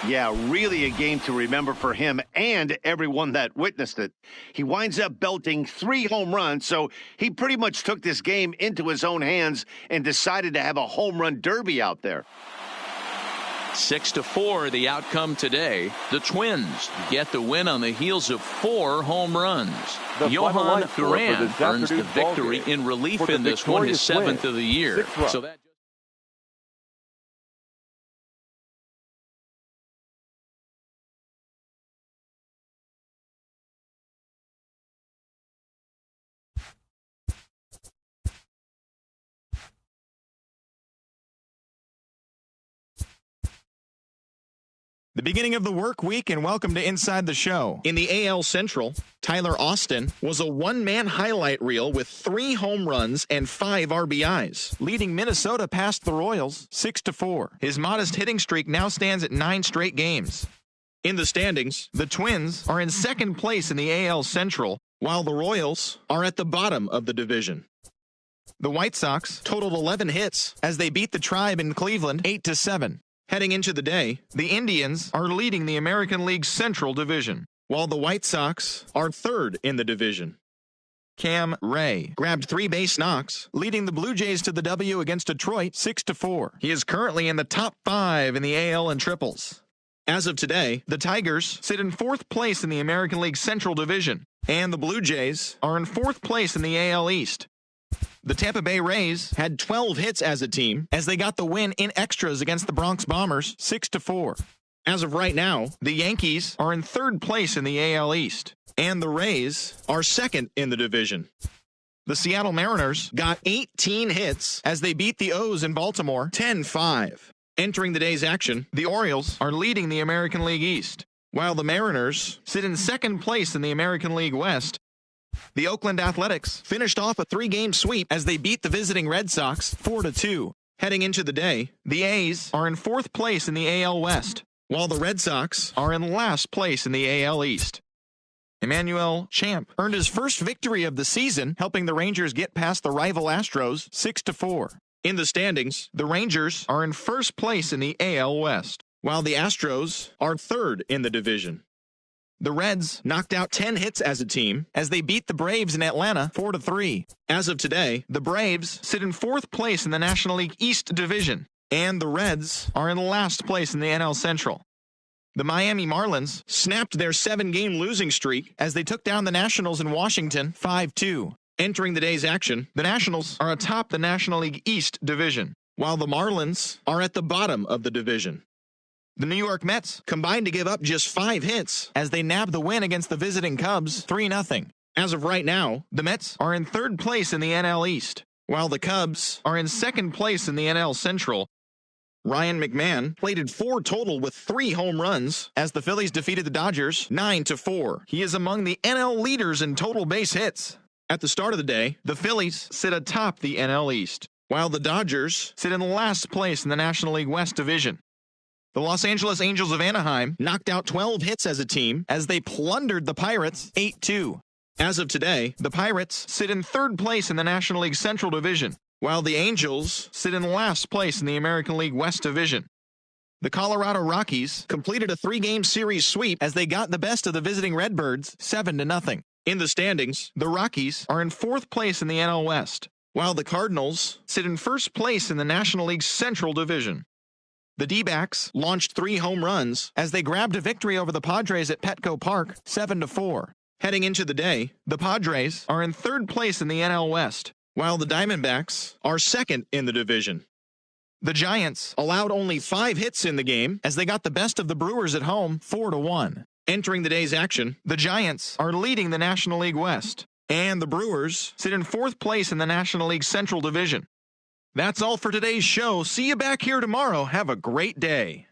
Yeah, really a game to remember for him and everyone that witnessed it. He winds up belting 3 home runs, so he pretty much took this game into his own hands and decided to have a home run derby out there. 6-4 the outcome today. The Twins get the win on the heels of 4 home runs. Johan Duran earns the victory in relief in this one, his 7th of the year. So that The beginning of the work week, and welcome to Inside the Show. In the AL Central, Tyler Austin was a one-man highlight reel with 3 home runs and 5 RBIs, leading Minnesota past the Royals 6-4. His modest hitting streak now stands at 9 straight games. In the standings, the Twins are in second place in the AL Central, while the Royals are at the bottom of the division. The White Sox totaled 11 hits as they beat the Tribe in Cleveland 8-7. Heading into the day, the Indians are leading the American League Central Division, while the White Sox are third in the division. Cam Ray grabbed 3 base knocks, leading the Blue Jays to the W against Detroit 6-4. He is currently in the top 5 in the AL and triples. As of today, the Tigers sit in 4th place in the American League Central Division, and the Blue Jays are in 4th place in the AL East. The Tampa Bay Rays had 12 hits as a team as they got the win in extras against the Bronx Bombers 6-4. As of right now, the Yankees are in 3rd place in the AL East, and the Rays are 2nd in the division. The Seattle Mariners got 18 hits as they beat the O's in Baltimore 10-5. Entering the day's action, the Orioles are leading the American League East, while the Mariners sit in 2nd place in the American League West. The Oakland Athletics finished off a 3-game sweep as they beat the visiting Red Sox 4-2. Heading into the day, the A's are in 4th place in the AL West, while the Red Sox are in last place in the AL East. Emmanuel Champ earned his first victory of the season, helping the Rangers get past the rival Astros 6-4. In the standings, the Rangers are in 1st place in the AL West, while the Astros are 3rd in the division. The Reds knocked out 10 hits as a team as they beat the Braves in Atlanta 4-3. As of today, the Braves sit in 4th place in the National League East Division, and the Reds are in last place in the NL Central. The Miami Marlins snapped their 7-game losing streak as they took down the Nationals in Washington 5-2. Entering the day's action, the Nationals are atop the National League East Division, while the Marlins are at the bottom of the division. The New York Mets combined to give up just 5 hits as they nabbed the win against the visiting Cubs 3-0. As of right now, the Mets are in 3rd place in the NL East, while the Cubs are in 2nd place in the NL Central. Ryan McMahon plated 4 total with 3 home runs as the Phillies defeated the Dodgers 9-4. He is among the NL leaders in total base hits. At the start of the day, the Phillies sit atop the NL East, while the Dodgers sit in last place in the National League West Division. The Los Angeles Angels of Anaheim knocked out 12 hits as a team as they plundered the Pirates 8-2. As of today, the Pirates sit in 3rd place in the National League Central Division, while the Angels sit in last place in the American League West Division. The Colorado Rockies completed a 3-game series sweep as they got the best of the visiting Redbirds 7-0. In the standings, the Rockies are in 4th place in the NL West, while the Cardinals sit in 1st place in the National League Central Division. The D-backs launched 3 home runs as they grabbed a victory over the Padres at Petco Park 7-4. Heading into the day, the Padres are in 3rd place in the NL West, while the Diamondbacks are 2nd in the division. The Giants allowed only 5 hits in the game as they got the best of the Brewers at home 4-1. Entering the day's action, the Giants are leading the National League West, and the Brewers sit in 4th place in the National League Central Division. That's all for today's show. See you back here tomorrow. Have a great day.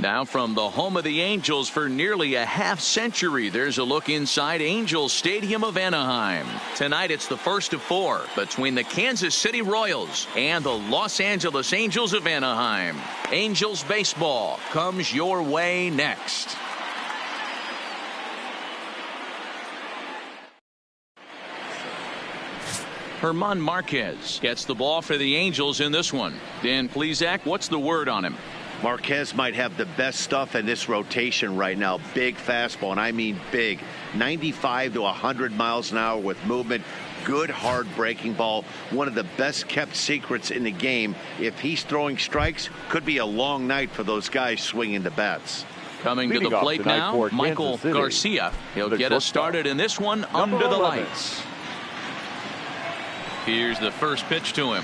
Now from the home of the Angels for nearly a half century, there's a look inside Angels Stadium of Anaheim. Tonight it's the first of 4 between the Kansas City Royals and the Los Angeles Angels of Anaheim. Angels baseball comes your way next. German Marquez gets the ball for the Angels in this one. Dan Plesac, what's the word on him? Marquez might have the best stuff in this rotation right now. Big fastball, and I mean big. 95 to 100 miles an hour with movement. Good hard breaking ball. One of the best kept secrets in the game. If he's throwing strikes, could be a long night for those guys swinging the bats. Coming to the plate now, Michael Garcia. He'll get us started in this one under the lights. Here's the first pitch to him.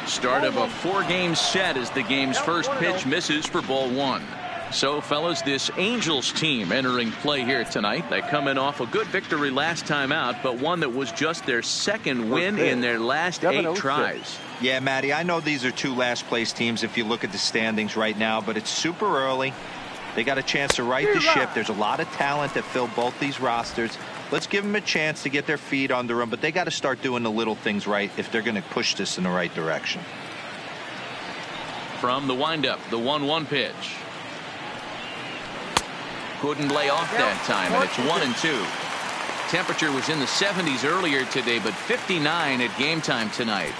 Start of a 4-game set as the game's first pitch misses for ball 1. So, fellas, this Angels team entering play here tonight. They come in off a good victory last time out, but one that was just their second win in their last 8 tries. Yeah, Matty, I know these are 2 last-place teams if you look at the standings right now, but it's super early. They got a chance to right the ship. There's a lot of talent that fill both these rosters. Let's give them a chance to get their feet under them, but they got to start doing the little things right if they're going to push this in the right direction. From the windup, the 1-1 pitch. Couldn't lay off that time, and it's 1-2. Temperature was in the 70s earlier today, but 59 at game time tonight.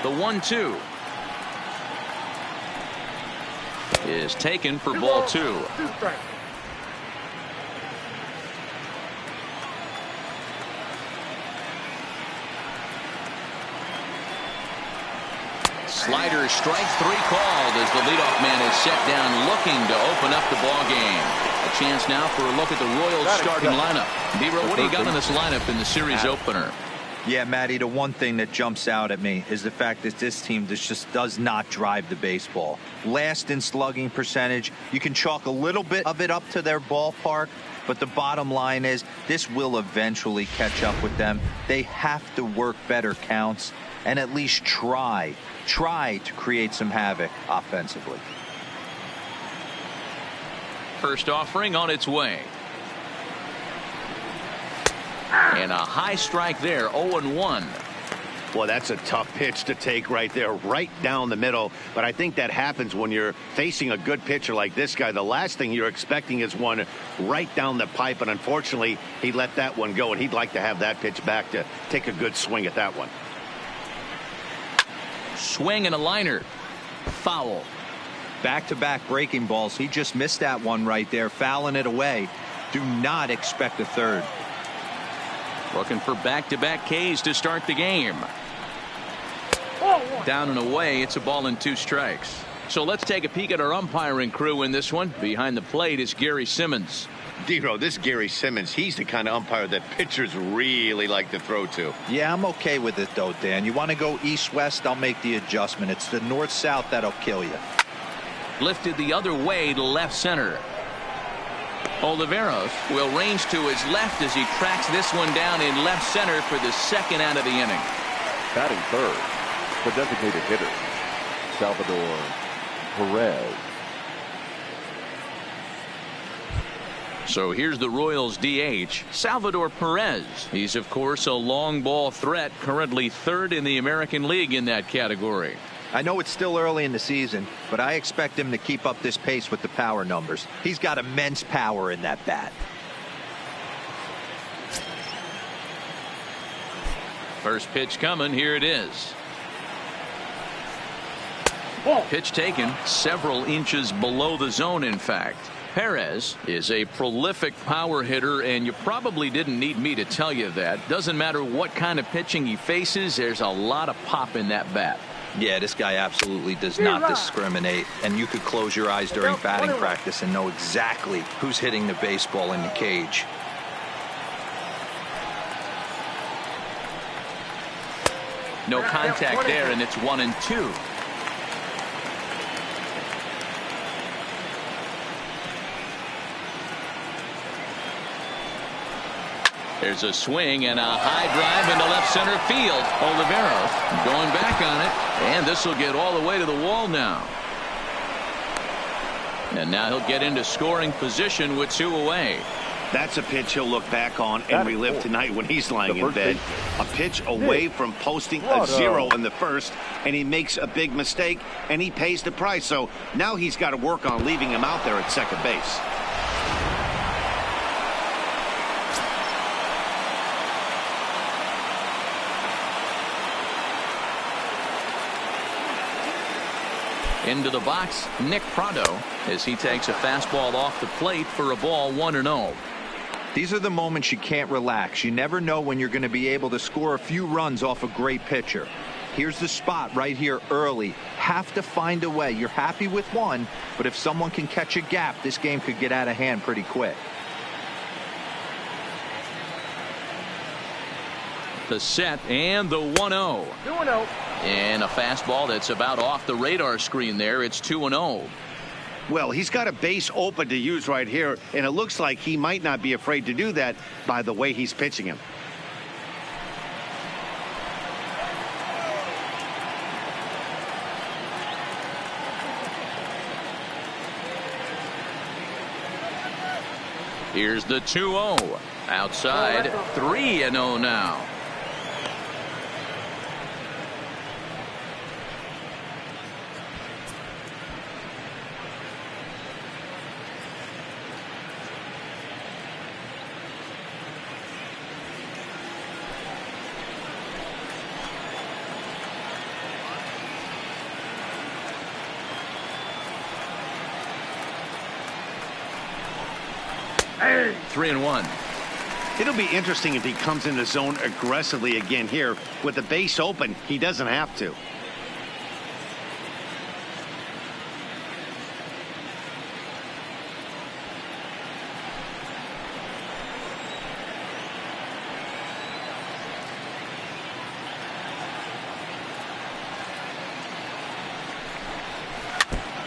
The 1-2 is taken for ball 2. Slider strike 3 called as the leadoff man is set down looking to open up the ball game. A chance now for a look at the Royals starting lineup. D-Row, what do you got in this lineup in the series opener? Yeah, Matty, the one thing that jumps out at me is the fact that this team just does not drive the baseball. Last in slugging percentage. You can chalk a little bit of it up to their ballpark, but the bottom line is this will eventually catch up with them. They have to work better counts and at least try to create some havoc offensively. First offering on its way. And a high strike there, 0-1. Well, that's a tough pitch to take right there, right down the middle. But I think that happens when you're facing a good pitcher like this guy. The last thing you're expecting is one right down the pipe. And unfortunately, he let that one go. And he'd like to have that pitch back to take a good swing at that one. Swing and a liner. Foul. Back-to-back breaking balls. He just missed that one right there, fouling it away. Do not expect a third. Looking for back-to-back Ks to start the game. Down and away, it's a ball and 2 strikes. So let's take a peek at our umpiring crew in this one. Behind the plate is Gary Simmons. D-Row, this Gary Simmons, he's the kind of umpire that pitchers really like to throw to. Yeah, I'm okay with it, though, Dan. You want to go east-west, I'll make the adjustment. It's the north-south that'll kill you. Lifted the other way to left center. Oliveros will range to his left as he tracks this one down in left center for the second out of the inning. Batting third, the designated hitter, Salvador Perez. So here's the Royals DH, Salvador Perez. He's, of course, a long ball threat, currently 3rd in the American League in that category. I know it's still early in the season, but I expect him to keep up this pace with the power numbers. He's got immense power in that bat. First pitch coming. Here it is. Pitch taken several inches below the zone, in fact. Perez is a prolific power hitter, and you probably didn't need me to tell you that. Doesn't matter what kind of pitching he faces, there's a lot of pop in that bat. Yeah, this guy absolutely does not discriminate, and you could close your eyes during batting practice and know exactly who's hitting the baseball in the cage. No contact there, and it's 1-2. There's a swing and a high drive into left center field. Olivero going back on it, and this will get all the way to the wall now. And now he'll get into scoring position with 2 away. That's a pitch he'll look back on and relive tonight when he's lying in bed. A pitch away from posting a 0 in the first, and he makes a big mistake, and he pays the price. So now he's got to work on leaving him out there at second base. Into the box, Nick Prado, as he takes a fastball off the plate for a ball 1-0. These are the moments you can't relax. You never know when you're going to be able to score a few runs off a great pitcher. Here's the spot right here early. Have to find a way. You're happy with one, but if someone can catch a gap, this game could get out of hand pretty quick. The set and the 1-0. 2-0. And a fastball that's about off the radar screen there. It's 2-0. Well, he's got a base open to use right here, and it looks like he might not be afraid to do that by the way he's pitching him. Here's the 2-0. Outside, 3-0 now. Hey. 3-1. It'll be interesting if he comes in the zone aggressively again here. With the base open, he doesn't have to.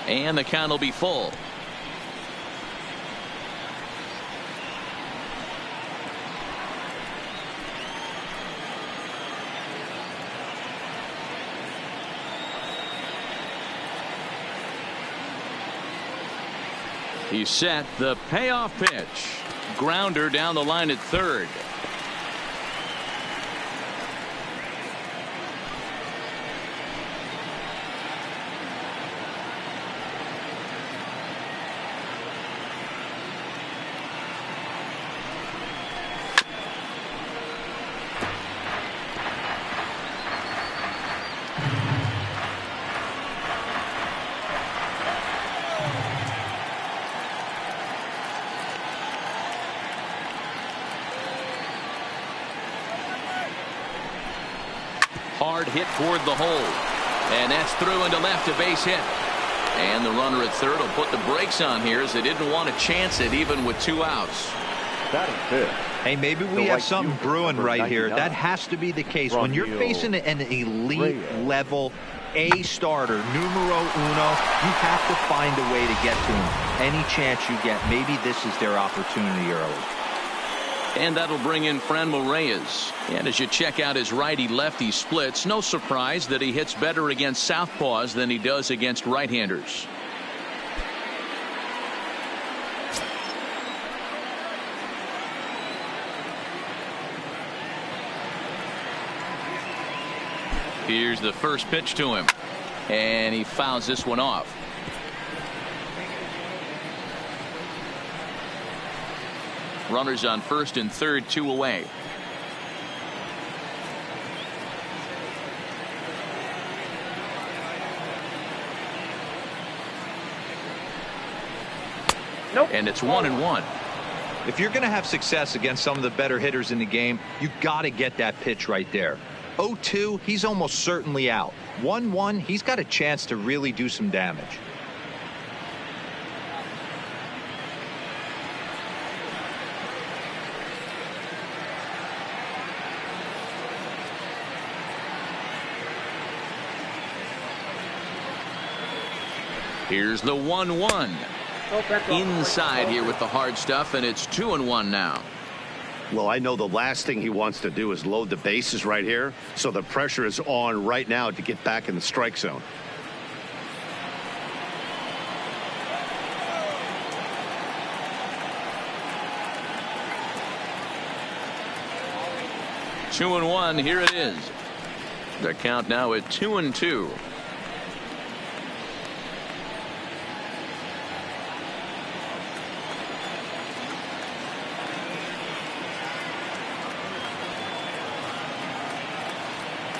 And the count will be full. He's set. The payoff pitch. Grounder down the line at third. Hard hit toward the hole, and that's through into left, a base hit, and the runner at third will put the brakes on here as they didn't want to chance it even with 2 outs. Hey, maybe we have something brewing right here. That has to be the case when you're facing an elite level A starter, numero uno. You have to find a way to get to him any chance you get. Maybe this is their opportunity early. And that'll bring in Franmil Reyes. And as you check out his righty-lefty splits, no surprise that he hits better against southpaws than he does against right-handers. Here's the first pitch to him, and he fouls this one off. Runners on first and third, 2 away. Nope. And it's 1-1. If you're going to have success against some of the better hitters in the game, you got to get that pitch right there. 0-2, he's almost certainly out. 1-1, he's got a chance to really do some damage. Here's the 1-1. Inside here with the hard stuff, and it's 2-1 now. Well, I know the last thing he wants to do is load the bases right here, so the pressure is on right now to get back in the strike zone. Two and one. Here it is. The count now at 2-2.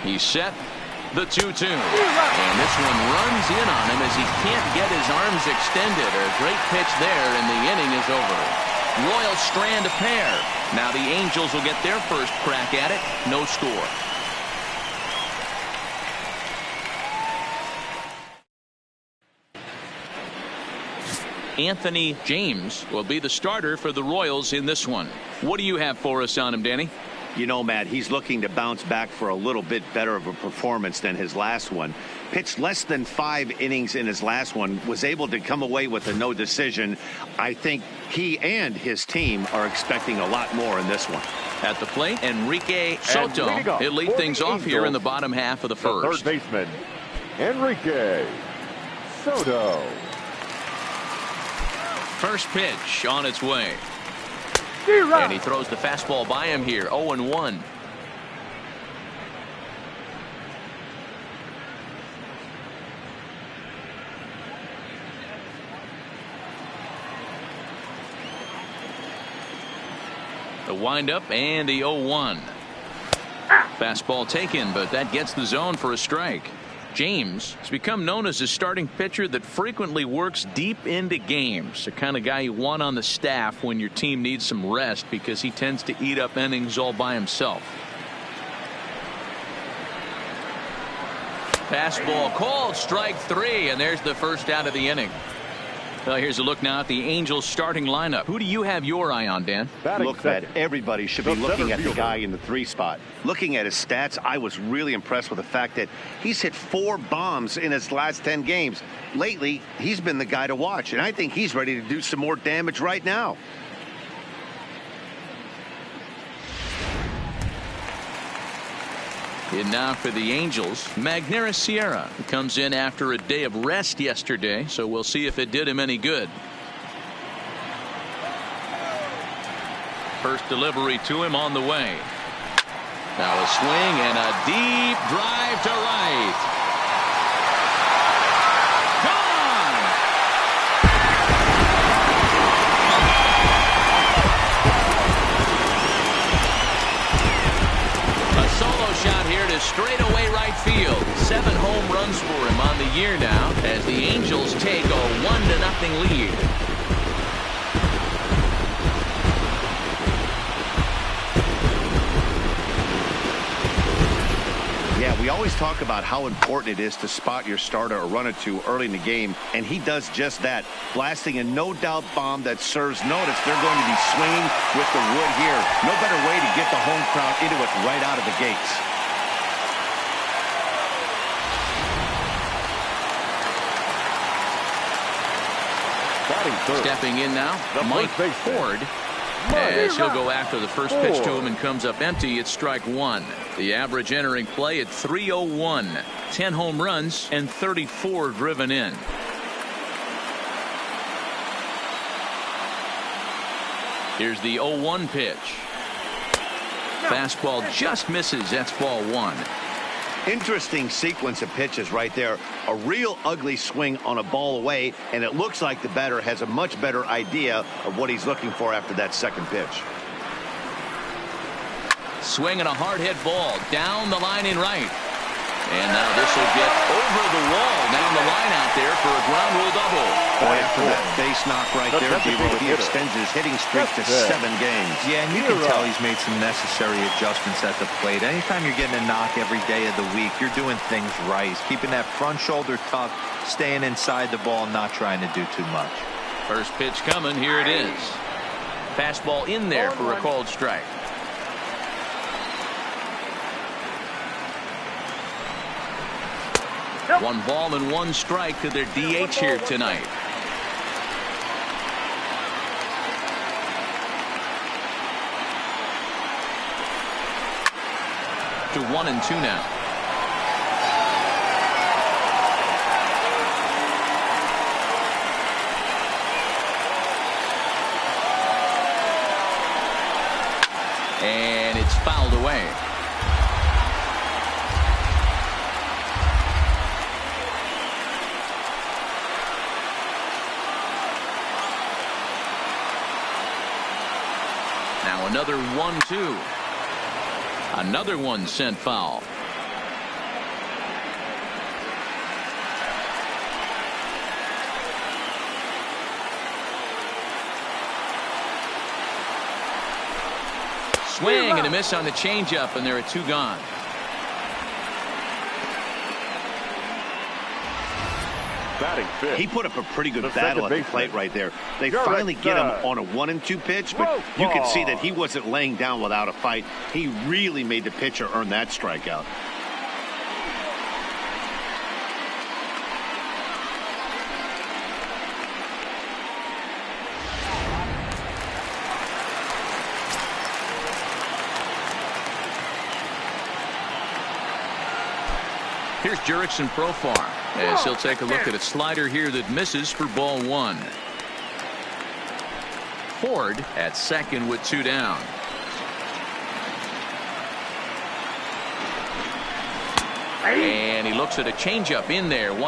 He's set. The 2-2. And this one runs in on him as he can't get his arms extended. A great pitch there, and the inning is over. Royals strand a pair. Now the Angels will get their first crack at it. No score. Anthony James will be the starter for the Royals in this one. What do you have for us on him, Danny? You know, Matt, he's looking to bounce back for a little bit better of a performance than his last one. Pitched less than 5 innings in his last one, was able to come away with a no decision. I think he and his team are expecting a lot more in this one. At the plate, Enrique Soto. He'll lead things off here in the bottom half of the first. Third baseman, Enrique Soto. First pitch on its way. And he throws the fastball by him here. 0-1. The windup and the 0-1. Fastball taken, but that gets the zone for a strike. James has become known as a starting pitcher that frequently works deep into games. The kind of guy you want on the staff when your team needs some rest because he tends to eat up innings all by himself. Fastball called, strike 3, and there's the first out of the inning. Well, here's a look now at the Angels starting lineup. Who do you have your eye on, Dan? Look, Matt, everybody should be looking at the guy in the 3 spot. Looking at his stats, I was really impressed with the fact that he's hit 4 bombs in his last 10 games. Lately, he's been the guy to watch, and I think he's ready to do some more damage right now. In now for the Angels, Magneuris Sierra comes in after a day of rest yesterday, so we'll see if it did him any good. First delivery to him on the way. Now a swing and a deep drive to right. Shot here to straightaway right field. 7 home runs for him on the year now as the Angels take a 1-0 lead. Yeah, we always talk about how important it is to spot your starter or run it to early in the game, and he does just that, blasting a no-doubt bomb that serves notice. They're going to be swinging with the wood here. No better way to get the home crowd into it right out of the gates. Stepping in now, Mike Ford, as he'll go after the first pitch to him and comes up empty. It's strike 1. The average entering play at 301. 10 home runs and 34 driven in. Here's the 0-1 pitch. Fastball just misses. That's ball 1. Interesting sequence of pitches right there. A real ugly swing on a ball away, and it looks like the batter has a much better idea of what he's looking for after that second pitch. Swinging a hard hit ball down the line in right. And now this will get over the wall down the line out there for a ground rule double. Boy, after that base knock right there, he extends his hitting streak to 7 games. Yeah, and you can tell he's made some necessary adjustments at the plate. Anytime you're getting a knock every day of the week, you're doing things right. He's keeping that front shoulder tucked, staying inside the ball, not trying to do too much. First pitch coming. Here it is. Fastball in there for a called strike. One ball and 1 strike to their DH here tonight. to 1-2 now. And it's fouled away. Now another 1-2. Another one sent foul. Swing and a miss on the changeup, and there are 2 gone. He put up a pretty good battle at the plate right there. They finally get him on a 1-2 pitch, but you can see that he wasn't laying down without a fight. He really made the pitcher earn that strikeout. Here's Jurickson Profar as he'll take a look at a slider here that misses for ball 1. Ford at second with 2 down. And he looks at a changeup in there, 1-1.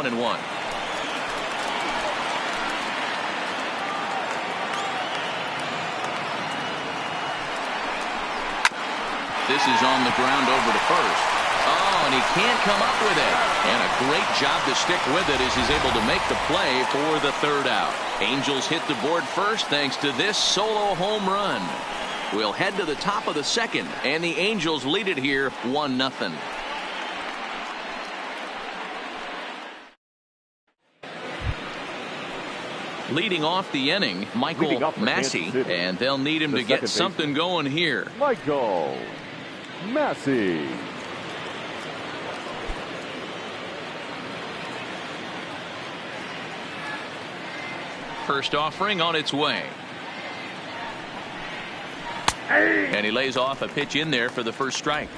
This is on the ground over to first. Oh, and he can't come up with it. And a great job to stick with it as he's able to make the play for the 3rd out. Angels hit the board first thanks to this solo home run. We'll head to the top of the 2nd, and the Angels lead it here 1-0. Leading off the inning, Michael Massey, and they'll need him to get something going here. Michael Massey. First offering on its way. And he lays off a pitch in there for the first strike.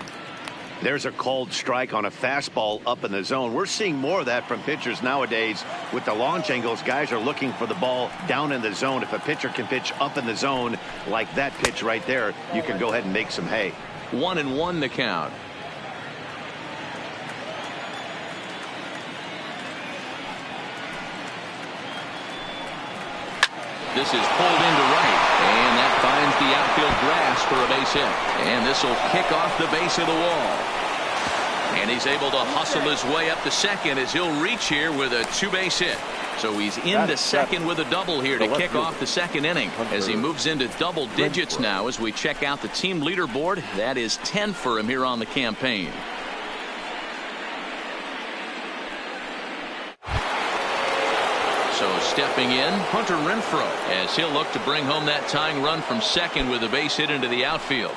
There's a called strike on a fastball up in the zone. We're seeing more of that from pitchers nowadays. With the launch angles, guys are looking for the ball down in the zone. If a pitcher can pitch up in the zone like that pitch right there, you can go ahead and make some hay. 1-1 the count. This is pulled into right, and that finds the outfield grass for a base hit. And this will kick off the base of the wall. And he's able to hustle his way up to second as he'll reach here with a 2-base hit. So he's into second with a double here to kick off the 2nd inning as he moves into double digits now as we check out the team leaderboard. That is 10 for him here on the campaign. So stepping in, Hunter Renfroe, as he'll look to bring home that tying run from second with a base hit into the outfield.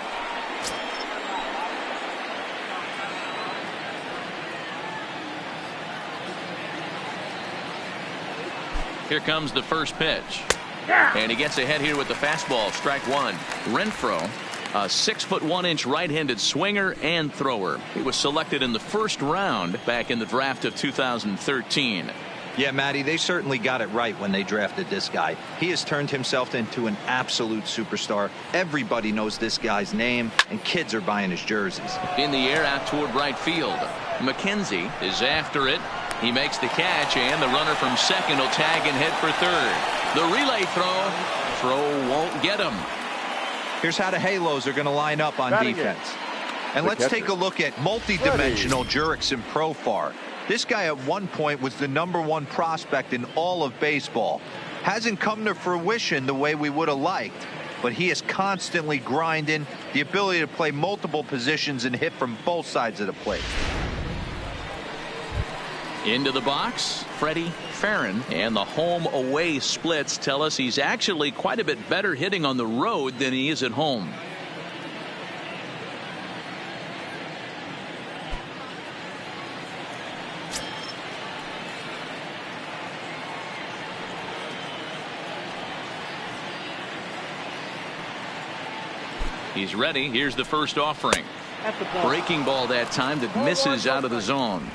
Here comes the first pitch. And he gets ahead here with the fastball, strike 1. Renfroe, a 6'1" right-handed swinger and thrower. He was selected in the 1st round back in the draft of 2013. Yeah, Matty, they certainly got it right when they drafted this guy. He has turned himself into an absolute superstar. Everybody knows this guy's name, and kids are buying his jerseys. In the air out toward right field. McKenzie is after it. He makes the catch, and the runner from second will tag and head for third. The relay throw won't get him. Here's how the Halos are going to line up on defense. And let's take a look at multi-dimensional Jurickson Profar. This guy at one point was the #1 prospect in all of baseball. Hasn't come to fruition the way we would have liked, but he is constantly grinding, the ability to play multiple positions and hit from both sides of the plate. Into the box, Freddie Farron, and the home-away splits tell us he's actually quite a bit better hitting on the road than he is at home. He's ready. Here's the first offering. Breaking ball that time that misses out of the zone.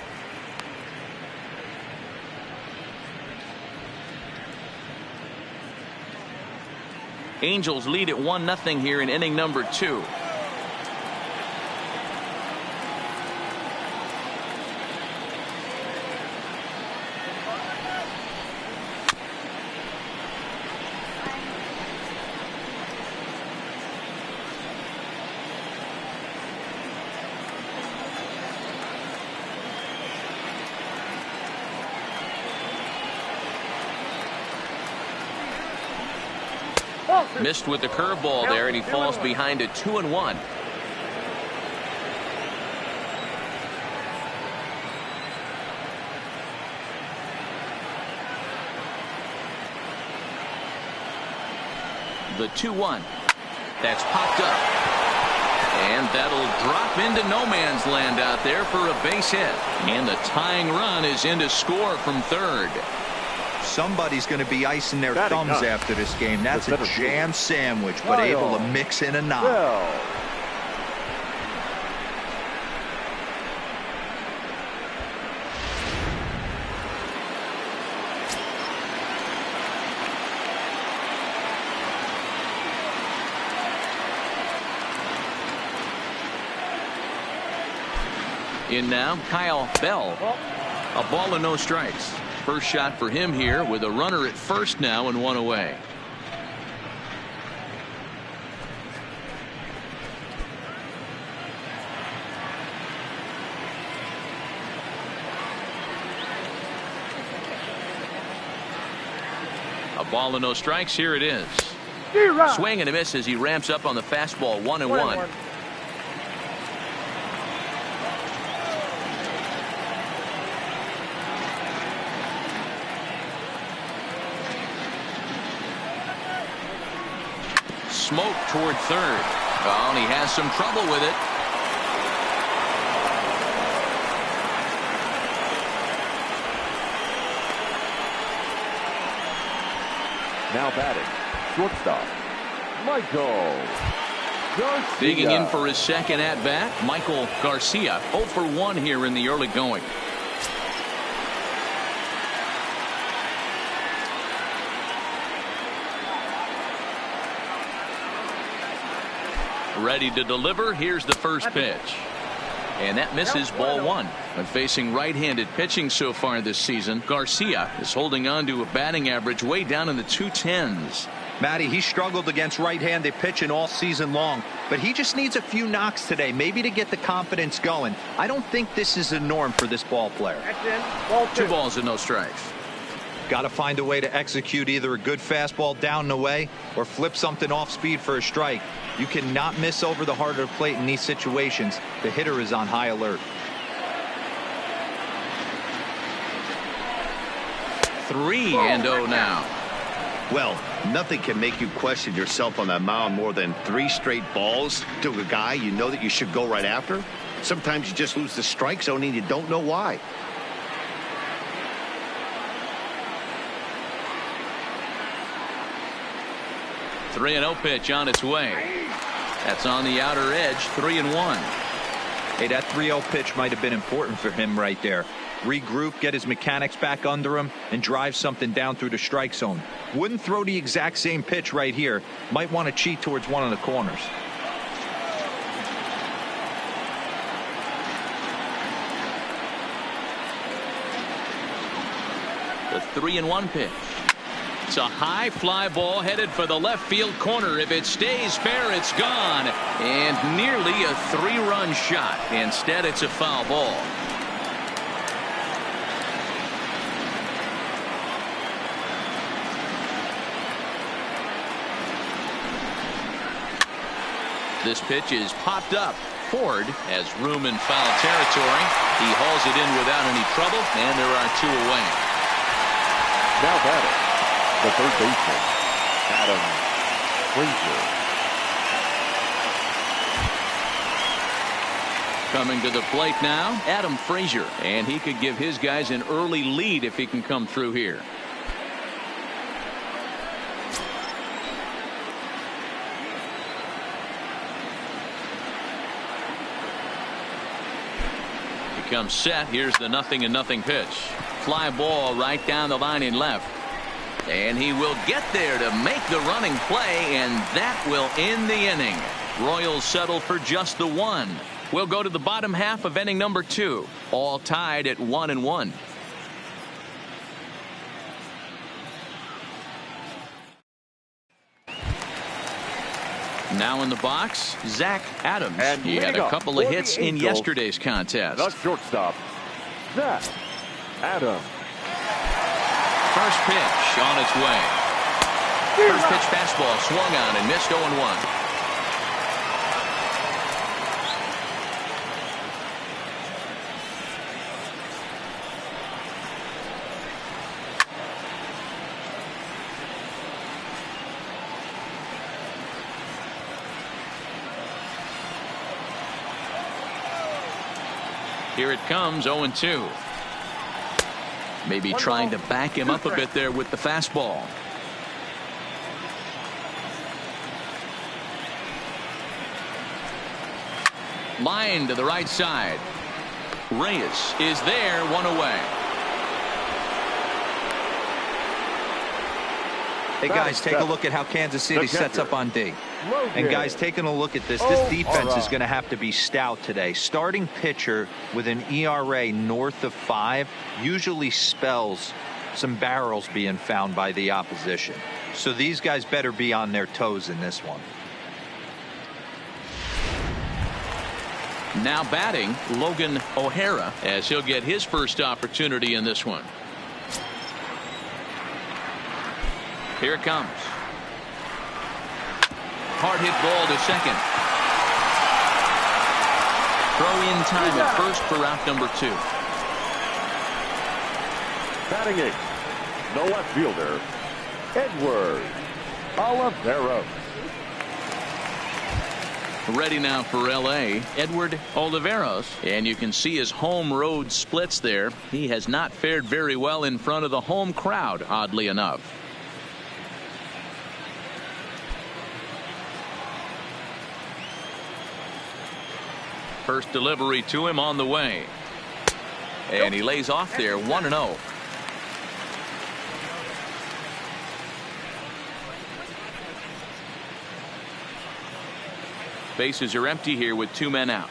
Angels lead at 1-0 here in inning number 2. Missed with the curveball there, and he falls behind at 2-1. The 2-1. That's popped up. And that'll drop into no man's land out there for a base hit. And the tying run is in to score from third. Somebody's going to be icing their thumbs after this game. That's a jam sandwich, but able to mix in a knock. In now, Kyle Bell. A ball and no strikes. First shot for him here with a runner at first now and one away. A ball and no strikes. Here it is. Swing and a miss as he ramps up on the fastball. 1-1. Smoke toward third. Oh, and he has some trouble with it. Now batting, shortstop, Michael Garcia. Digging in for his second at-bat, Michael Garcia. 0 for 1 here in the early going. Ready to deliver. Here's the first pitch. And that misses, ball 1. But facing right-handed pitching so far this season, Garcia is holding on to a batting average way down in the 210s. Matty, he struggled against right-handed pitching all season long, but he just needs a few knocks today, maybe to get the confidence going. I don't think this is a norm for this ball player. 2 balls and no strikes. Got to find a way to execute either a good fastball down and away or flip something off speed for a strike. You cannot miss over the heart of the plate in these situations. The hitter is on high alert. 3-0 now. Well, nothing can make you question yourself on that mound more than 3 straight balls to a guy you know that you should go right after. Sometimes you just lose the strike zone and you don't know why. The 3-0 pitch on its way. That's on the outer edge. 3-1. Hey, that 3-0 pitch might have been important for him right there. Regroup, get his mechanics back under him, and drive something down through the strike zone. Wouldn't throw the exact same pitch right here. Might want to cheat towards one of the corners. The 3-1 pitch. It's a high fly ball headed for the left field corner. If it stays fair, it's gone. And nearly a 3-run shot. Instead, it's a foul ball. This pitch is popped up. Ford has room in foul territory. He hauls it in without any trouble, and there are 2 away. Now batting, the third baseman, Adam Frazier. Coming to the plate now, Adam Frazier, and he could give his guys an early lead if he can come through here. comes set. Here's the 0-0 pitch. Fly ball right down the line in left. And he will get there to make the running play, and that will end the inning. Royals settle for just the one. We'll go to the bottom half of inning number 2. All tied at 1-1. Now in the box, Zach Adams. And he had a couple of hits in yesterday's contest. The shortstop, Zach Adams. First pitch on its way. First pitch fastball swung on and missed 0-1. Here it comes, 0-2. Maybe trying to back him up a bit there with the fastball. Line to the right side. Reyes is there, one away. Hey guys, take a look at how Kansas City sets up on D. And guys, taking a look at this defense is going to have to be stout today. Starting pitcher with an ERA north of 5 usually spells some barrels being found by the opposition. So these guys better be on their toes in this one. Now batting, Logan O'Hara, as he'll get his first opportunity in this one. Here it comes. Hard hit ball to second. Throw in time at first for out number 2. Batting 8, the left fielder, Edward Oliveros. Ready now for L.A., Edward Oliveros. And you can see his home road splits there. He has not fared very well in front of the home crowd, oddly enough. First delivery to him on the way. And he lays off there, 1-0. Bases are empty here with 2 men out.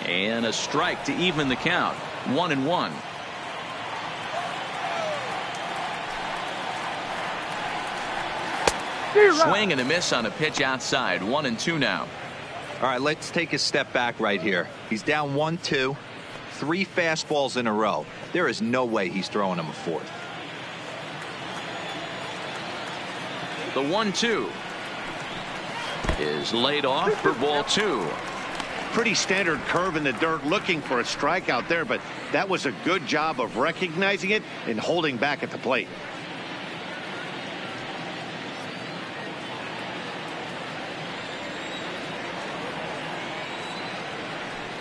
And a strike to even the count, 1-1. Swing and a miss on a pitch outside, 1-2 now. All right, let's take a step back right here. He's down 1-2, 3 fastballs in a row. There is no way he's throwing him a fourth. The 1-2 is laid off for ball 2. Pretty standard curve in the dirt, looking for a strikeout there, but that was a good job of recognizing it and holding back at the plate.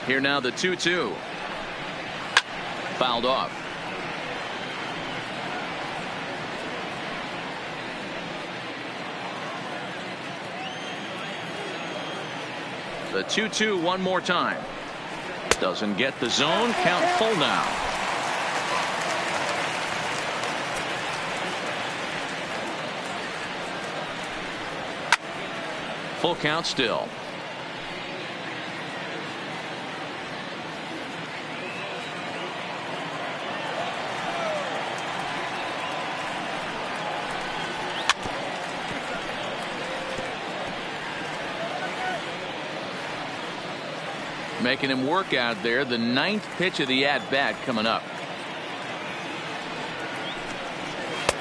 Here now the 2-2. Fouled off. The 2-2 one more time. Doesn't get the zone. Count full now. Full count still. Making him work out there. The 9th pitch of the at-bat coming up.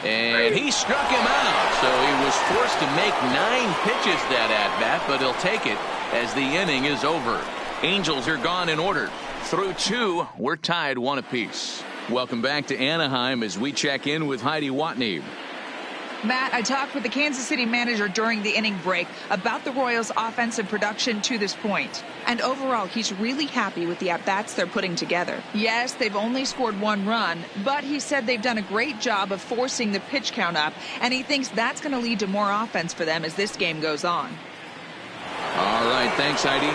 And he struck him out. So he was forced to make 9 pitches that at-bat, but he'll take it as the inning is over. Angels are gone in order. Through 2, we're tied 1 apiece. Welcome back to Anaheim as we check in with Heidi Watney. Matt, I talked with the Kansas City manager during the inning break about the Royals' offensive production to this point. And overall, he's really happy with the at-bats they're putting together. Yes, they've only scored 1 run, but he said they've done a great job of forcing the pitch count up, and he thinks that's going to lead to more offense for them as this game goes on. All right, thanks, Heidi.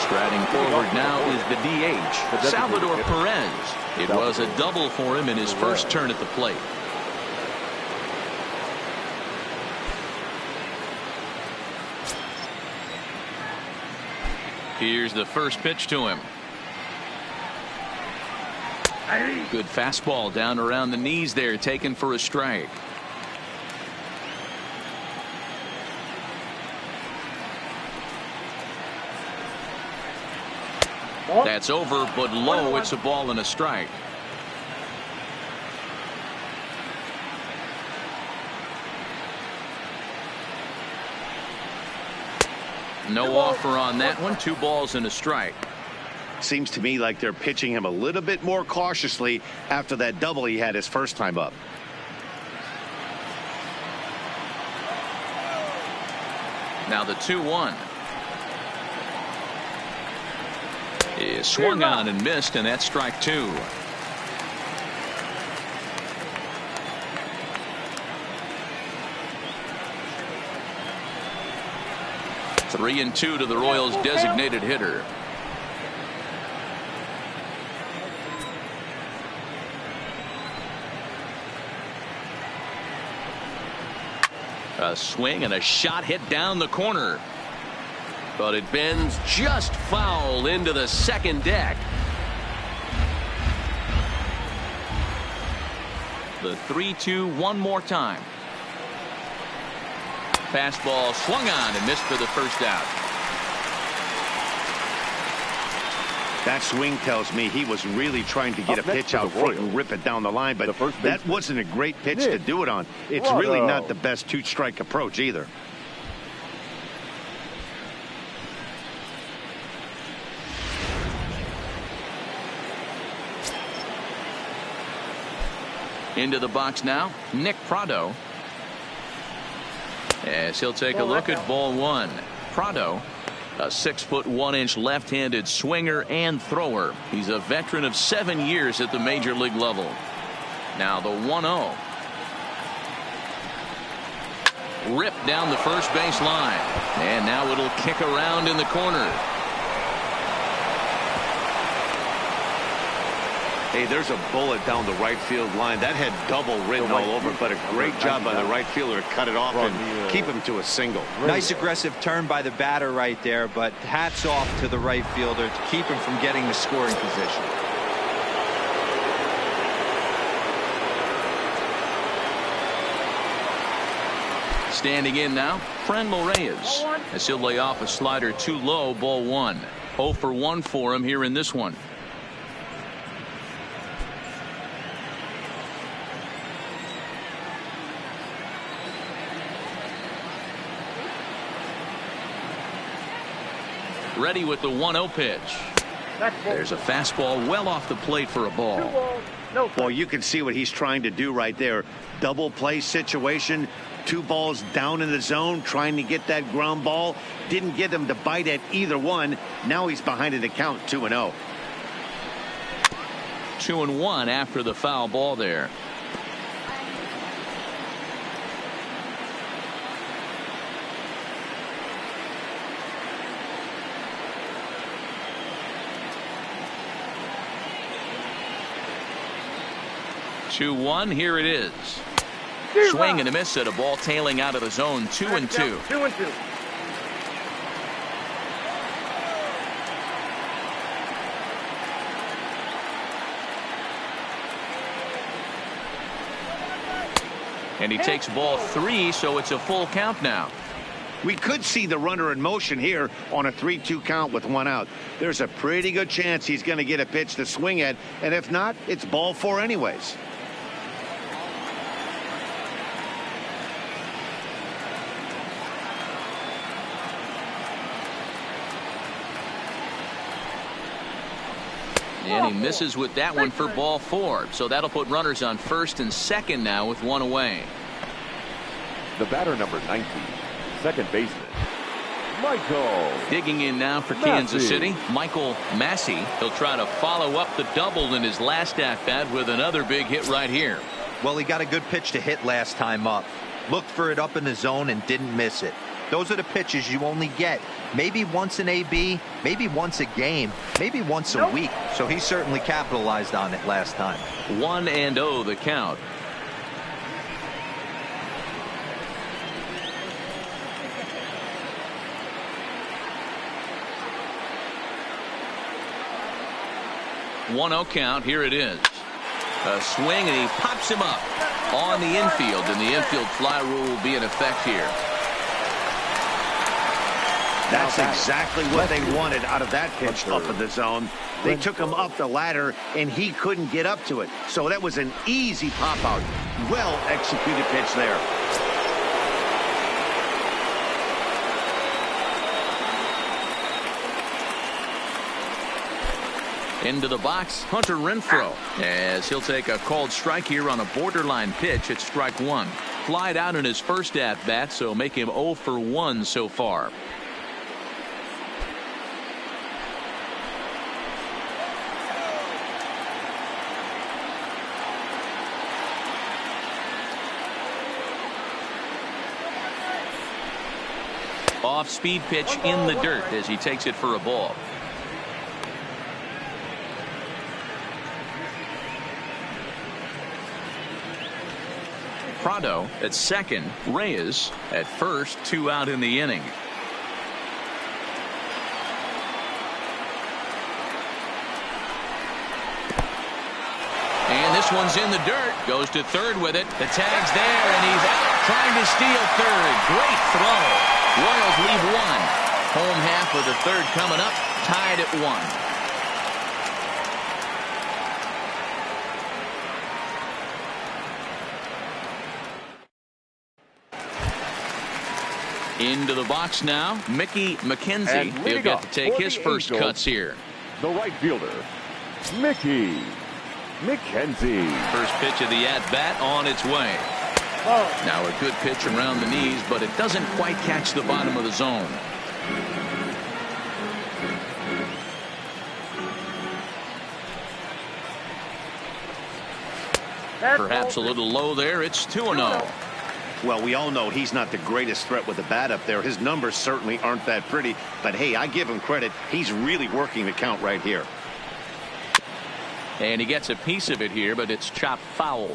Striding forward now is the DH, Salvador Perez. It was a double for him in his first turn at the plate. Here's the first pitch to him. Good fastball down around the knees there, taken for a strike. That's over, but low. It's a ball and a strike. No offer on that one. 2 balls and a strike. Seems to me like they're pitching him a little bit more cautiously after that double he had his first time up. Now the 2-1. Is swung on and missed, and that's strike 2. Three and 2 to the Royals' designated hitter. A swing and a shot hit down the corner. But it bends just foul into the second deck. The 3-2 one more time. Fastball swung on and missed for the first out. That swing tells me he was really trying to get a pitch out front and rip it down the line, but that wasn't a great pitch to do it on. It's really not the best 2-strike approach either. Into the box now, Nick Prado. As he'll take a look at ball 1. Prado, a 6'1" left-handed swinger and thrower. He's a veteran of 7 years at the major league level. Now the 1-0. Ripped down the first base line. And now it'll kick around in the corner. Hey, there's a bullet down the right field line. That had double written all over, but a great job by the right fielder to cut it off and keep him to a single. Nice aggressive turn by the batter right there, but hats off to the right fielder to keep him from getting the scoring position. Standing in now, Franmil Reyes, as he'll lay off a slider too low, ball 1. 0 for 1 for him here in this one. Ready with the 1-0 pitch. There's a fastball well off the plate for a ball. Well, you can see what he's trying to do right there. Double play situation. 2 balls down in the zone, trying to get that ground ball. Didn't get him to bite at either one. Now he's behind in the count, 2-0. 2-1 after the foul ball there. Here it is. Swing and a miss at a ball tailing out of the zone. 2-2. 2-2. And he takes ball 3, so it's a full count now. We could see the runner in motion here on a 3-2 count with 1 out. There's a pretty good chance he's going to get a pitch to swing at, and if not, it's ball 4 anyways. And he misses with that one for ball 4. So that'll put runners on first and second now with 1 away. The batter, number 19, second baseman, Michael. Digging in now for Kansas City, Michael Massey. He'll try to follow up the double in his last at-bat with another big hit right here. Well, he got a good pitch to hit last time up. Looked for it up in the zone and didn't miss it. Those are the pitches you only get maybe once in AB, maybe once a game, maybe once a week. So he certainly capitalized on it last time. 1-0 the count. One-0 count. Here it is. A swing, and he pops him up on the infield, and the infield fly rule will be in effect here. That's exactly what they wanted out of that pitch up in the zone. They took him up the ladder, and he couldn't get up to it. So that was an easy pop-out. Well-executed pitch there. Into the box, Hunter Renfroe, as he'll take a called strike here on a borderline pitch at strike one. Flied out in his first at-bat, so make him 0 for 1 so far. Off-speed pitch in the dirt as he takes it for a ball. Prado at second, Reyes at first, 2 out in the inning. And this one's in the dirt, goes to third with it. The tag's there, and he's out trying to steal third. Great throw. Royals leave one. Home half of the third coming up, tied at 1. Into the box now, Mickey McKenzie. He'll get to take his first cuts here. The right fielder, Mickey McKenzie. First pitch of the at-bat on its way. Now a good pitch around the knees, but it doesn't quite catch the bottom of the zone. Perhaps a little low there. It's 2-0. Well, we all know he's not the greatest threat with the bat up there. His numbers certainly aren't that pretty. But, hey, I give him credit. He's really working the count right here. And he gets a piece of it here, but it's chopped foul.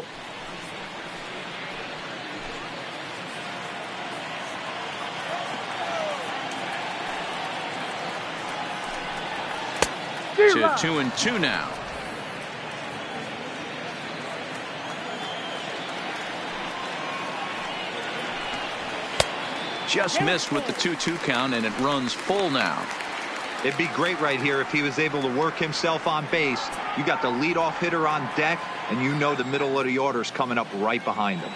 To 2-2 now. Just missed with the 2-2 count, and it runs full now. It'd be great right here if he was able to work himself on base. You got the leadoff hitter on deck, and you know the middle of the order is coming up right behind him.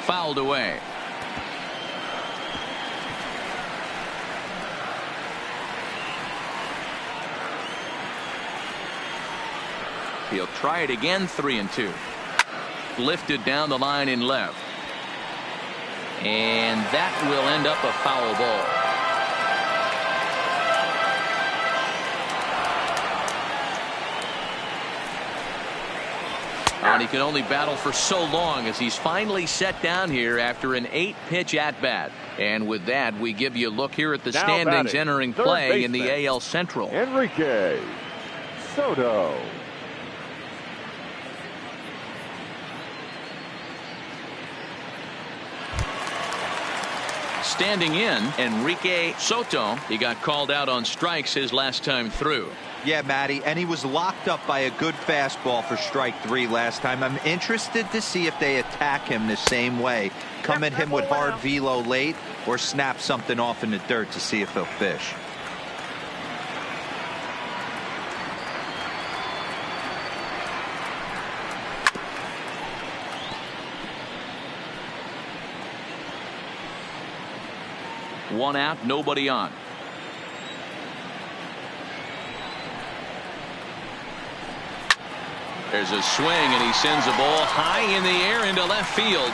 Fouled away. He'll try it again, 3-2. Lifted down the line in left. And that will end up a foul ball. And he can only battle for so long as he's finally set down here after an 8-pitch at-bat. And with that, we give you a look here at the standings entering play in the AL Central. Enrique Soto. Standing in, Enrique Soto. He got called out on strikes his last time through. Yeah, Matty, and he was locked up by a good fastball for strike 3 last time. I'm interested to see if they attack him the same way. Come at him with hard velo late or snap something off in the dirt to see if he'll fish. One out, nobody on. There's a swing, and he sends a ball high in the air into left field.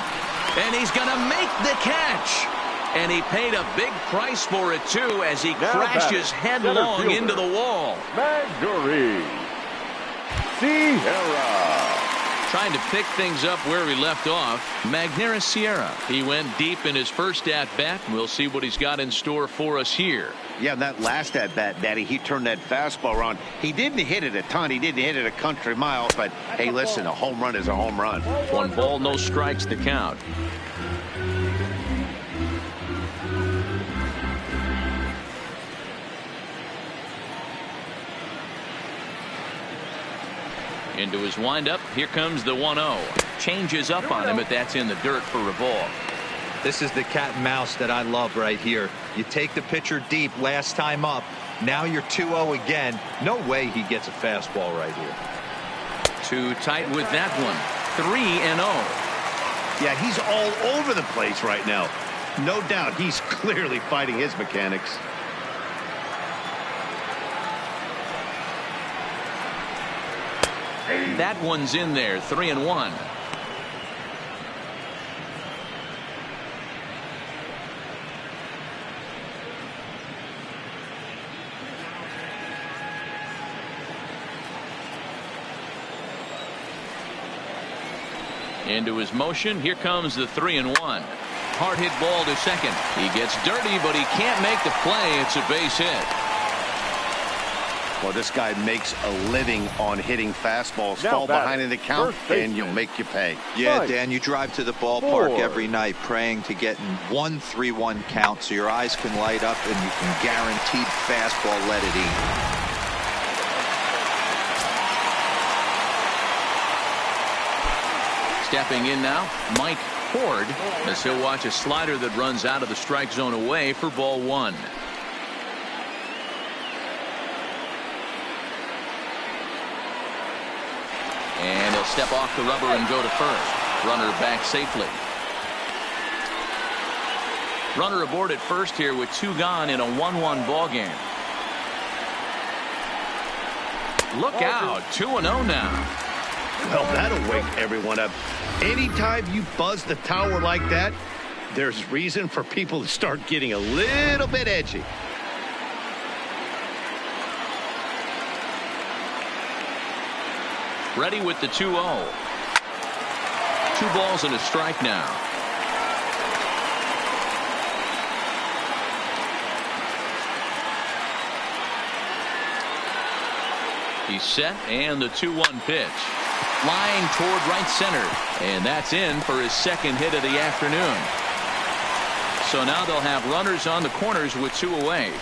And he's going to make the catch. And he paid a big price for it, too, as he crashes headlong into the wall. Maguri Sierra. Trying to pick things up where he left off, Magneuris Sierra. He went deep in his first at-bat. We'll see what he's got in store for us here. Yeah, that last at-bat, Daddy, he turned that fastball around. He didn't hit it a ton. He didn't hit it a country mile. But, hey, listen, a home run is a home run. 1 ball, no strikes to count. Into his windup. Here comes the 1-0. Changes up on him, but that's in the dirt for a ball. This is the cat and mouse that I love right here. You take the pitcher deep last time up. Now you're 2-0 again. No way he gets a fastball right here. Too tight with that one. 3-0. Yeah, he's all over the place right now. No doubt he's clearly fighting his mechanics. That one's in there. 3-1. Into his motion. Here comes the 3-1. Hard hit ball to second. He gets dirty, but he can't make the play. It's a base hit. Well, this guy makes a living on hitting fastballs. Fall behind in the count, and you'll make you pay. Yeah, Dan, you drive to the ballpark every night praying to get in 1-3-1 count so your eyes can light up and you can guaranteed fastball let it eat. Stepping in now, Mike Ford, as he'll watch a slider that runs out of the strike zone away for ball 1. And he'll step off the rubber and go to first. Runner back safely. Runner aboard at first here with 2 gone in a 1-1 ball game. Look out, 2-0 now. Well, that'll wake everyone up. Anytime you buzz the tower like that, there's reason for people to start getting a little bit edgy. Ready with the 2-0. 2 balls and a strike now. He's set, and the 2-1 pitch. Line toward right center, and that's in for his second hit of the afternoon. So now they'll have runners on the corners with 2 away.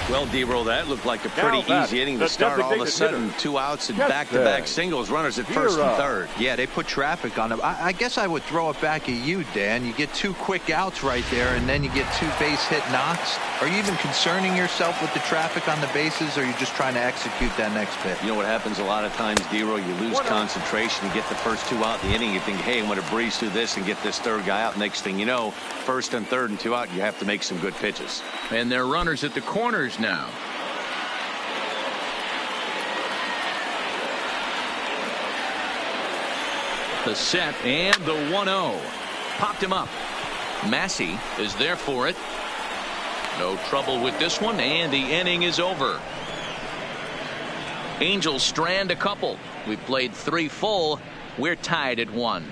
Well, D-Roll, that looked like a pretty easy inning to start. All of a sudden, 2 outs and back-to-back singles, runners at first and third. Yeah, they put traffic on him. I guess I would throw it back at you, Dan. You get 2 quick outs right there, and then you get 2 base hit knocks. Are you even concerning yourself with the traffic on the bases, or are you just trying to execute that next pitch? You know what happens a lot of times, D-Roll? You lose concentration. You get the first 2 out in the inning. You think, hey, I'm going to breeze through this and get this third guy out. Next thing you know, first and third and 2 out, you have to make some good pitches. And they're runners at the corners now. The set and the 1-0. Popped him up. Massey is there for it. No trouble with this one, and the inning is over. Angels strand a couple. We've played 3 full. We're tied at 1.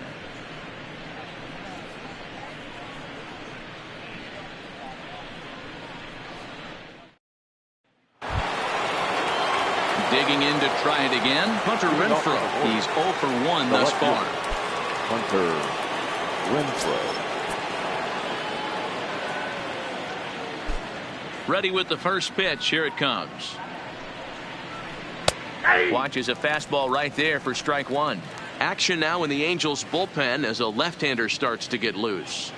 Digging in to try it again, Hunter Renfroe. He's 0 for 1 thus far. Hunter Renfroe. Ready with the first pitch. Here it comes. Watches a fastball right there for strike 1. Action now in the Angels bullpen as a left-hander starts to get loose.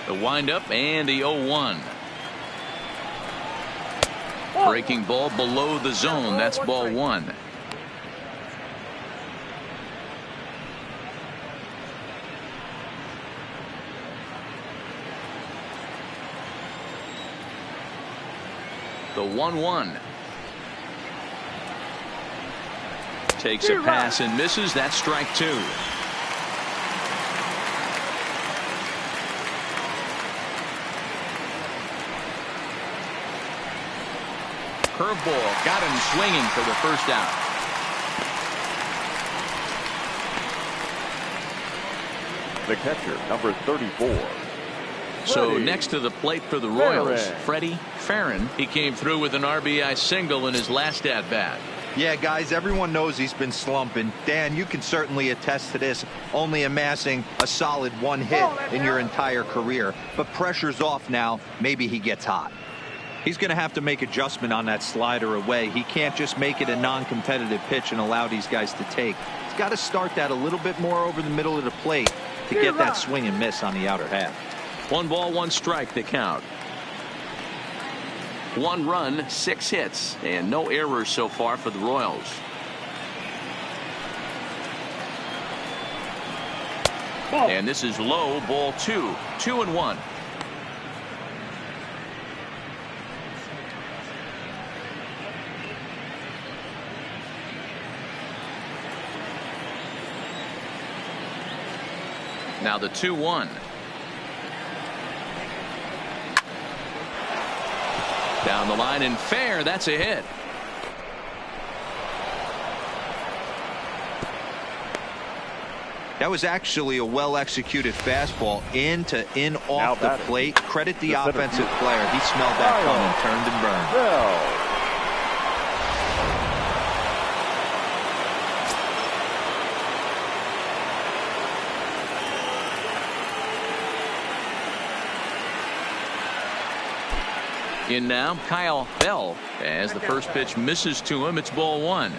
The windup and the 0-1. Breaking ball below the zone. That's ball 1. The 1-1. Takes a pass and misses. That's strike 2. Curveball got him swinging for the first out. The catcher, number 34. So next to the plate for the Royals, Freddie Farron. He came through with an RBI single in his last at-bat. Yeah, guys, everyone knows he's been slumping. Dan, you can certainly attest to this, only amassing a solid 1 hit in your entire career. But pressure's off now. Maybe he gets hot. He's going to have to make adjustment on that slider away. He can't just make it a non-competitive pitch and allow these guys to take. He's got to start that a little bit more over the middle of the plate to get that swing and miss on the outer half. 1 ball, 1 strike, the count. 1 run, 6 hits, and no errors so far for the Royals. And this is low, ball 2, 2-1. Now the 2-1. Down the line and fair. That's a hit. That was actually a well-executed fastball in off the plate. Credit the offensive player. He smelled that coming, turned and burned. In now, Kyle Bell. As the first pitch misses to him, it's ball 1.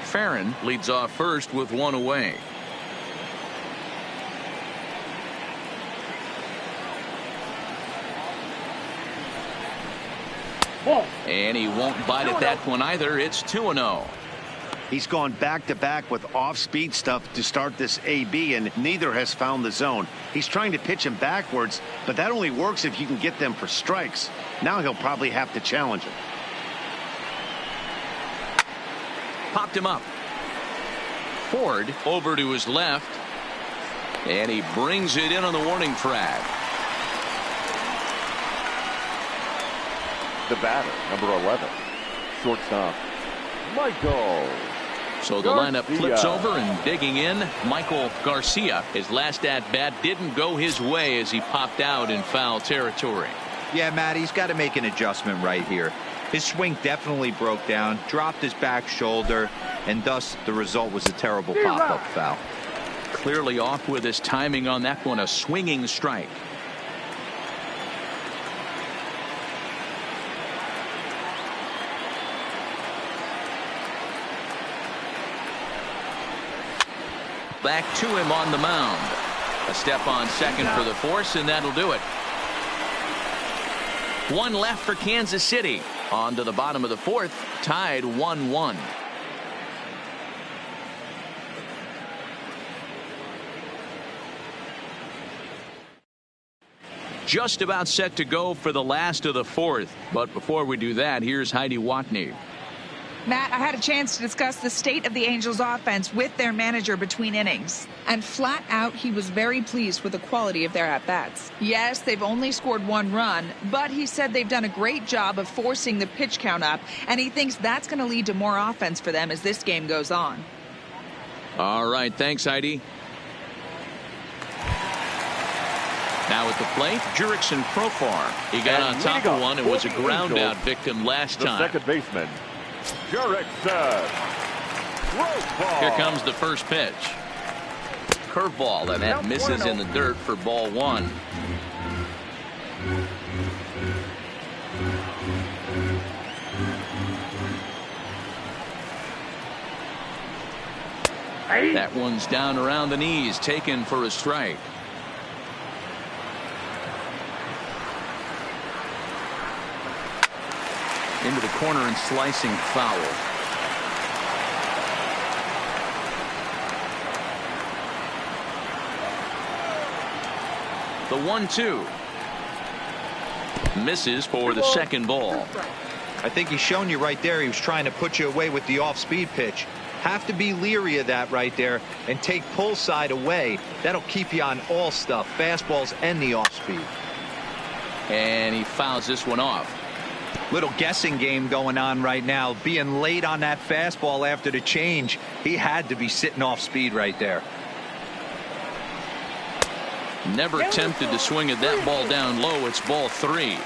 Farron leads off first with 1 away. And he won't bite at that one either. It's 2-0. He's gone back-to-back with off-speed stuff to start this AB, and neither has found the zone. He's trying to pitch him backwards, but that only works if you can get them for strikes. Now he'll probably have to challenge him. Popped him up. Ford over to his left, and he brings it in on the warning track. The batter, number 11, shortstop, Michael. So the lineup flips over, and digging in, Michael Garcia. His last at-bat didn't go his way as he popped out in foul territory. Yeah, Matt, he's got to make an adjustment right here. His swing definitely broke down, dropped his back shoulder, and thus the result was a terrible pop-up foul. Clearly off with his timing on that one, a swinging strike. Back to him on the mound. A step on second for the force, and that'll do it. 1 left for Kansas City. On to the bottom of the 4th, tied 1-1. Just about set to go for the last of the 4th. But before we do that, here's Heidi Watney. Matt, I had a chance to discuss the state of the Angels offense with their manager between innings. And flat out, he was very pleased with the quality of their at-bats. Yes, they've only scored 1 run, but he said they've done a great job of forcing the pitch count up, and he thinks that's going to lead to more offense for them as this game goes on. All right, thanks, Heidi. Now at the plate, Jurickson Profar. He got on top of one and was a ground-out victim last time. Second baseman, Jurickson. Here comes the first pitch. Curveball, and that misses in the dirt for ball 1. That one's down around the knees, taken for a strike. Into the corner and slicing foul. The 1-2 misses for the second ball. I think he's shown you right there he was trying to put you away with the off-speed pitch. Have to be leery of that right there and take pull side away. That'll keep you on all stuff, fastballs and the off speed. And he fouls this one off. Little guessing game going on right now. Being late on that fastball after the change, he had to be sitting off speed right there. Never tempted to swing at that ball down low. It's ball 3.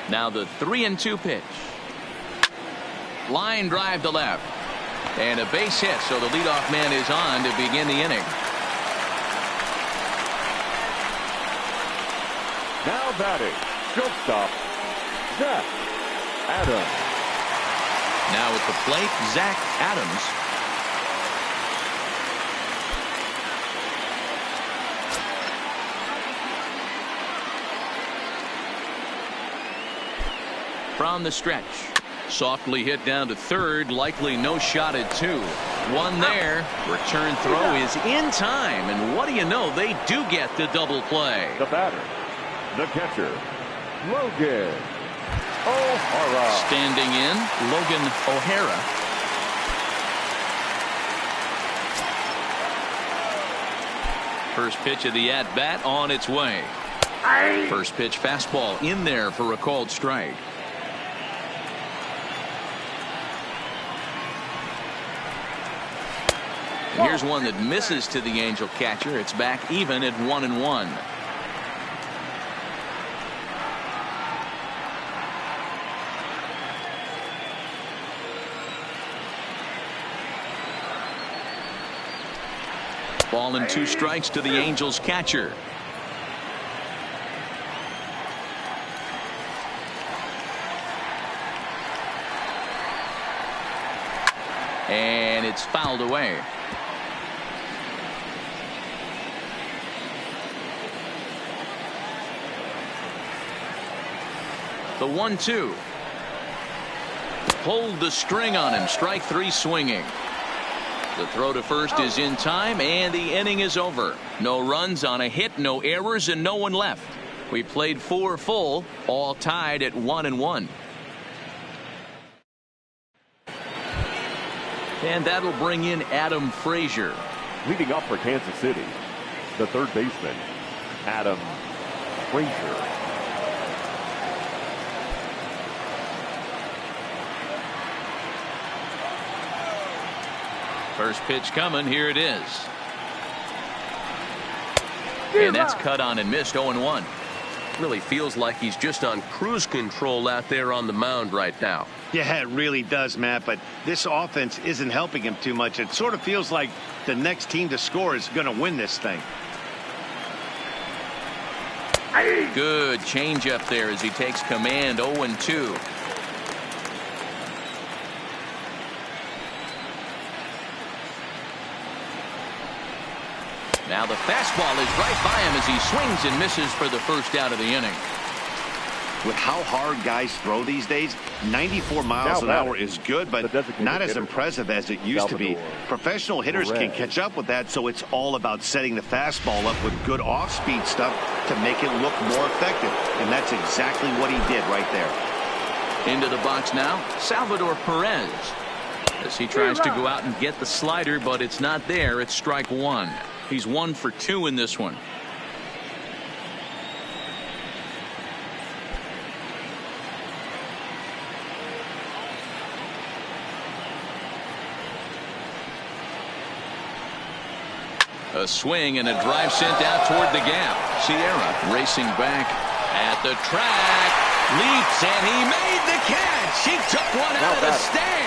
Now the 3-2 pitch. Line drive to left. And a base hit, so the leadoff man is on to begin the inning. Now batting, shortstop, Zach Adams. Now at the plate, Zach Adams. From the stretch. Softly hit down to third. Likely no shot at 2. One there. Return throw is in time. And what do you know? They do get the double play. The batter, the catcher, Logan O'Hara. Standing in, Logan O'Hara. First pitch of the at-bat on its way. First pitch fastball in there for a called strike. Here's one that misses to the Angel catcher. It's back even at 1-1. Ball and 2 strikes to the Angels catcher. And it's fouled away. The 1-2. Pulled the string on him. Strike 3 swinging. The throw to first is in time, and the inning is over. No runs on a hit, no errors, and no one left. We played 4 full, all tied at 1-1. And that'll bring in Adam Frazier. Leading up for Kansas City, the third baseman, Adam Frazier. First pitch coming. Here it is. And that's cut on and missed. 0-1. Really feels like he's just on cruise control out there on the mound right now. Yeah, it really does, Matt, but this offense isn't helping him too much. It sort of feels like the next team to score is going to win this thing. Good change up there as he takes command. 0-2. Now the fastball is right by him as he swings and misses for the first out of the inning. With how hard guys throw these days, 94 miles an hour is good, but not as impressive as it used to be. Professional hitters can catch up with that, so it's all about setting the fastball up with good off-speed stuff to make it look more effective. And that's exactly what he did right there. Into the box now, Salvador Perez. As he tries to go out and get the slider, but it's not there. It's strike 1. He's 1 for 2 in this one. A swing and a drive sent out toward the gap. Sierra racing back at the track. Leaps, and he made the catch. He took one out of the stand.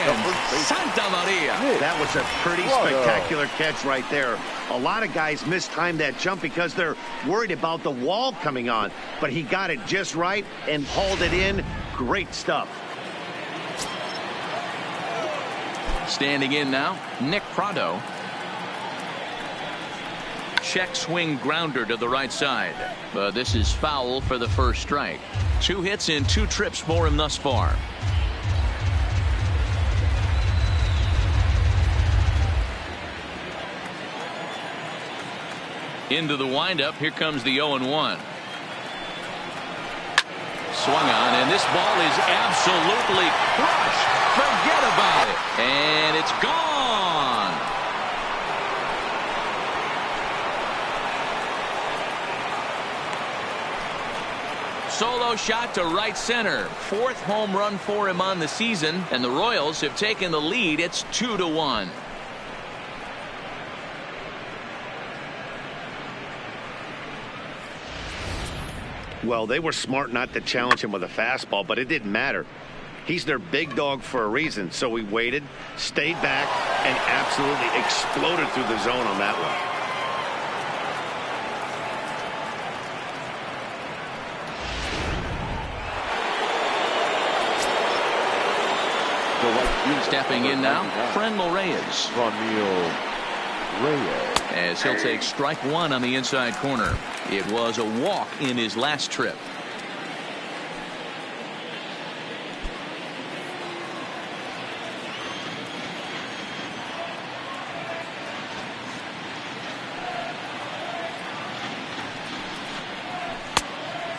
Santa Maria. That was a pretty spectacular catch right there. A lot of guys mistime that jump because they're worried about the wall coming on. But he got it just right and hauled it in. Great stuff. Standing in now, Nick Prado. Check swing grounder to the right side. But this is foul for the first strike. 2 hits in 2 trips for him thus far. Into the windup. Here comes the 0-1. Swung on, and this ball is absolutely crushed. Forget about it. And it's gone. Solo shot to right center. 4th home run for him on the season, and the Royals have taken the lead. It's 2-1. Well, they were smart not to challenge him with a fastball, but it didn't matter. He's their big dog for a reason, so he waited, stayed back, and absolutely exploded through the zone on that one. Stepping in now, Franmil Reyes. As he'll take strike 1 on the inside corner. It was a walk in his last trip.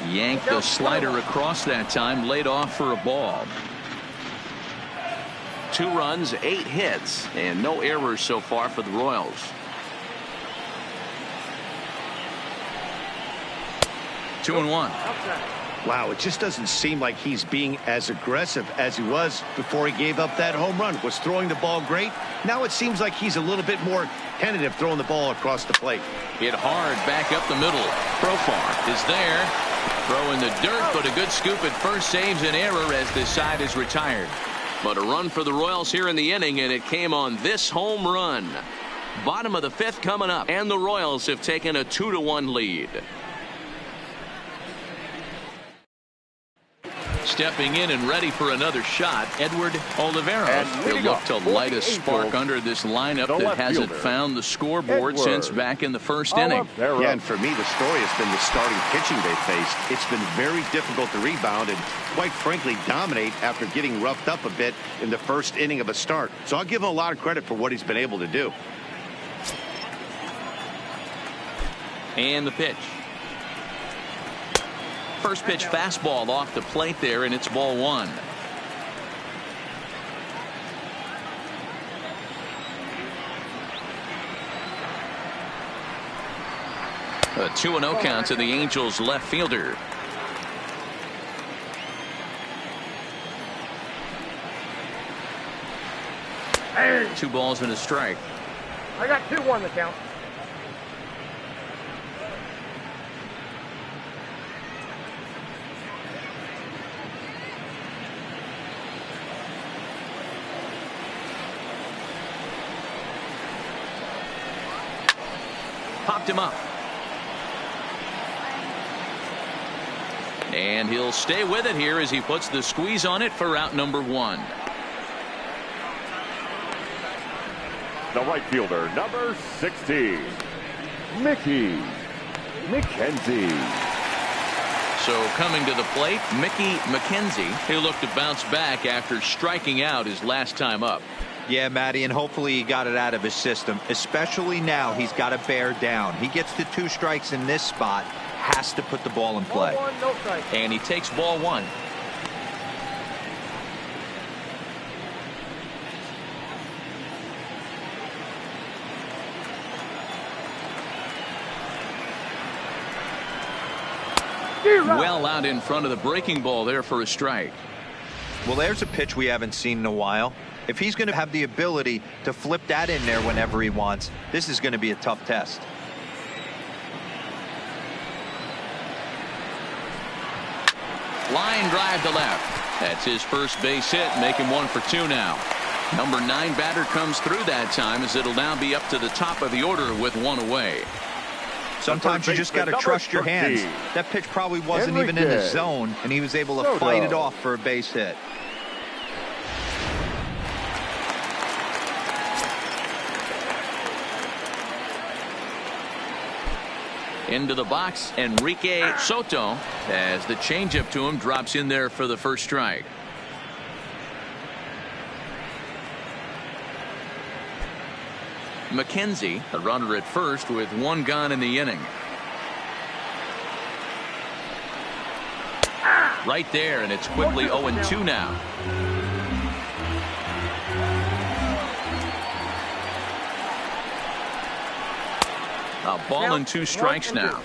Yanked the slider across that time, laid off for a ball. 2 runs, 8 hits, and no errors so far for the Royals. Two and one. Wow, it just doesn't seem like he's being as aggressive as he was before he gave up that home run. Was throwing the ball great. Now it seems like he's a little bit more tentative throwing the ball across the plate. Hit hard back up the middle. Profar is there. Throw in the dirt, but a good scoop at first saves an error as this side is retired. But a run for the Royals here in the inning, and it came on this home run. Bottom of the 5th coming up, and the Royals have taken a 2-1 lead. Stepping in and ready for another shot, Edward Oliveira. He'll look to light a spark under this lineup that hasn't found the scoreboard since back in the 1st inning. Yeah, and for me, the story has been the starting pitching they faced. It's been very difficult to rebound and, quite frankly, dominate after getting roughed up a bit in the 1st inning of a start. So I'll give him a lot of credit for what he's been able to do. And the pitch. First pitch fastball off the plate there, and it's ball 1. A 2-0 count to the Angels left fielder. Hey. 2 balls and a strike. I got 2-1 the count. Popped him up. And he'll stay with it here as he puts the squeeze on it for out number 1. The right fielder, number 60, Mickey McKenzie. So coming to the plate, Mickey McKenzie. He'll look to bounce back after striking out his last time up. Yeah, Matty, and hopefully he got it out of his system. Especially now, he's got to bear down. He gets the 2 strikes in this spot, has to put the ball in play. Ball 1, no strike. And he takes ball 1. Well out in front of the breaking ball there for a strike. Well, there's a pitch we haven't seen in a while. If he's going to have the ability to flip that in there whenever he wants, this is going to be a tough test. Line drive to left. That's his first base hit, making 1 for 2 now. Number 9 batter comes through that time, as it'll now be up to the top of the order with 1 away. Sometimes you just got to trust your hands. That pitch probably wasn't even in the zone, and he was able to fight it off for a base hit. Into the box, Enrique Soto, as the changeup to him drops in there for the first strike. McKenzie, the runner at first with one gone in the inning. Right there, and it's quickly 0-2 now. A ball and 2 strikes now.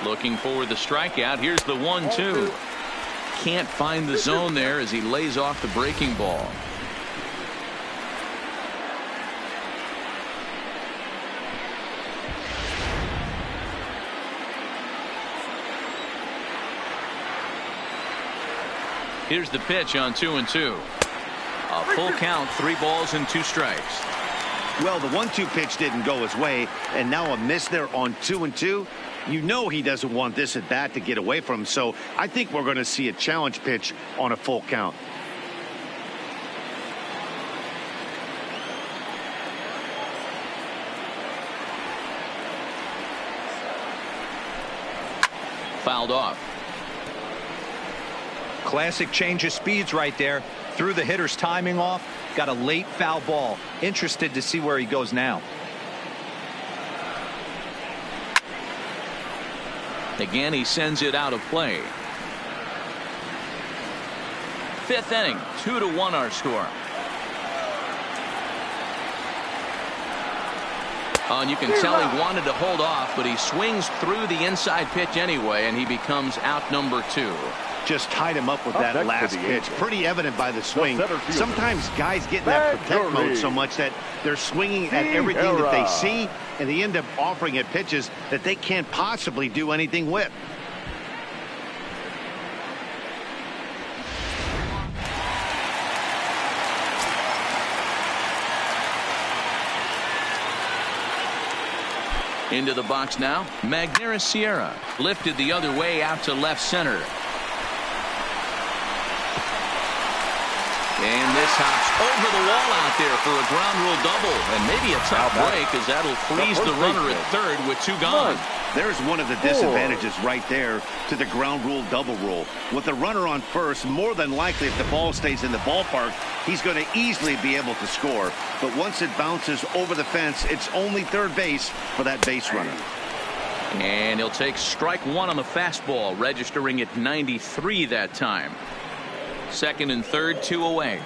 Looking for the strikeout. Here's the 1-2. Can't find the zone there as he lays off the breaking ball. Here's the pitch on 2-2. A full count, 3 balls and 2 strikes. Well, the 1-2 pitch didn't go his way, and now a miss there on 2-2. You know he doesn't want this at bat to get away from him, so I think we're going to see a challenge pitch on a full count. Fouled off. Classic change of speeds right there. Threw the hitter's timing off. Got a late foul ball. Interested to see where he goes now. Again, he sends it out of play. 5th inning, 2-1 our score. Oh, and you can tell he wanted to hold off, but he swings through the inside pitch anyway, and he becomes out number 2. Just tied him up with that last pitch. Pretty evident by the swing. Sometimes guys get in that protect mode so much that they're swinging at everything that they see, and they end up offering at pitches that they can't possibly do anything with. Into the box now. Magneuris Sierra lifted the other way out to left center. And this hops over the wall out there for a ground rule double, and maybe a tough break as that'll freeze the runner at third with 2 gone. There's one of the disadvantages right there to the ground rule double rule. With the runner on first, more than likely if the ball stays in the ballpark, he's going to easily be able to score. But once it bounces over the fence, it's only third base for that base runner. And he'll take strike 1 on the fastball, registering at 93 that time. 2nd and 3rd, 2 away.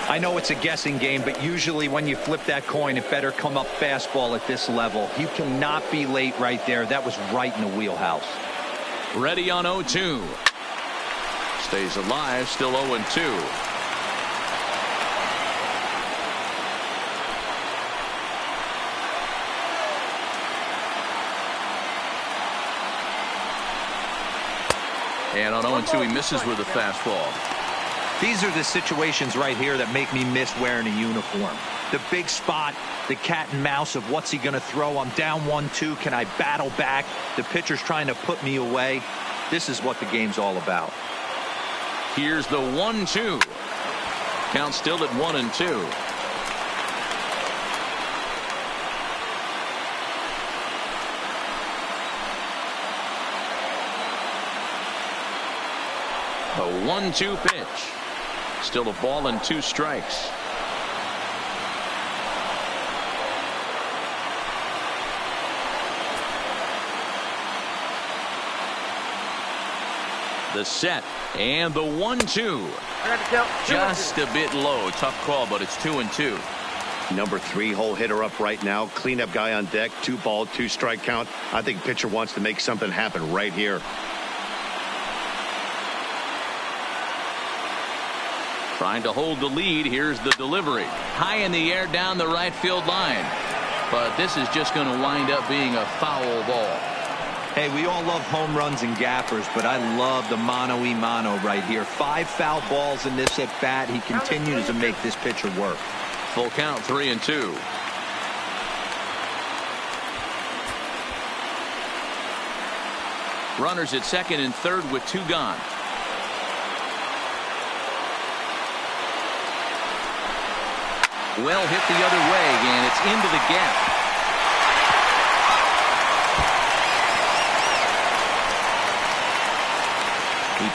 I know it's a guessing game, but usually when you flip that coin, it better come up fastball at this level. You cannot be late right there. That was right in the wheelhouse. Ready on 0-2. Stays alive, still 0-2. And on 0-2, he misses with a fastball. These are the situations right here that make me miss wearing a uniform. The big spot, the cat and mouse of what's he going to throw. I'm down 1-2. Can I battle back? The pitcher's trying to put me away. This is what the game's all about. Here's the 1-2. Count still at 1-2. A 1-2 pitch. Still a ball and 2 strikes. The set and the 1-2. Just a bit low. Tough call, but it's 2-2. Number 3 hole hitter up right now. Cleanup guy on deck. 2 ball, 2 strike count. I think pitcher wants to make something happen right here. Trying to hold the lead. Here's the delivery. High in the air down the right field line. But this is just going to wind up being a foul ball. Hey, we all love home runs and gappers, but I love the mano-y-mano right here. 5 foul balls in this at bat. He continues to make this pitcher work. Full count, 3-2. Runners at 2nd and 3rd with 2 gone. Well hit the other way, and it's into the gap.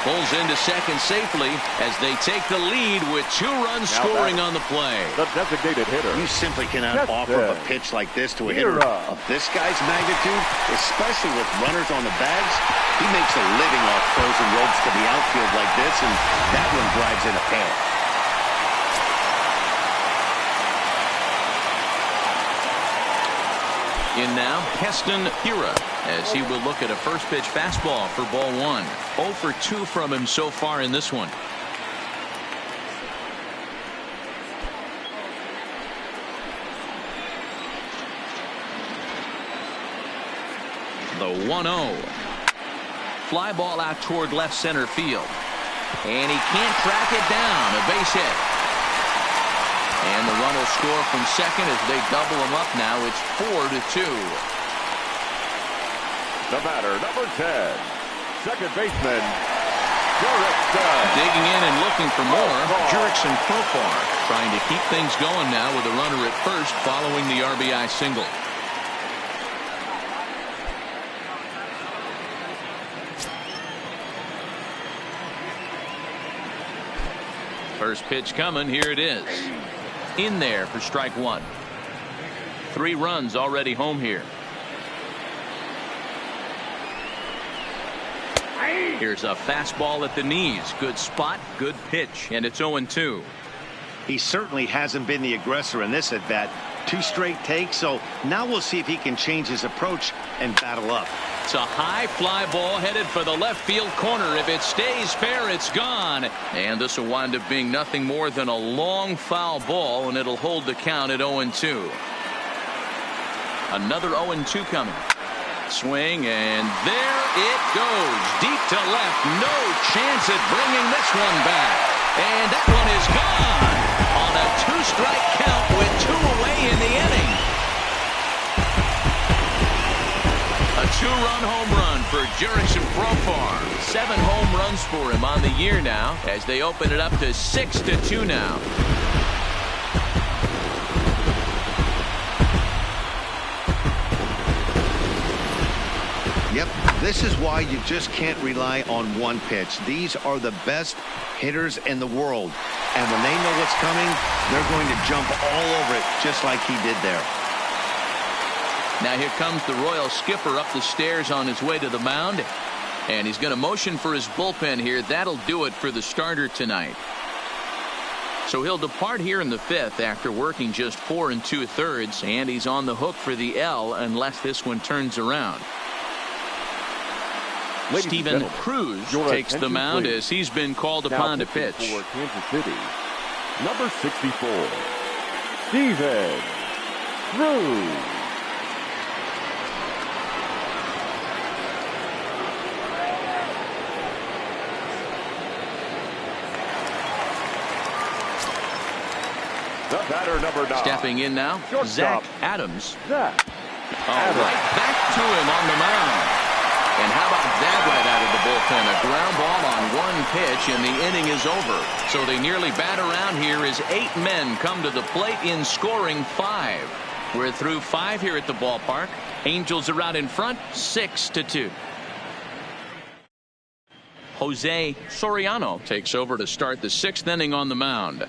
pulls into second safely as they take the lead with 2 runs scoring on the play. The designated hitter. You simply cannot offer up a pitch like this to a hitter of this guy's magnitude, especially with runners on the bags. He makes a living off frozen ropes to the outfield like this, and that one drives in a pair. In now, Heston Hira, as he will look at a first pitch fastball for ball 1. 0 for 2 from him so far in this one. The 1-0. Fly ball out toward left center field. And he can't track it down. A base hit. And the run will score from second as they double him up now. It's 4-2. The batter, number 10, second baseman, Jurickson. Digging in and looking for more. Jurickson Profar trying to keep things going now with a runner at first following the RBI single. First pitch coming. Here it is. In there for strike 1. 3 runs already home here. Here's a fastball at the knees. Good spot, good pitch, and it's 0-2. He certainly hasn't been the aggressor in this at bat. 2 straight takes, so now we'll see if he can change his approach and battle up. It's a high fly ball headed for the left field corner. If it stays fair, it's gone. And this will wind up being nothing more than a long foul ball, and it'll hold the count at 0-2. Another 0-2 coming. Swing, and there it goes. Deep to left. No chance at bringing this one back. And that one is gone on a 2-strike count with 2 away in the inning. A 2-run home run for Jurickson Profar. 7 home runs for him on the year now as they open it up to 6-2 now. Yep, this is why you just can't rely on one pitch. These are the best hitters in the world. And when they know what's coming, they're going to jump all over it just like he did there. Now here comes the Royal skipper up the stairs on his way to the mound. And he's going to motion for his bullpen here. That'll do it for the starter tonight. So he'll depart here in the 5th after working just 4 2/3. And he's on the hook for the L unless this one turns around. Steven Cruz takes the mound as he's been called upon to pitch. For Kansas City, number 64, Steven Cruz. The batter, number 9. Stepping in now, Zach Adams. Zach Adams. Right back to him on the mound. And how about that right out of the bullpen? A ground ball on 1 pitch, and the inning is over. So they nearly bat around here as 8 men come to the plate in scoring 5. We're through 5 here at the ballpark. Angels are out in front, 6-2. Jose Soriano takes over to start the 6th inning on the mound.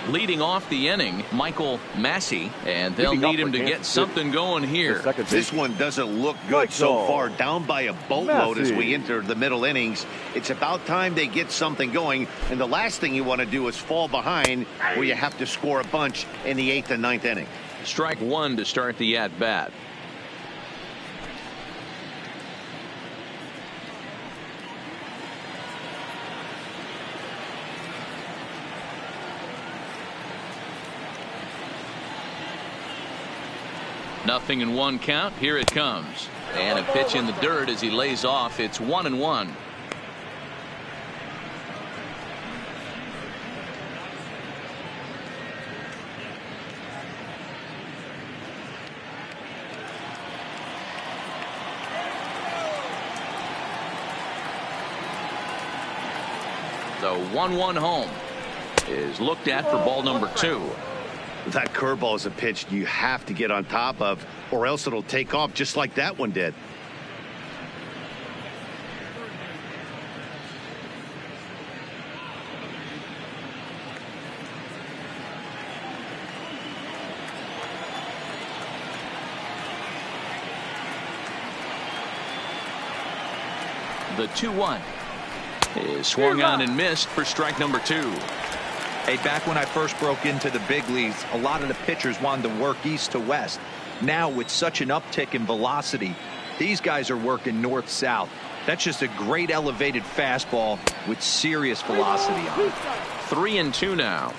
Leading off the inning, Michael Massey, and they'll need him to get something going here. This one doesn't look good so far, down by a boatload as we enter the middle innings. It's about time they get something going, and the last thing you want to do is fall behind where you have to score a bunch in the 8th and 9th inning. Strike 1 to start the at-bat. Nothing in 1 count. Here it comes. And a pitch in the dirt as he lays off. It's 1-1. The 1-1 home is looked at for ball number 2. That curveball is a pitch you have to get on top of, or else it'll take off just like that one did. The 2-1 is swung on and missed for strike number 2. Hey, back when I first broke into the big leagues, a lot of the pitchers wanted to work east to west. Now, with such an uptick in velocity, these guys are working north-south. That's just a great elevated fastball with serious velocity on it. 3-2 now.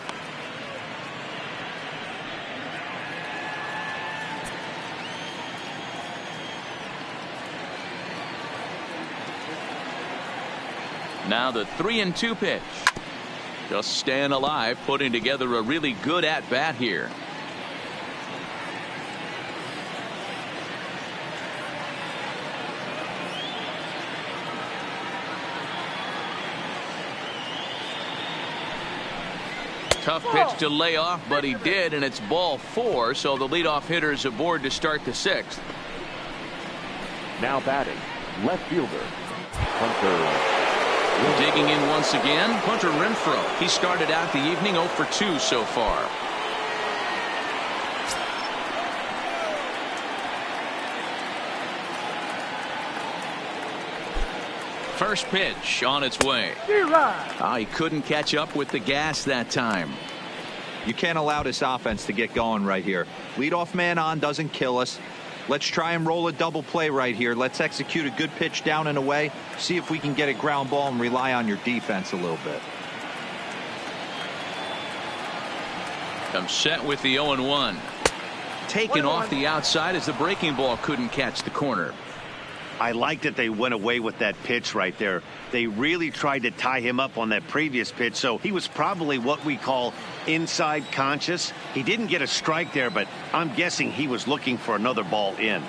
Now the 3-2 pitch. Just staying alive, putting together a really good at-bat here. Tough pitch to lay off, but he did, and it's ball 4, so the leadoff hitter is aboard to start the 6th. Now batting, left fielder, Hunter. Digging in once again, Hunter Renfroe. He started out the evening 0 for 2 so far. First pitch on its way. He couldn't catch up with the gas that time. You can't allow this offense to get going right here. Leadoff man on doesn't kill us. Let's try and roll a double play right here. Let's execute a good pitch down and away. See if we can get a ground ball and rely on your defense a little bit. Comes set with the 0-1. Taken off the outside as the breaking ball couldn't catch the corner. I like that they went away with that pitch right there. They really tried to tie him up on that previous pitch, so he was probably what we call inside conscious. He didn't get a strike there, but I'm guessing he was looking for another ball in.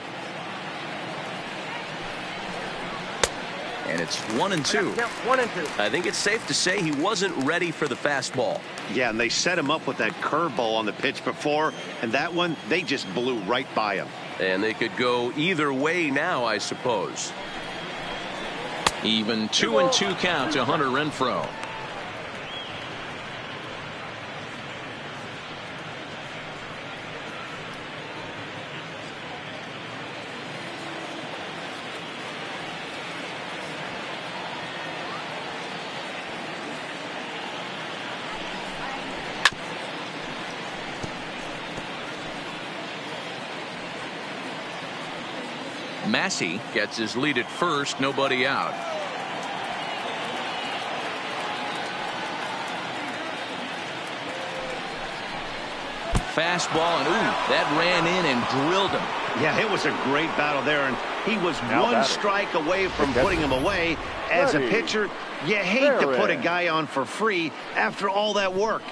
And it's 1-2. 1-2. I think it's safe to say he wasn't ready for the fastball. Yeah, and they set him up with that curveball on the pitch before, and that one, they just blew right by him. And they could go either way now, I suppose. Even 2-2 count to Hunter Renfroe. Massey gets his lead at first, nobody out. Fastball, and that ran in and drilled him. Yeah, it was a great battle there, and he was one strike away from putting him away. As a pitcher, you hate to put a guy on for free after all that work.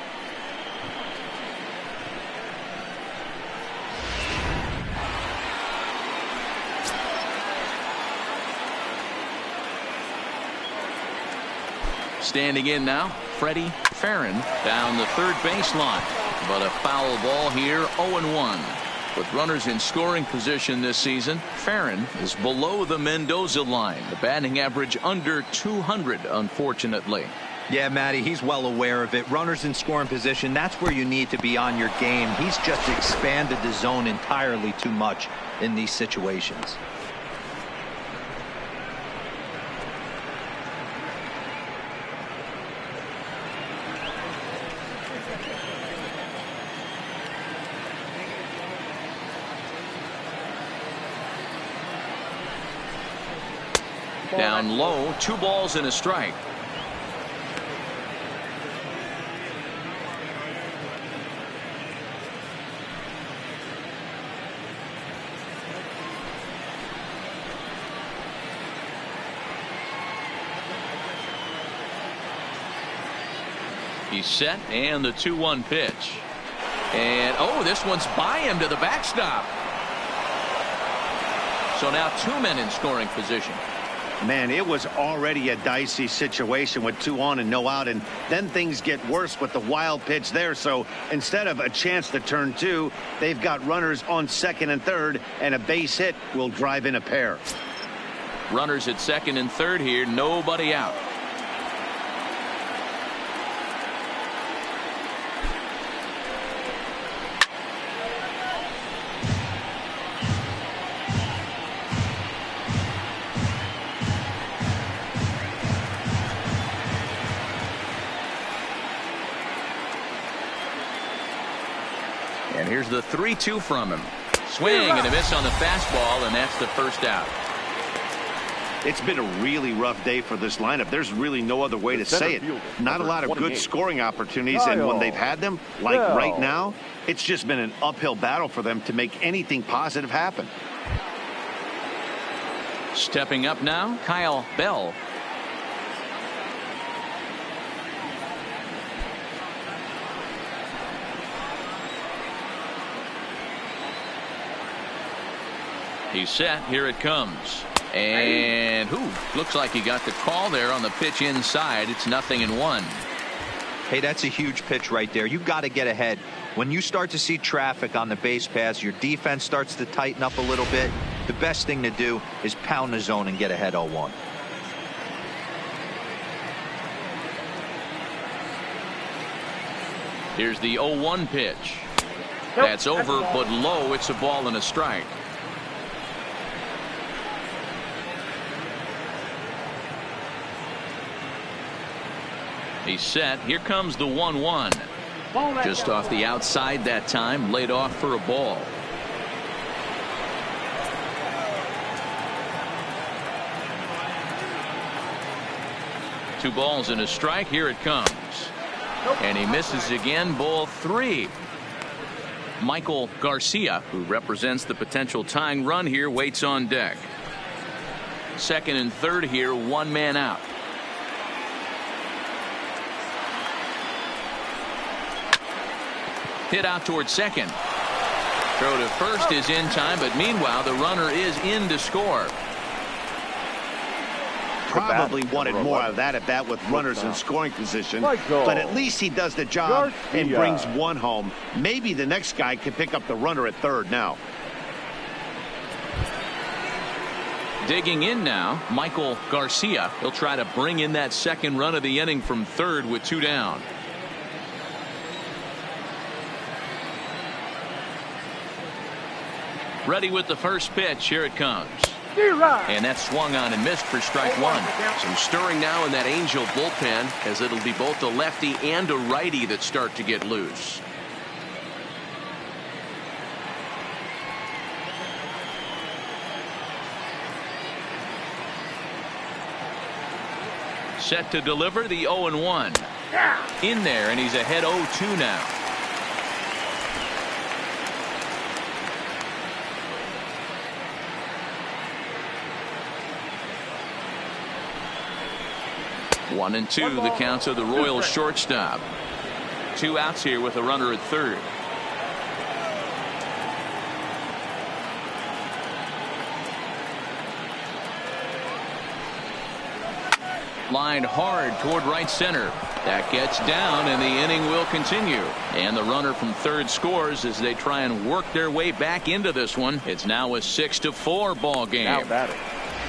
Standing in now, Freddie Farron down the third baseline. But a foul ball here, 0-1. With runners in scoring position this season, Farron is below the Mendoza line. The batting average under 200, unfortunately. Yeah, Matty, he's well aware of it. Runners in scoring position, that's where you need to be on your game. He's just expanded the zone entirely too much in these situations. Down low, 2 balls and a strike. He's set, and the 2-1 pitch. And this one's by him to the backstop. So now 2 men in scoring position. Man, it was already a dicey situation with 2 on and no out, and then things get worse with the wild pitch there. So instead of a chance to turn 2, they've got runners on second and third, and a base hit will drive in a pair. Runners at second and third here, nobody out. And here's the 3-2 from him. Swing and a miss on the fastball, and that's the first out. It's been a really rough day for this lineup. There's really no other way to say it. Not a lot of good scoring opportunities, and when they've had them, like right now, it's just been an uphill battle for them to make anything positive happen. Stepping up now, Kyle Bell. He's set. Here it comes. And looks like he got the call there on the pitch inside. It's 0-1. Hey, that's a huge pitch right there. You got to get ahead. When you start to see traffic on the base paths, your defense starts to tighten up a little bit. The best thing to do is pound the zone and get ahead 0-1. Here's the 0-1 pitch. That's over, but low. It's a ball and a strike. He's set. Here comes the 1-1. Just off the outside that time, laid off for a ball. Two balls and a strike. Here it comes. And he misses again. Ball 3. Michael Garcia, who represents the potential tying run here, waits on deck. Second and third here, 1 man out. Hit out towards second. Throw to first is in time, but meanwhile the runner is in to score. Probably wanted more out of that at bat with runners in scoring position, but at least he does the job and brings 1 home. Maybe the next guy can pick up the runner at third now. Digging in now, Michael Garcia. He'll try to bring in that second run of the inning from third with 2 down. Ready with the first pitch. Here it comes. And that's swung on and missed for strike 1. Some stirring now in that Angel bullpen, as it'll be both a lefty and a righty that start to get loose. Set to deliver the 0-1. In there, and he's ahead 0-2 now. One and two, the counts of the Royals shortstop. 2 outs here with a runner at third. Lined hard toward right center. That gets down, and the inning will continue. And the runner from third scores as they try and work their way back into this one. It's now a 6-4 ball game. Now batting.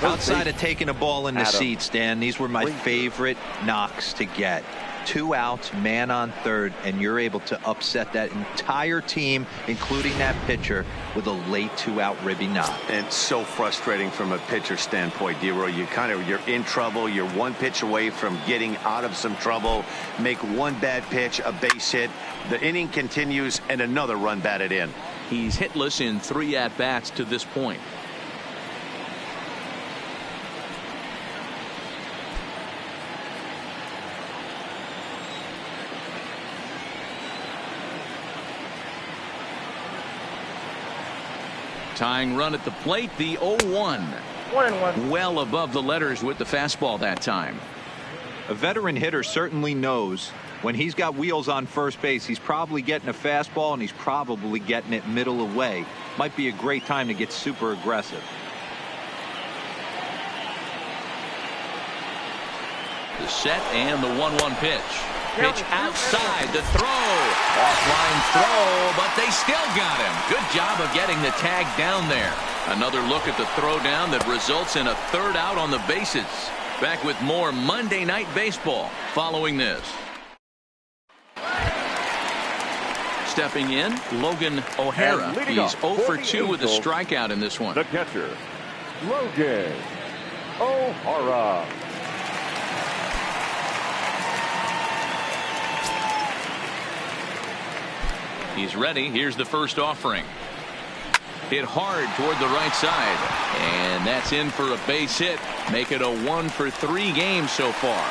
Outside of taking a ball in the seats, Dan, these were my favorite knocks to get. 2 outs, man on third, and you're able to upset that entire team, including that pitcher, with a late 2-out ribby knock. And so frustrating from a pitcher standpoint, D-Roy. You're in trouble. You're 1 pitch away from getting out of some trouble. Make 1 bad pitch, a base hit. The inning continues, and another run batted in. He's hitless in 3 at-bats to this point. Tying run at the plate, the 0-1. 1-1. Well above the letters with the fastball that time. A veteran hitter certainly knows when he's got wheels on first base, he's probably getting a fastball and he's probably getting it middle away. Might be a great time to get super aggressive. The set and the 1-1 pitch. Pitch outside, the throw. Offline throw, but they still got him. Good job of getting the tag down there. Another look at the throw down that results in a third out on the bases. Back with more Monday Night Baseball following this. Stepping in, Logan O'Hara. He's 0 for 2 with a strikeout in this one. The catcher, Logan O'Hara. He's ready. Here's the first offering. Hit hard toward the right side. And that's in for a base hit. Make it a 1 for 3 game so far.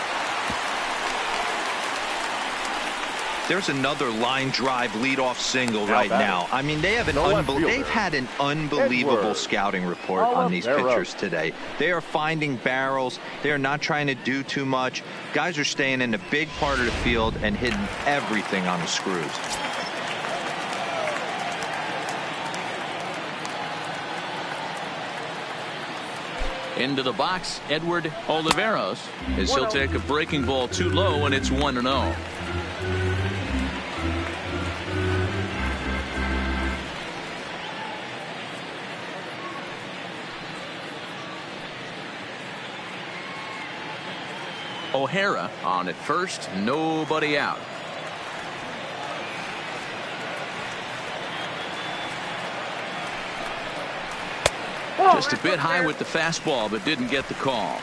There's another line drive leadoff single right now. I mean, they have they've had an unbelievable scouting report on these pitchers today. They are finding barrels. They are not trying to do too much. Guys are staying in the big part of the field and hitting everything on the screws. Into the box, Edward Oliveros, as he'll take a breaking ball too low, and it's 1-0. O'Hara on at first, nobody out. Just a bit high with the fastball, but didn't get the call.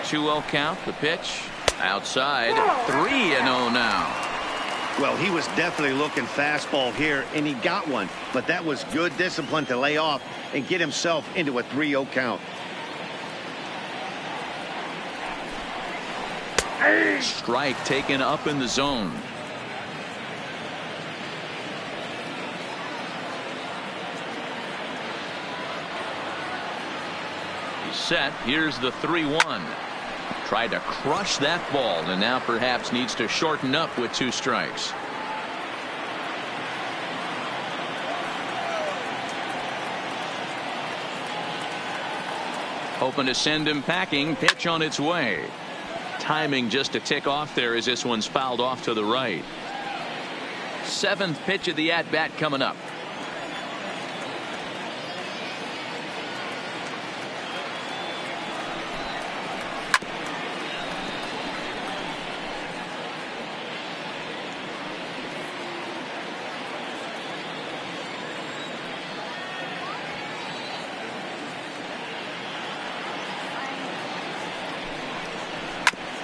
Two-0 count, the pitch. Outside, 3-0 now. Well, he was definitely looking fastball here, and he got one. But that was good discipline to lay off and get himself into a 3-0 count. Strike taken up in the zone. He's set. Here's the 3-1. Tried to crush that ball, and now perhaps needs to shorten up with 2 strikes. Hoping to send him packing. Pitch on its way. Timing just a tick off there as this one's fouled off to the right. 7th pitch of the at-bat coming up.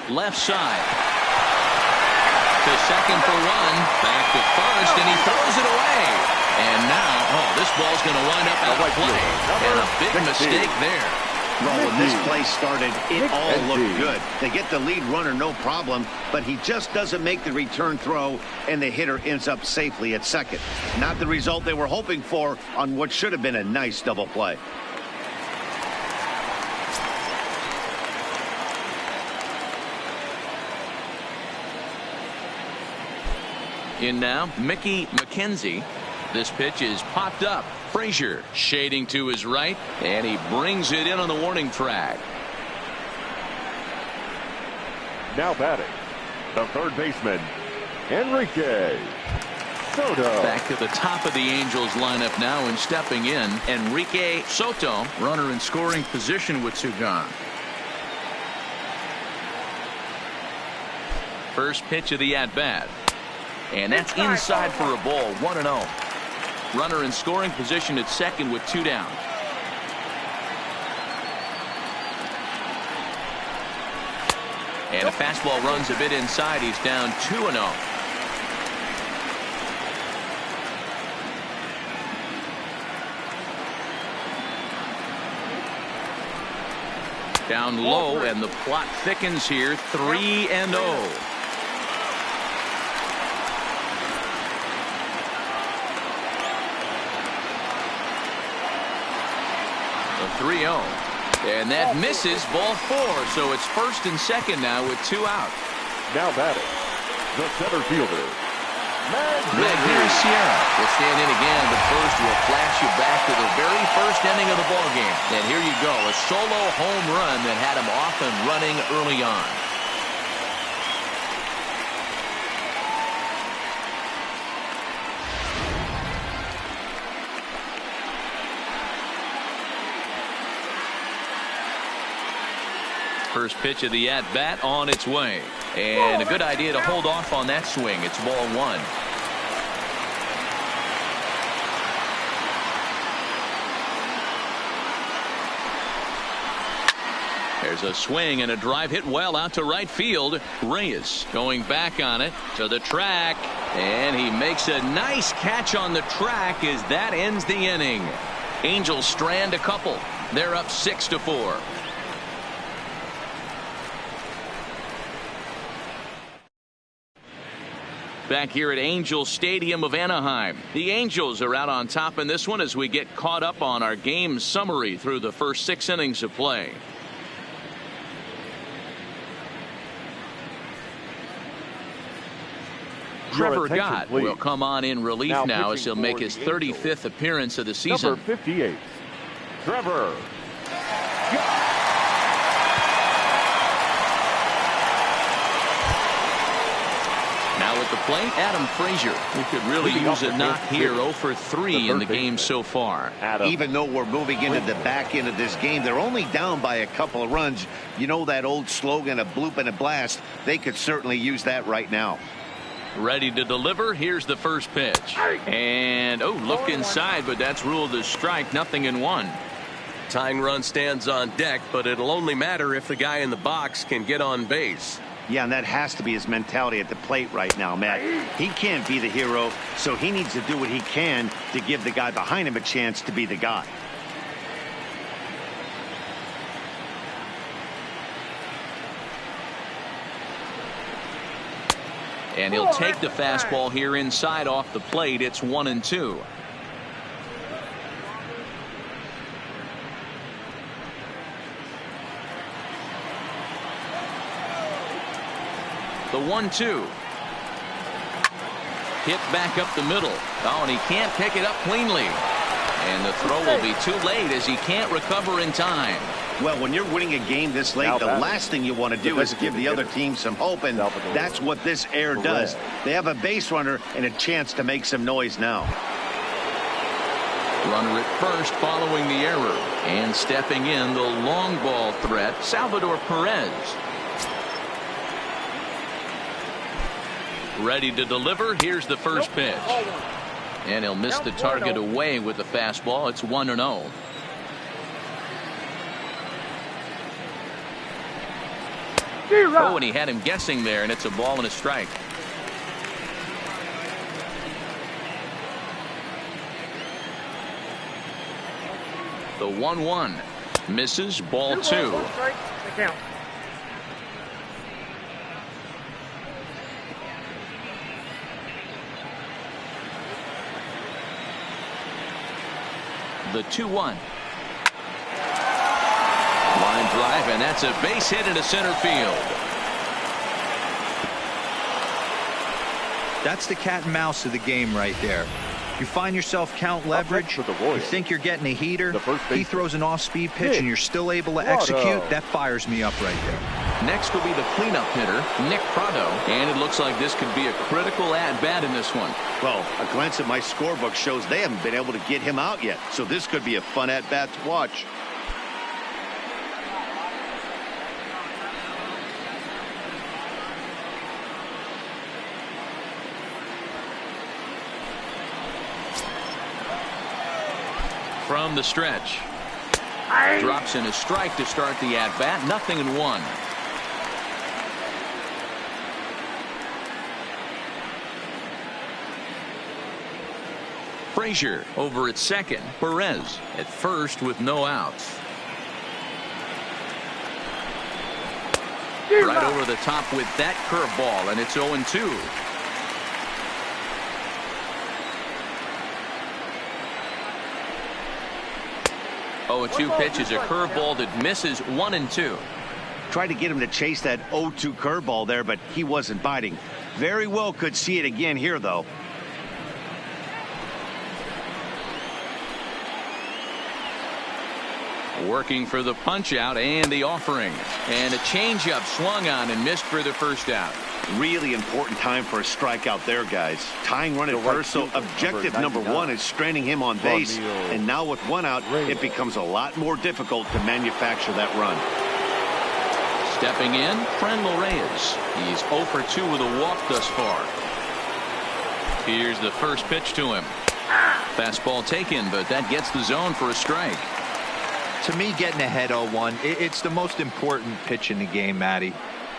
Left side to second for 1, back to first, and he throws it away. And now, this ball's going to wind up out of play, and a big mistake there. Well, when this play started, it all looked good. They get the lead runner, no problem, but he just doesn't make the return throw, and the hitter ends up safely at second. Not the result they were hoping for on what should have been a nice double play. In now, Mickey McKenzie. This pitch is popped up. Frazier shading to his right, and he brings it in on the warning track. Now batting, the third baseman, Enrique Soto. Back to the top of the Angels lineup now, and stepping in, Enrique Soto, runner in scoring position with 2 gone. First pitch of the at-bat. And that's inside for a ball, 1-0. Runner in scoring position at second with 2 down. And a fastball runs a bit inside. He's down 2-0. Down low, and the plot thickens here, 3-0. The 3-0. And that misses, ball 4. So it's first and second now with 2 out. Now batting, the center fielder, Magneuris Sierra will stand in again, but first we'll flash you back to the very first inning of the ball game. And here you go, a solo home run that had him off and running early on. First pitch of the at-bat on its way. And a good idea to hold off on that swing. It's ball one. There's a swing and a drive hit well out to right field. Reyes going back on it to the track. And he makes a nice catch on the track as that ends the inning. Angels strand a couple. They're up 6-4. Back here at Angel Stadium of Anaheim. The Angels are out on top in this one as we get caught up on our game summary through the first 6 innings of play. Trevor Gott will come on in relief now as he'll make his 35th appearance of the season. Number 58, Trevor Gott. Now at the plate, Adam Frazier, who could really use a knock here. 0 for 3 in the game so far. Even though we're moving into the back end of this game, they're only down by a couple of runs. You know that old slogan, a bloop and a blast. They could certainly use that right now. Ready to deliver. Here's the first pitch. And, look inside, but that's ruled as strike. 0-1. Tying run stands on deck, but it'll only matter if the guy in the box can get on base. Yeah, and that has to be his mentality at the plate right now, Matt. He can't be the hero, so he needs to do what he can to give the guy behind him a chance to be the guy. And he'll take the fastball here inside off the plate. It's 1-2. The 1-2. Hit back up the middle. Oh, and he can't pick it up cleanly. And the throw will be too late as he can't recover in time. Well, when you're winning a game this late, the last thing you want to do is give the other team some hope, and that's what this error does. They have a base runner and a chance to make some noise now. Runner at first following the error. And stepping in, the long ball threat, Salvador Perez. Ready to deliver. Here's the first pitch. And he'll miss the target away with the fastball. It's 1-0. Oh, and he had him guessing there, and it's a ball and a strike. The 1-1 misses. Ball 2. The 2-1. Line drive, and that's a base hit into center field. That's the cat and mouse of the game right there. You find yourself count leverage, you think you're getting a heater, he throws an off-speed pitch and you're still able to execute. That fires me up right there. Next will be the cleanup hitter, Nick Prado, and it looks like this could be a critical at-bat in this one. Well, a glance at my scorebook shows they haven't been able to get him out yet, so this could be a fun at-bat to watch. From the stretch. Drops in a strike to start the at-bat. 0-1. Frazier over at second. Perez at first with no outs. Right over the top with that curveball, and it's 0-2. 0-2 pitch is a curveball that misses. 1-2. Tried to get him to chase that 0-2 curveball there, but he wasn't biting. Very well could see it again here, though. Working for the punch out and the offering. And a changeup swung on and missed for the first out. Really important time for a strikeout there, guys. Tying run at first, so objective number one is stranding him on base. And now with one out, it becomes a lot more difficult to manufacture that run. Stepping in, Franmil Reyes. He's 0 for 2 with a walk thus far. Here's the first pitch to him. Fastball taken, but that gets the zone for a strike. To me, getting ahead 0-1, it's the most important pitch in the game, Matty.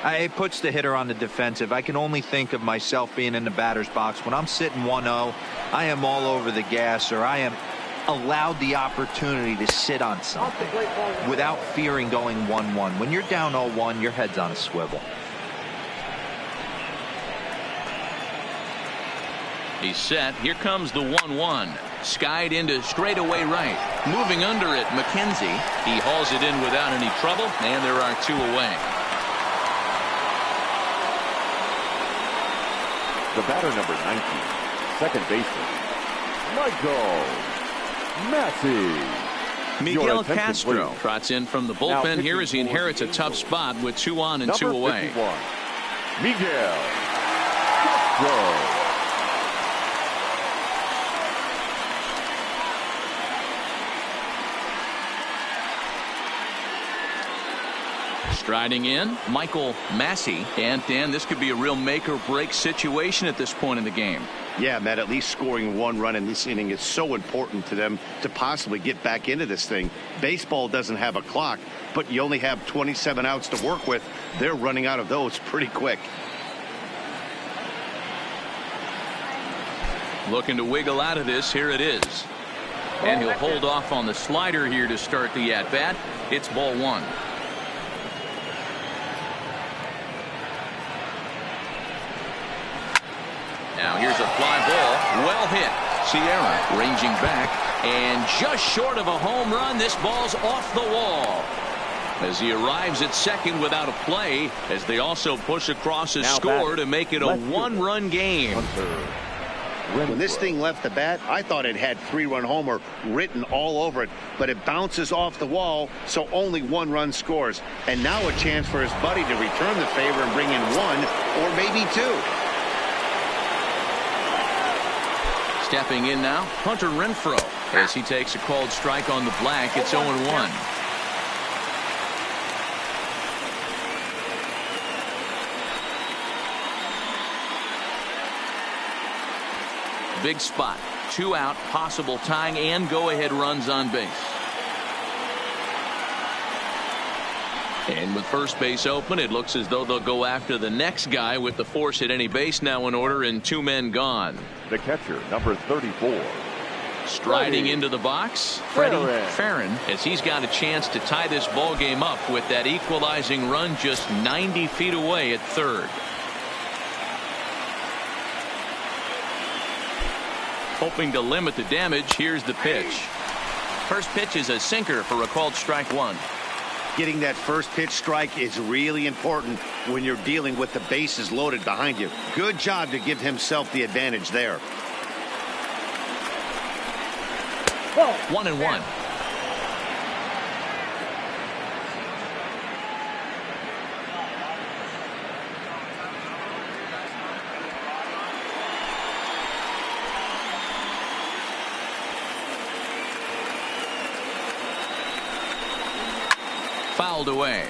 It puts the hitter on the defensive. I can only think of myself being in the batter's box. When I'm sitting 1-0, I am all over the gas, or I am allowed the opportunity to sit on something without fearing going 1-1. When you're down 0-1, your head's on a swivel. He's set. Here comes the 1-1. Skied into straightaway right. Moving under it, McKenzie. He hauls it in without any trouble, and there are 2 away. The batter, number 19, second baseman, Michael Massey. Miguel Castro trots in from the bullpen here as he inherits a tough spot with 2 on and 2 away. 51, Miguel Castro. Striding in, Michael Massey. And Dan, this could be a real make or break situation at this point in the game. Yeah, Matt, at least scoring 1 run in this inning is so important to them to possibly get back into this thing. Baseball doesn't have a clock, but you only have 27 outs to work with. They're running out of those pretty quick. Looking to wiggle out of this. Here it is. And he'll hold off on the slider here to start the at-bat. It's ball 1. Now here's a fly ball. Well hit. Sierra ranging back. And just short of a home run. This ball's off the wall. As he arrives at second without a play. As they also push across his score to make it a 1-run game. When this thing left the bat, I thought it had 3-run homer written all over it. But it bounces off the wall, so only 1 run scores. And now a chance for his buddy to return the favor and bring in 1 or maybe 2. Stepping in now, Hunter Renfroe. As he takes a called strike on the black, it's 0-1. Big spot. 2 out, possible tying and go-ahead runs on base. And with first base open, it looks as though they'll go after the next guy with the force at any base now in order and 2 men gone. The catcher, number 34. Striding into the box, Freddie Farron, as he's got a chance to tie this ball game up with that equalizing run just 90 feet away at third. Hoping to limit the damage, here's the pitch. First pitch is a sinker for a called strike 1. Getting that first pitch strike is really important when you're dealing with the bases loaded behind you. Good job to give himself the advantage there. 1-1. Fouled away.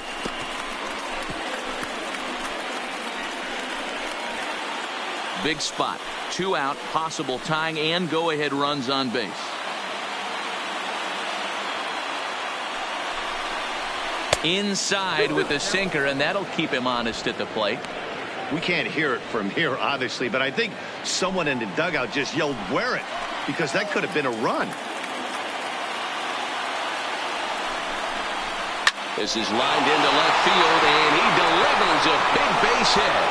Big spot. 2 out, possible tying and go-ahead runs on base. Inside with the sinker, and that'll keep him honest at the plate. We can't hear it from here, obviously, but I think someone in the dugout just yelled, "Wear it," because that could have been a run. This is lined into left field, and he delivers a big base hit.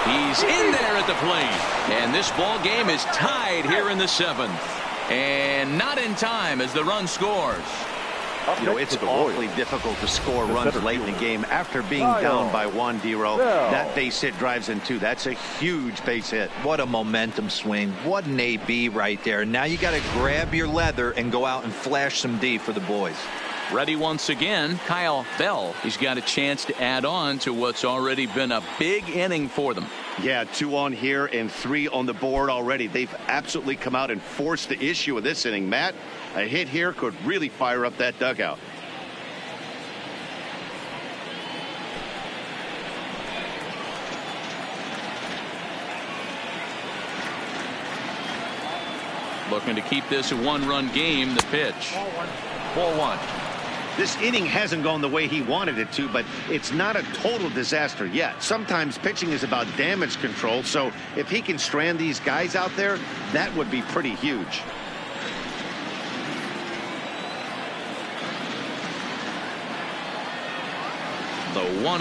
He's in there at the plate, and this ball game is tied here in the 7th. And not in time as the run scores. You know, it's awfully difficult to score runs late in the game after being down by 1, D-Row. That base hit drives in 2. That's a huge base hit. What a momentum swing. What an AB right there. Now you got to grab your leather and go out and flash some D for the boys. Ready once again, Kyle Bell. He's got a chance to add on to what's already been a big inning for them. Yeah, 2 on here and 3 on the board already. They've absolutely come out and forced the issue of this inning. Matt, a hit here could really fire up that dugout. Looking to keep this a 1-run game. The pitch. Ball 1. This inning hasn't gone the way he wanted it to, but it's not a total disaster yet. Sometimes pitching is about damage control, so if he can strand these guys out there, that would be pretty huge. The 1-0.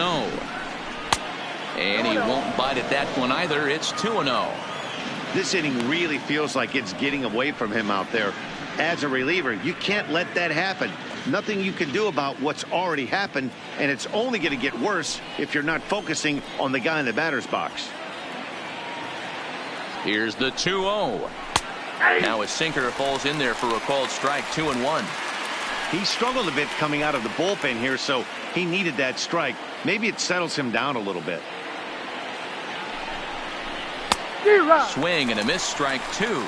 And he won't bite at that one either. It's 2-0. This inning really feels like it's getting away from him out there. As a reliever, you can't let that happen. Nothing you can do about what's already happened, and it's only going to get worse if you're not focusing on the guy in the batter's box. Here's the 2-0. Now a sinker falls in there for a called strike. 2-1. He struggled a bit coming out of the bullpen here, so he needed that strike. Maybe it settles him down a little bit. Swing and a miss, strike 2.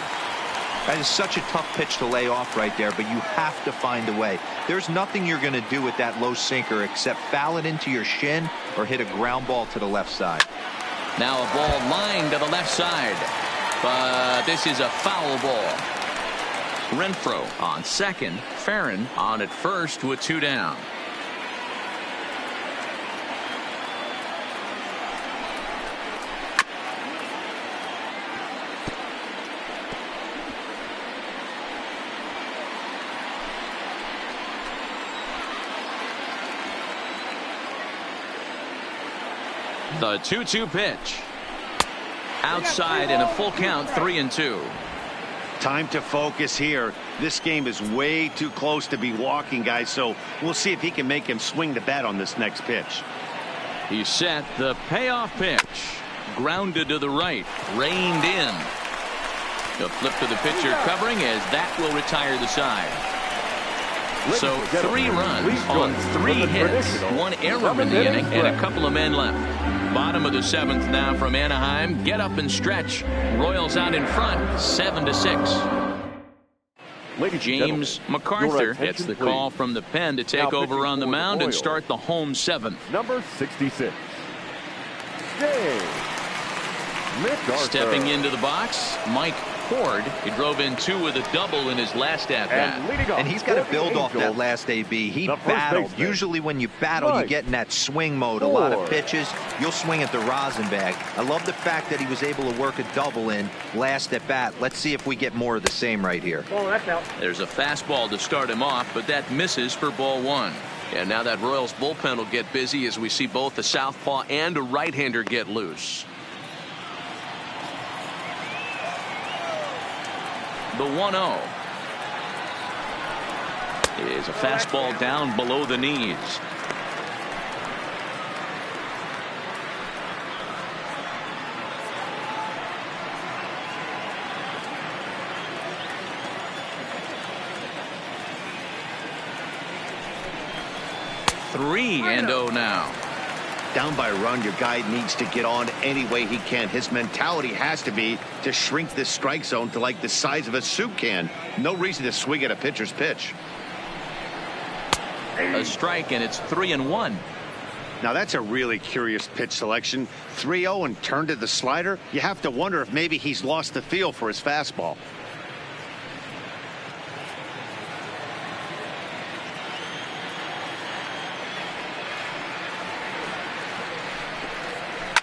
That is such a tough pitch to lay off right there, but you have to find a way. There's nothing you're going to do with that low sinker except foul it into your shin or hit a ground ball to the left side. Now a ball lined to the left side, but this is a foul ball. Renfroe on second, Farron on at first with 2 down. The 2-2 pitch. Outside in a full count, 3-2. Time to focus here. This game is way too close to be walking, guys, so we'll see if he can make him swing the bat on this next pitch. He's set. The payoff pitch. Grounded to the right. Reined in. The flip to the pitcher covering as that will retire the side. So 3 runs on 3 hits, 1 error in the inning, and a couple of men left. Bottom of the 7th now from Anaheim. Get up and stretch. Royals out in front, 7-6. James MacArthur gets the call from the pen to take over on the mound and start the home 7th. Number 66. James MacArthur. Stepping into the box, Mike Ford. He drove in 2 with a double in his last at-bat. And he's got to build off that last AB. He battled. Usually when you battle, you get in that swing mode. A lot of pitches, you'll swing at the rosin bag. I love the fact that he was able to work a double in last at-bat. Let's see if we get more of the same right here. There's a fastball to start him off, but that misses for ball 1. And now that Royals bullpen will get busy as we see both a southpaw and a right-hander get loose. The 1-0 is a fastball down below the knees. Three and 0 now. Down by a run, your guy needs to get on any way he can. His mentality has to be to shrink this strike zone to like the size of a soup can. No reason to swing at a pitcher's pitch. A strike, and it's 3-1. Now that's a really curious pitch selection. 3-0 and turned to the slider. You have to wonder if maybe he's lost the feel for his fastball.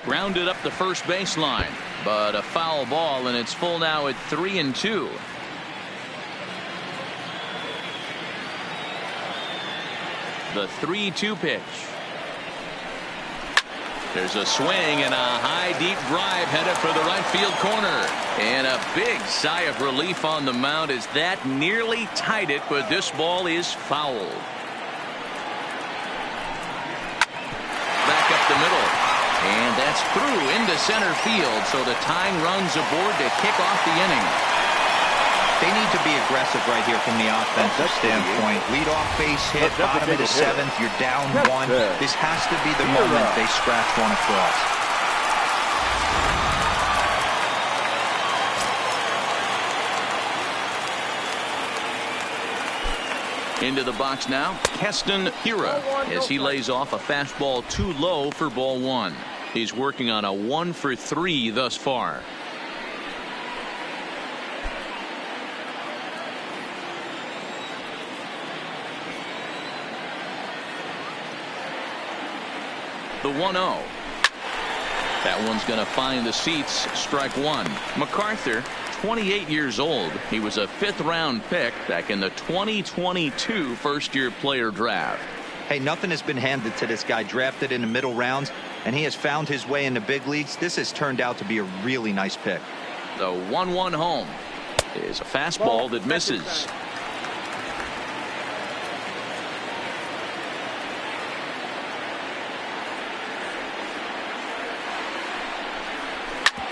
Grounded up the first baseline, but a foul ball, and it's full now at 3-2. The 3-2 pitch. There's a swing and a high deep drive headed for the right field corner, and a big sigh of relief on the mound as that nearly tied it, but this ball is fouled. through into center field, so the tying run's aboard to kick off the inning. They need to be aggressive right here from the offensive standpoint. Lead-off base hit, bottom of the seventh, you're down one. This has to be the moment they scratch one across. Into the box now, Keston Hiura, as he lays off a fastball too low for ball one. He's working on a 1-for-3 thus far. The 1-0. That one's going to find the seats. Strike one. MacArthur, 28 years old. He was a 5th-round pick back in the 2022 first-year player draft. Hey, nothing has been handed to this guy. Drafted in the middle rounds, and he has found his way in the big leagues. This has turned out to be a really nice pick. The 1-1 home is a fastball that misses.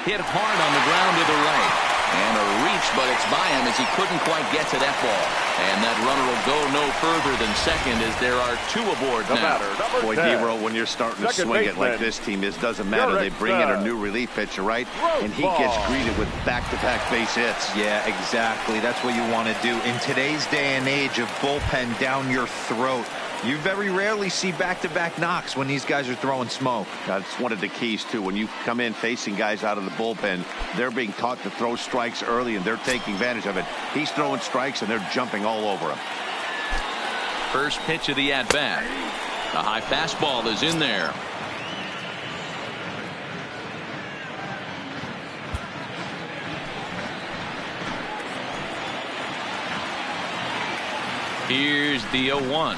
Hit hard on the ground to the right. And a reach, but it's by him as he couldn't quite get to that ball. And that runner will go no further than second as there are 2 aboard now. Boy, D-Row, when you're starting to swing it like this team is, doesn't matter. They bring in a new relief pitcher, right? And he gets greeted with back-to-back base hits. Yeah, exactly. That's what you want to do. In today's day and age of bullpen down your throat, you very rarely see back-to-back knocks when these guys are throwing smoke. That's one of the keys, too. When you come in facing guys out of the bullpen, they're being taught to throw strikes early, and they're taking advantage of it. He's throwing strikes, and they're jumping all over him. First pitch of the at-bat. A high fastball is in there. Here's the 0-1.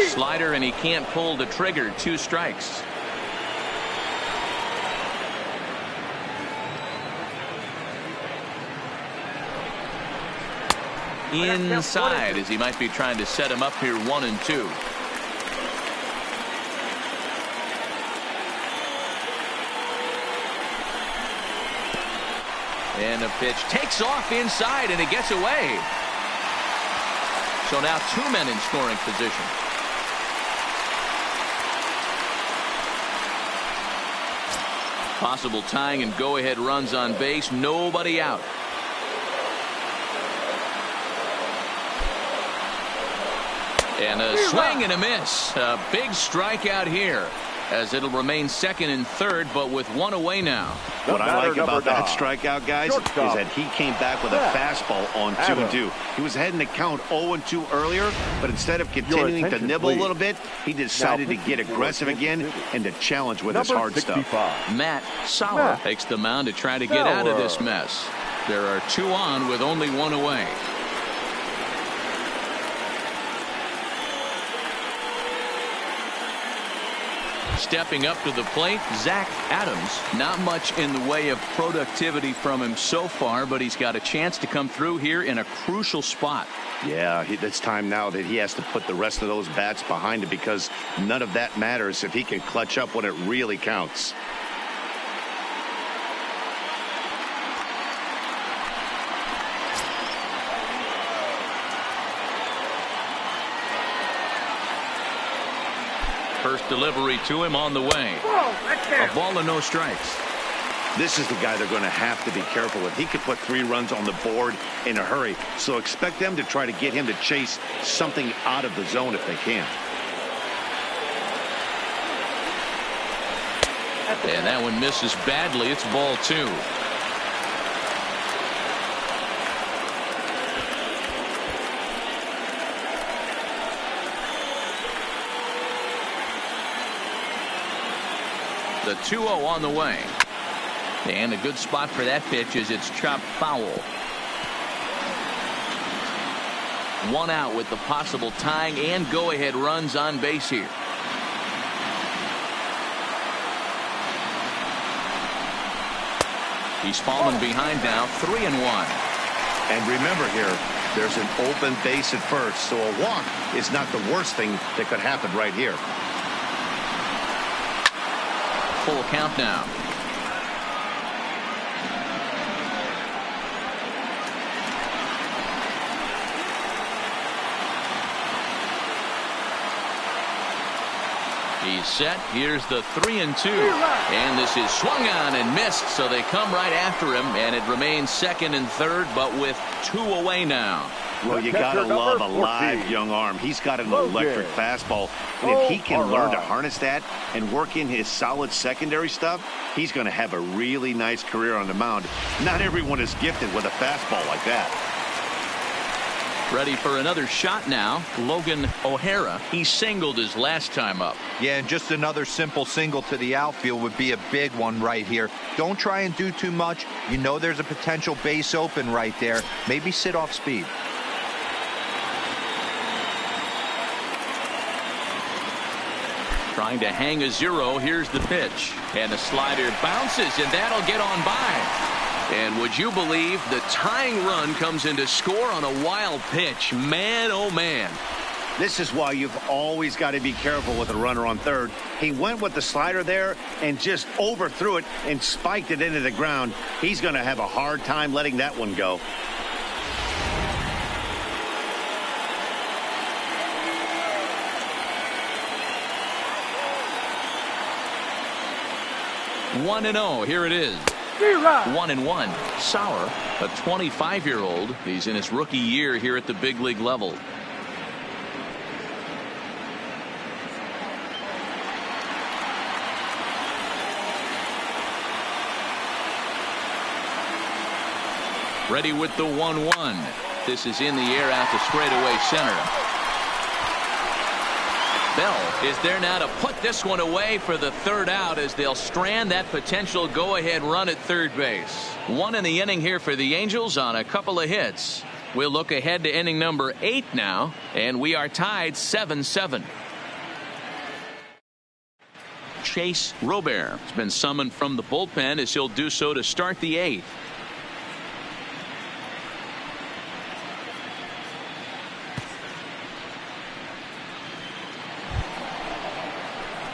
Slider, and he can't pull the trigger. 2 strikes. Inside, as he might be trying to set him up here 1-2. And the pitch takes off inside, and it gets away. So now 2 men in scoring position. Possible tying and go-ahead runs on base. Nobody out. And a swing and a miss. A big strikeout here, as it'll remain second and third, but with 1 away now. What I like about that strikeout, guys, is that he came back with a fastball on 2-2. He was heading to count 0-2 earlier, but instead of continuing to nibble a little bit, he decided to get aggressive again and to challenge with his hard stuff. Matt Sauer takes the mound to try to get out of this mess. There are 2 on with only 1 away. Stepping up to the plate, Zach Adams. Not much in the way of productivity from him so far, but he's got a chance to come through here in a crucial spot. Yeah, it's time now that he has to put the rest of those bats behind him, because none of that matters if he can clutch up when it really counts. First delivery to him on the way. A ball and no strikes. This is the guy they're going to have to be careful with. He could put 3 runs on the board in a hurry, so expect them to try to get him to chase something out of the zone if they can. And that one misses badly. It's ball 2. The 2-0 on the way. And a good spot for that pitch as it's chopped foul. 1 out with the possible tying and go-ahead runs on base here. He's fallen behind now, 3-1. And remember here, there's an open base at first, so a walk is not the worst thing that could happen right here. Full count now. He's set. Here's the 3-2. And this is swung on and missed, so they come right after him, and it remains second and third, but with 2 away now. Well, you got to love a live young arm. He's got an electric fastball, and if he can learn to harness that and work in his solid secondary stuff, he's going to have a really nice career on the mound. Not everyone is gifted with a fastball like that. Ready for another shot now. Logan O'Hara. He singled his last time up. Yeah, and just another simple single to the outfield would be a big one right here. Don't try and do too much. You know there's a potential base open right there. Maybe sit off speed. Trying to hang a 0. Here's the pitch. And the slider bounces, and that'll get on by. And would you believe the tying run comes in to score on a wild pitch? Man, oh man. This is why you've always got to be careful with a runner on third. He went with the slider there and just overthrew it and spiked it into the ground. He's going to have a hard time letting that one go. One and 0. Here it is. 1-1. Sauer, a 25-year-old. He's in his rookie year here at the big league level. Ready with the 1-1. This is in the air out to straightaway center. Bell is there now to put this one away for the third out as they'll strand that potential go-ahead run at third base. 1 in the inning here for the Angels on a couple of hits. We'll look ahead to inning number 8 now, and we are tied 7-7. Chase Robert has been summoned from the bullpen as he'll do so to start the 8th.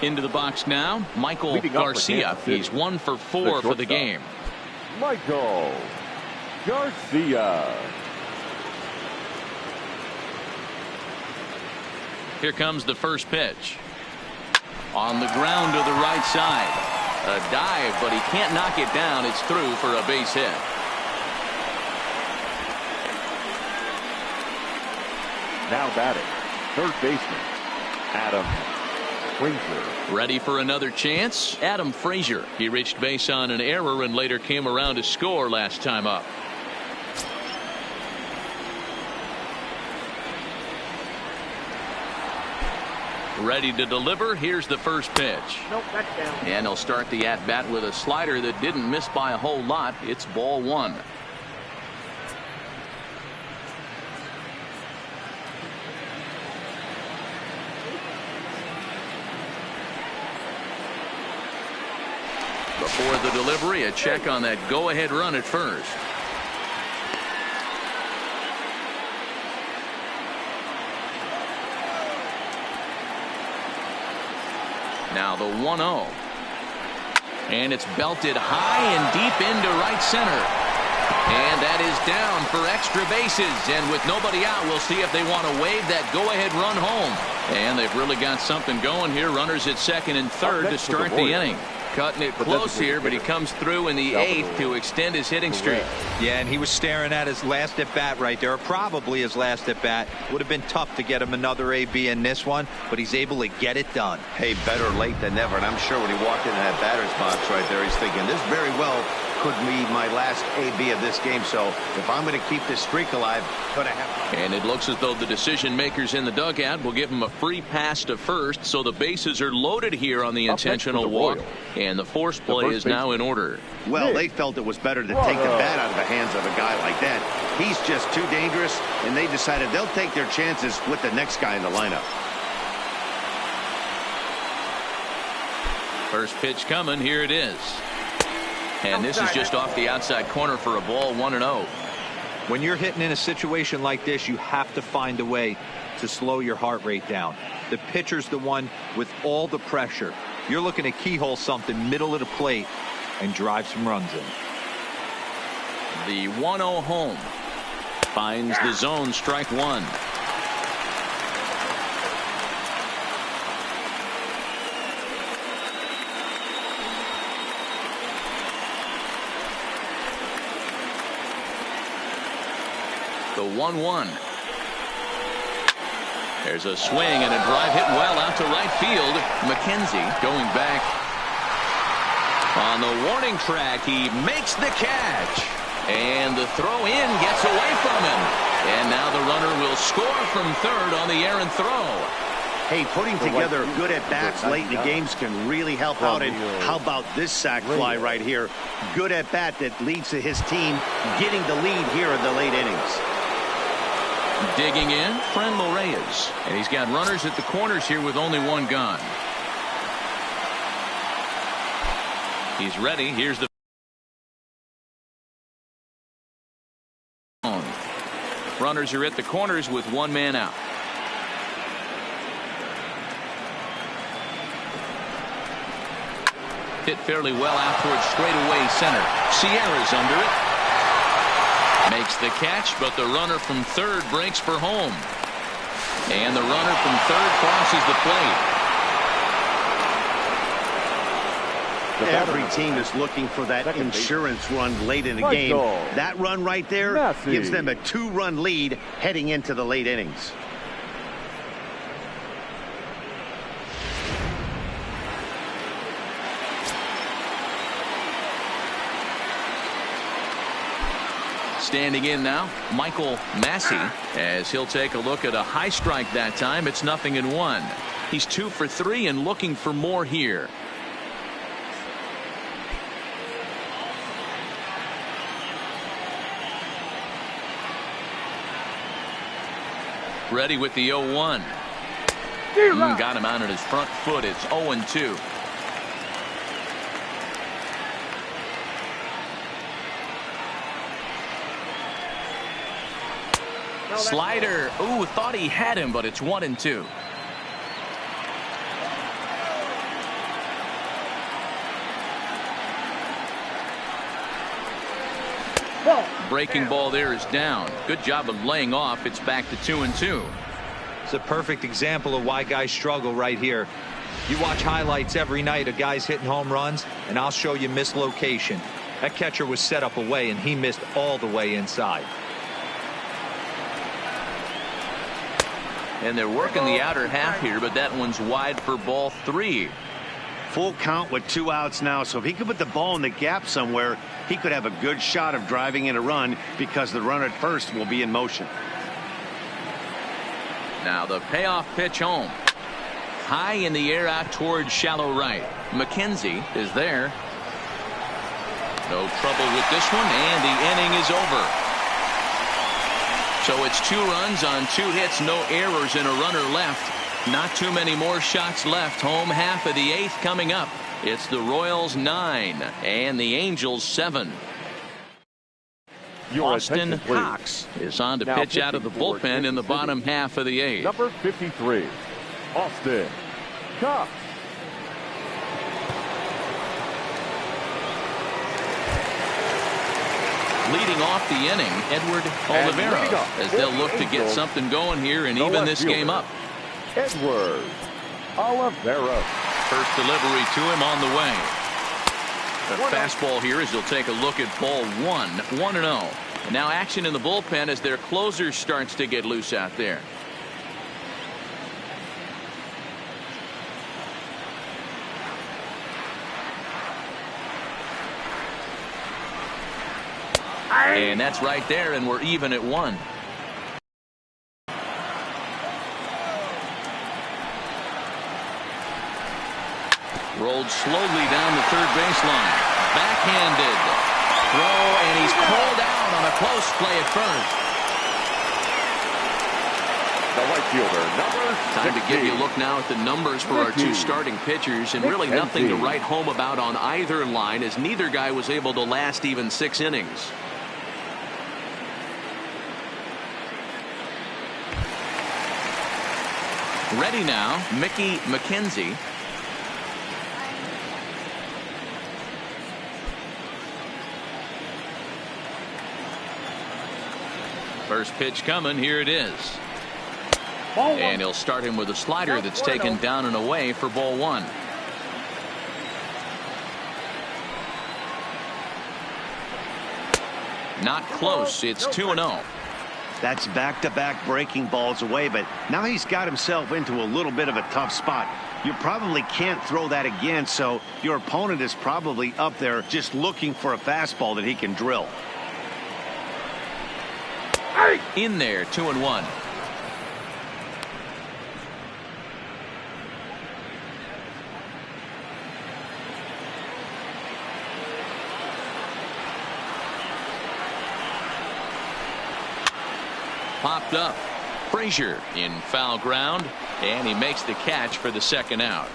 Into the box now, Michael Garcia. He's 1 for 4 for the game. Michael Garcia. Here comes the first pitch. On the ground to the right side. A dive, but he can't knock it down. It's through for a base hit. Now batting, third baseman, Adam Frazier. Ready for another chance? Adam Frazier. He reached base on an error and later came around to score last time up. Ready to deliver. Here's the first pitch. Nope, that's down. And he'll start the at-bat with a slider that didn't miss by a whole lot. It's ball 1. Before the delivery, a check on that go-ahead run at first. Now the 1-0. And it's belted high and deep into right center. And that is down for extra bases. And with nobody out, we'll see if they want to wave that go-ahead run home. And they've really got something going here. Runners at second and third to start the inning. Cutting it close here, but he comes through in the 8th to extend his hitting streak. Yeah, and he was staring at his last at bat right there, or probably his last at bat. Would have been tough to get him another AB in this one, but he's able to get it done. Hey, better late than never. And I'm sure when he walked into that batter's box right there, he's thinking this very well could be my last AB of this game. So if I'm going to keep this streak alive, going to have to. And it looks as though the decision makers in the dugout will give him a free pass to first. So the bases are loaded here on the intentional walk. And the force play is now in order. Well, they felt it was better to take the bat out of the hands of a guy like that. He's just too dangerous, and they decided they'll take their chances with the next guy in the lineup. First pitch coming. Here it is. And this is just off the outside corner for a ball. 1-0. When you're hitting in a situation like this, you have to find a way to slow your heart rate down. The pitcher's the one with all the pressure. You're looking to keyhole something middle of the plate and drive some runs in. The 1-0 home. Finds the zone, strike one. The 1-1. There's a swing and a drive hit well out to right field. McKenzie going back. On the warning track, he makes the catch. And the throw in gets away from him. And now the runner will score from third on the errant throw. Hey, putting together good at-bats late in the games can really help out. And how about this sac fly right here? Good at-bat that leads to his team getting the lead here in the late innings. Digging in, Franmil Reyes. And he's got runners at the corners here with only one gone. He's ready. Here's the runners are at the corners with one man out. Hit fairly well out towards straightaway center. Sierra's under it. Makes the catch, but the runner from third breaks for home. And the runner from third crosses the plate. Every team is looking for that insurance run late in the game. That run right there gives them a 2-run lead heading into the late innings. Standing in now, Michael Massey, as he'll take a look at a high strike that time. It's 0-1. He's 2 for 3 and looking for more here. Ready with the 0-1. Got him out on his front foot. It's 0-2. Slider. Ooh, thought he had him, but it's 1-2. Breaking ball there is down. Good job of laying off. It's back to 2-2. It's a perfect example of why guys struggle right here. You watch highlights every night of guys hitting home runs, and I'll show you mislocation. That catcher was set up away, and he missed all the way inside. And they're working the outer half here, but that one's wide for ball 3. Full count with 2 outs now, so if he could put the ball in the gap somewhere, he could have a good shot of driving in a run because the runner at first will be in motion. Now the payoff pitch home. High in the air out towards shallow right. McKenzie is there. No trouble with this one, and the inning is over. So it's 2 runs on 2 hits, no errors, and a runner left. Not too many more shots left. Home half of the 8th coming up. It's the Royals 9 and the Angels 7. Austin Cox is on to pitch out of the bullpen in the bottom half of the 8th. Number 53, Austin Cox. Leading off the inning, Edward Oliveira, as they'll look to get something going here and even this game up. Edward Oliveira. First delivery to him on the way. The fastball here as he'll take a look at ball 1, 1-0. And now action in the bullpen as their closer starts to get loose out there. And that's right there, and we're even at 1. Rolled slowly down the third baseline. Backhanded throw, and he's pulled out on a close play at first. The right fielder, number 16. Time to give you a look now at the numbers for our 2 starting pitchers, and really nothing to write home about on either line, as neither guy was able to last even 6 innings. Ready now, Mickey McKenzie. First pitch coming. Here it is. And he'll start him with a slider that's taken down and away for ball one. Not close. It's 2-0. That's back-to-back breaking balls away, but now he's got himself into a little bit of a tough spot. You probably can't throw that again, so your opponent is probably up there just looking for a fastball that he can drill. In there, 2-1. Popped up. Frazier in foul ground, and he makes the catch for the second out.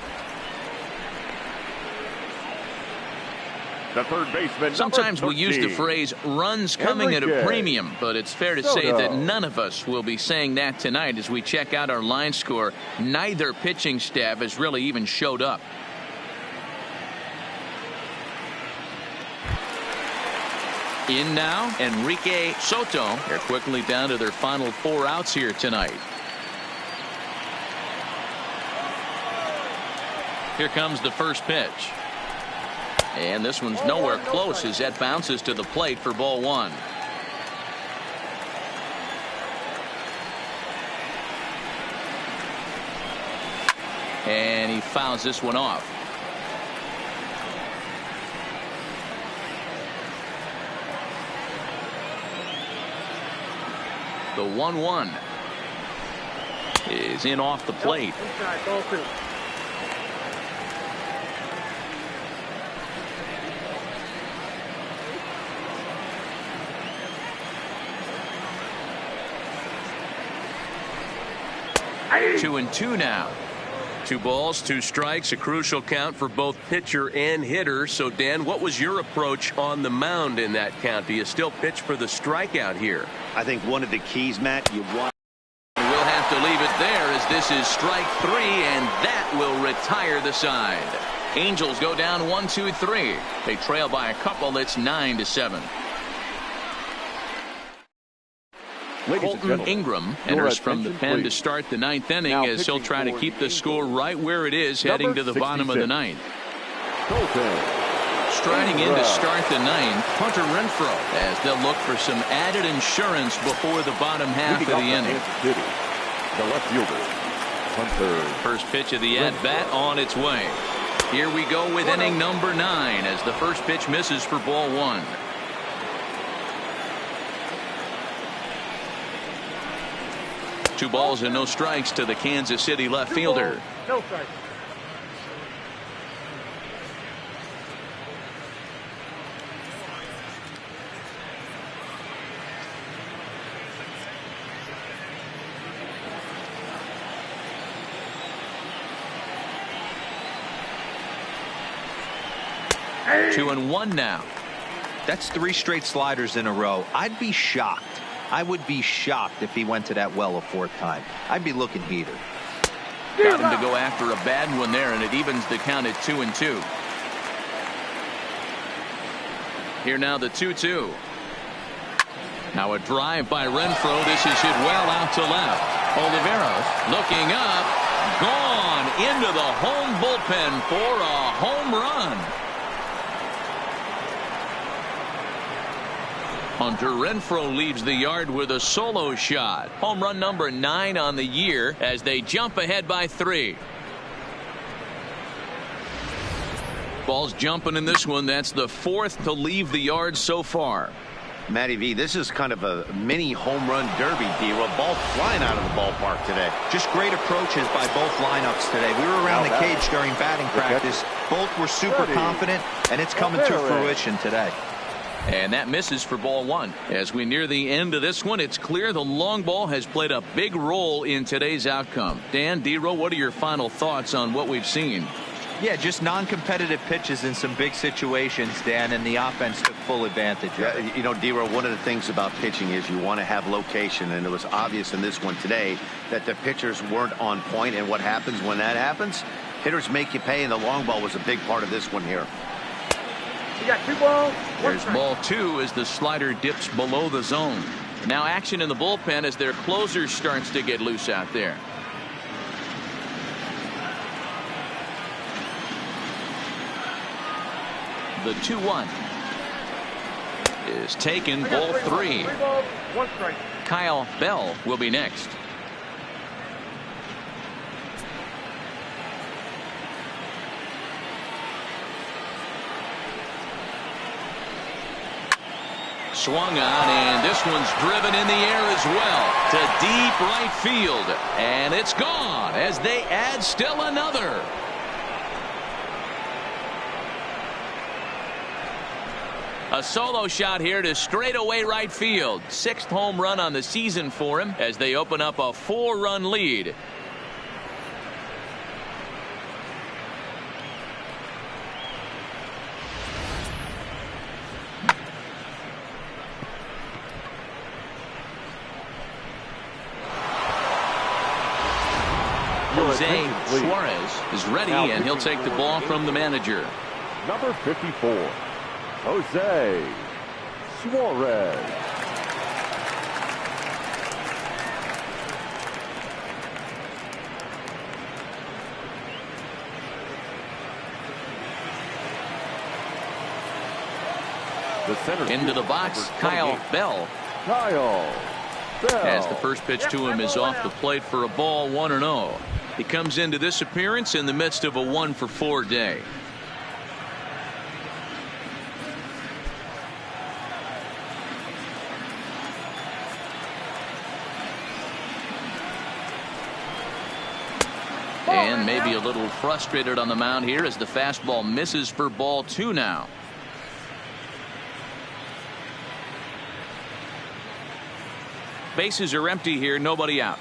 The third baseman. Sometimes we use the phrase runs coming at a premium, but it's fair to say that none of us will be saying that tonight as we check out our line score. Neither pitching staff has really even showed up. In now, Enrique Soto. They're quickly down to their final 4 outs here tonight. Here comes the first pitch. And this one's nowhere close as that bounces to the plate for ball one. And he fouls this one off. The 1-1 is in off the plate. Hey. 2-2 now. 2 balls, 2 strikes, a crucial count for both pitcher and hitter. So, Dan, what was your approach on the mound in that count? Do you still pitch for the strikeout here? I think one of the keys, Matt, you want. We'll have to leave it there as this is strike 3, and that will retire the side. Angels go down 1-2-3. They trail by a couple. It's 9-7. Colton Ingram enters from the pen to start the 9th inning as he'll try to keep the score right where it is heading to the bottom of the 9th. Striding in to start the 9th, Hunter Renfroe, as they'll look for some added insurance before the bottom half of the inning. The left fielder, Hunter. First pitch of the at-bat on its way. Here we go with inning number 9 as the first pitch misses for ball 1. Two balls and no strikes to the Kansas City left fielder. No strikes. Hey. 2-1 now. That's 3 straight sliders in a row. I'd be shocked. I would be shocked if he went to that well a 4th time. I'd be looking heated. Got him to go after a bad one there, and it evens the count at 2-2. Here now the 2-2. Now a drive by Renfroe. This is hit well out to left. Oliveros looking up. Gone into the home bullpen for a home run. Hunter Renfroe leaves the yard with a solo shot. Home run number 9 on the year as they jump ahead by 3. Ball's jumping in this one. That's the 4th to leave the yard so far. Matty V, this is kind of a mini home run derby deal. A ball flying out of the ballpark today. Just great approaches by both lineups today. We were around the cage during batting practice. Both were super confident, and it's coming to fruition today. And that misses for ball 1. As we near the end of this one, it's clear the long ball has played a big role in today's outcome. Dan, D-Row, what are your final thoughts on what we've seen? Yeah, just non-competitive pitches in some big situations, Dan, and the offense took full advantage of it. You know, D-Row, one of the things about pitching is you want to have location, and it was obvious in this one today that the pitchers weren't on point, and what happens when that happens? Hitters make you pay, and the long ball was a big part of this one here. You got 2 balls. There's ball 2 as the slider dips below the zone. Now action in the bullpen as their closer starts to get loose out there. The 2-1 is taken, ball 3. 3 balls, 1 strike. Kyle Bell will be next. Swung on, and this one's driven in the air as well to deep right field, and it's gone as they add still another. A solo shot here to straightaway right field. 6th home run on the season for him as they open up a 4-run lead. Jose Suarez is ready, and he'll take the ball from the manager. Number 54, Jose Suarez. Into the box, Kyle Bell. As the first pitch to him is off the plate for a ball, 1-0. He comes into this appearance in the midst of a 1-for-4 day. And maybe a little frustrated on the mound here as the fastball misses for ball 2 now. Bases are empty here, nobody out.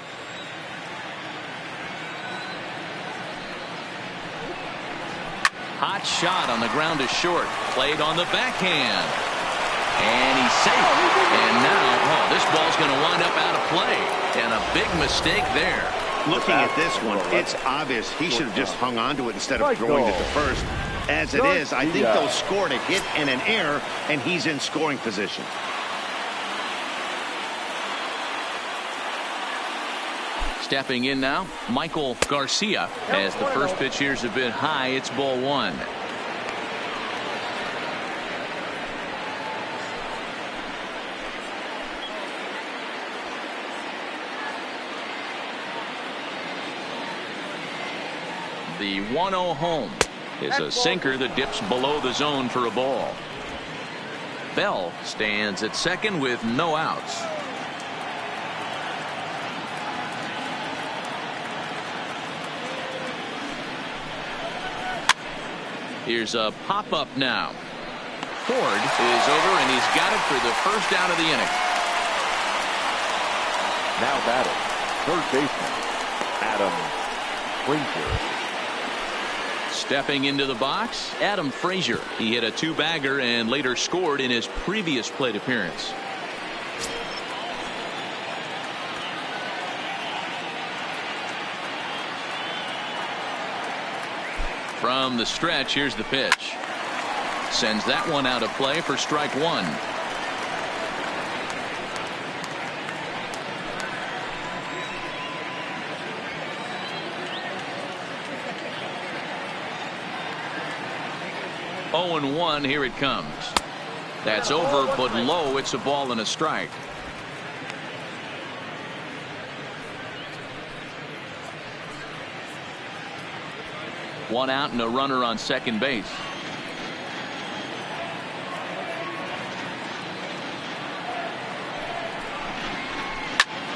Hot shot on the ground to short. Played on the backhand. And he's safe. And now, this ball's going to wind up out of play. And a big mistake there. Looking at this one, it's obvious he should have just hung on to it instead of throwing it to first. As it is, I think they'll score a hit and an error, and he's in scoring position. Stepping in now, Michael Garcia. As the first pitch here's a bit high, it's ball 1. The 1-0 home is a sinker that dips below the zone for a ball. Bell stands at second with no outs. Here's a pop-up now. Ford is over, and he's got it for the first out of the inning. Now batting, third baseman, Adam Frazier. Stepping into the box, Adam Frazier. He hit a 2-bagger and later scored in his previous plate appearance. From the stretch, here's the pitch. Sends that one out of play for strike 1. Oh and 1, here it comes. That's over, but low. It's a ball and a strike. One out and a runner on second base.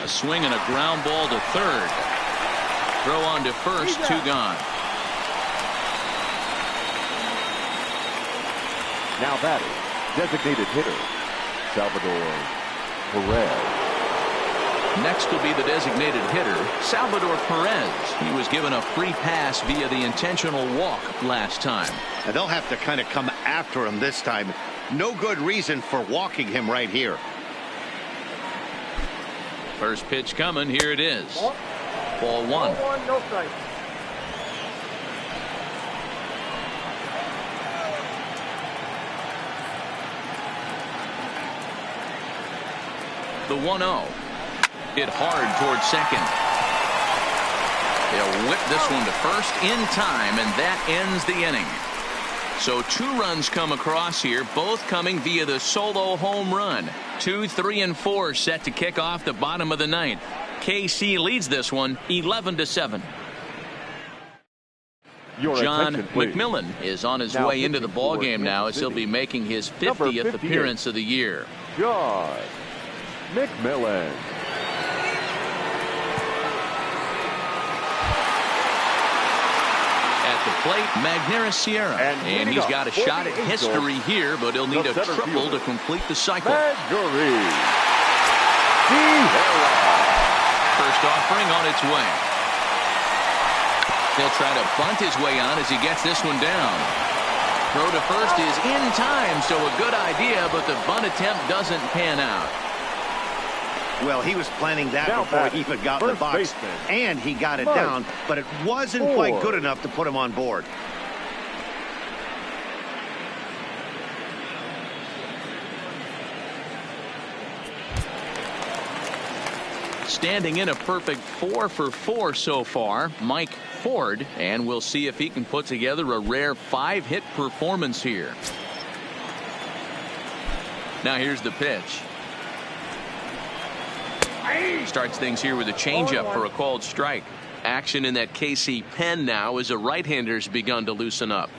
A swing and a ground ball to third. Throw on to first, 2 gone. Now batting, designated hitter, Salvador Perez. Next will be the designated hitter, Salvador Perez. He was given a free pass via the intentional walk last time. And they'll have to kind of come after him this time. No good reason for walking him right here. First pitch coming. Here it is. Ball 1. No strike. The 1-0. Hit hard towards second. They'll whip this one to first in time, and that ends the inning. So 2 runs come across here, both coming via the solo home run. 2, 3, and 4 set to kick off the bottom of the 9th. KC leads this one 11-7. John McMillan is on his way into the ballgame now as he'll be making his 50th appearance of the year. John McMillan. At the plate, Magneuris Sierra. And he's got a shot at history here, but he'll need a triple to complete the cycle. First offering on its way. He'll try to bunt his way on as he gets this one down. Throw to first is in time, so a good idea, but the bunt attempt doesn't pan out. Well, he was planning that before he even got in the box, and he got it down, but it wasn't quite good enough to put him on board. Standing in a perfect 4 for 4 so far, Mike Ford, and we'll see if he can put together a rare 5-hit performance here. Now here's the pitch. Starts things here with a changeup for a called strike. Action in that KC pen now as a right-hander's begun to loosen up.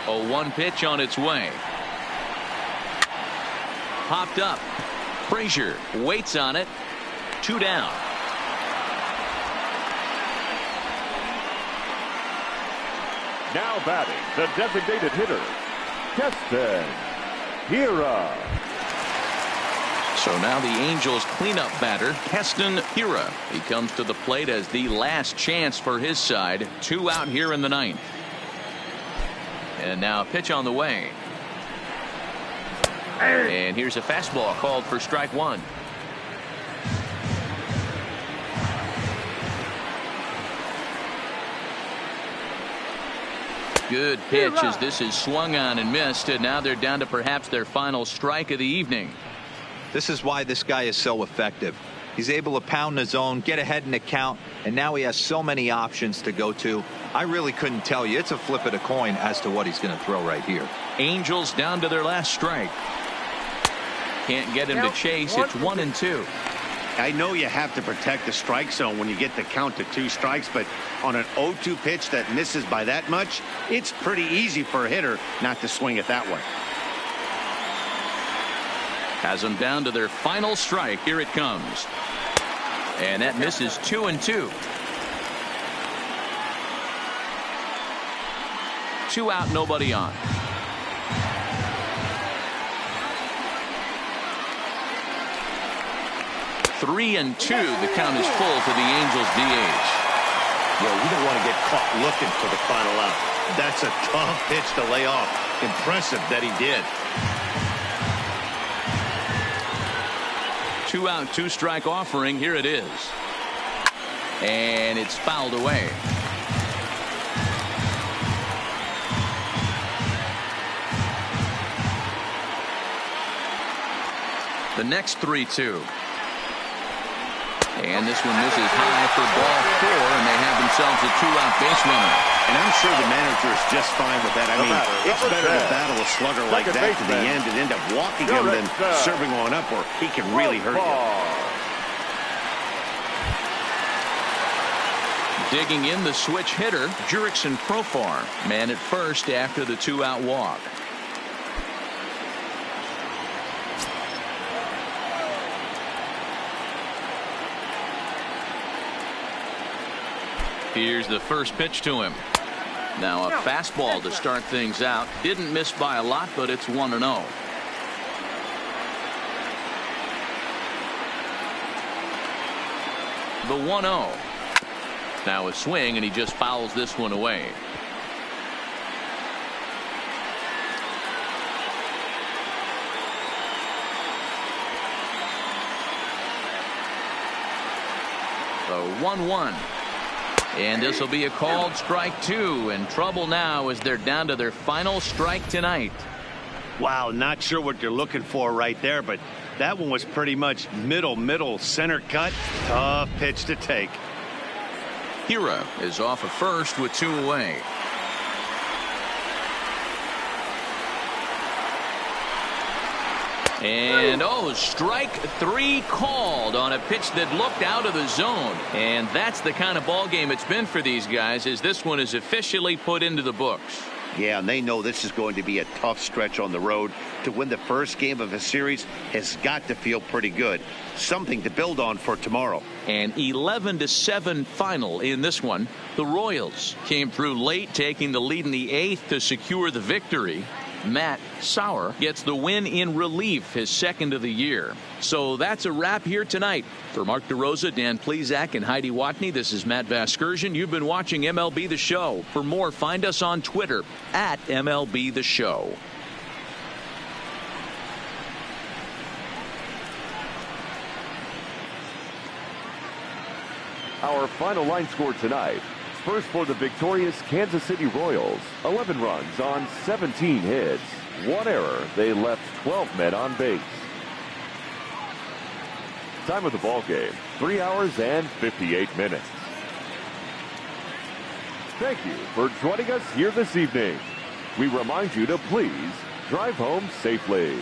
A 1 pitch on its way. Popped up. Frazier waits on it. 2 down. Now batting, the designated hitter, Keston Hiura. So now the Angels cleanup batter, Keston Hiura. He comes to the plate as the last chance for his side. 2 out here in the 9th. And now a pitch on the way. And here's a fastball called for strike 1. Good pitch as this is swung on and missed, and now they're down to perhaps their final strike of the evening. This is why this guy is so effective. He's able to pound the zone, get ahead in the count, and now he has so many options to go to. I really couldn't tell you. It's a flip of the coin as to what he's going to throw right here. Angels down to their last strike. Can't get him to chase. It's 1-2. I know you have to protect the strike zone when you get the count to 2 strikes, but on an 0-2 pitch that misses by that much, it's pretty easy for a hitter not to swing it that way. Has them down to their final strike. Here it comes. And that misses 2-2. 2 out, nobody on. 3-2. The count is full for the Angels DH. Well, you don't want to get caught looking for the final out. That's a tough pitch to lay off. Impressive that he did. 2 out, 2 strike offering. Here it is. And it's fouled away. The next 3-2. And this one misses high for ball 4, and they have themselves a 2-out base runner. And I'm sure the manager is just fine with that. I mean, it's better to battle a slugger like that to the end and end up walking him than serving one up where he can really hurt you. Digging in the switch hitter, Jurickson Profar. Man at first after the 2-out walk. Here's the first pitch to him. Now a fastball to start things out. Didn't miss by a lot, but it's 1-0. The 1-0. Now a swing, and he just fouls this one away. The 1-1. And this will be a called strike 2, and trouble now as they're down to their final strike tonight. Wow, not sure what you're looking for right there, but that one was pretty much middle center cut. Tough pitch to take. Hira is off of first with 2 away. And strike 3 called on a pitch that looked out of the zone. And that's the kind of ball game it's been for these guys, as this one is officially put into the books. Yeah, and they know this is going to be a tough stretch on the road. To win the first game of a series has got to feel pretty good. Something to build on for tomorrow. An 11-7 final in this one. The Royals came through late, taking the lead in the 8th to secure the victory. Matt Sauer gets the win in relief, his 2nd of the year. So that's a wrap here tonight. For Mark DeRosa, Dan Plesac, and Heidi Watney, this is Matt Vasgersian. You've been watching MLB The Show. For more, find us on Twitter at MLB The Show. Our final line score tonight. First for the victorious Kansas City Royals, 11 runs on 17 hits. 1 error. They left 12 men on base. Time of the ball game, 3 hours and 58 minutes. Thank you for joining us here this evening. We remind you to please drive home safely.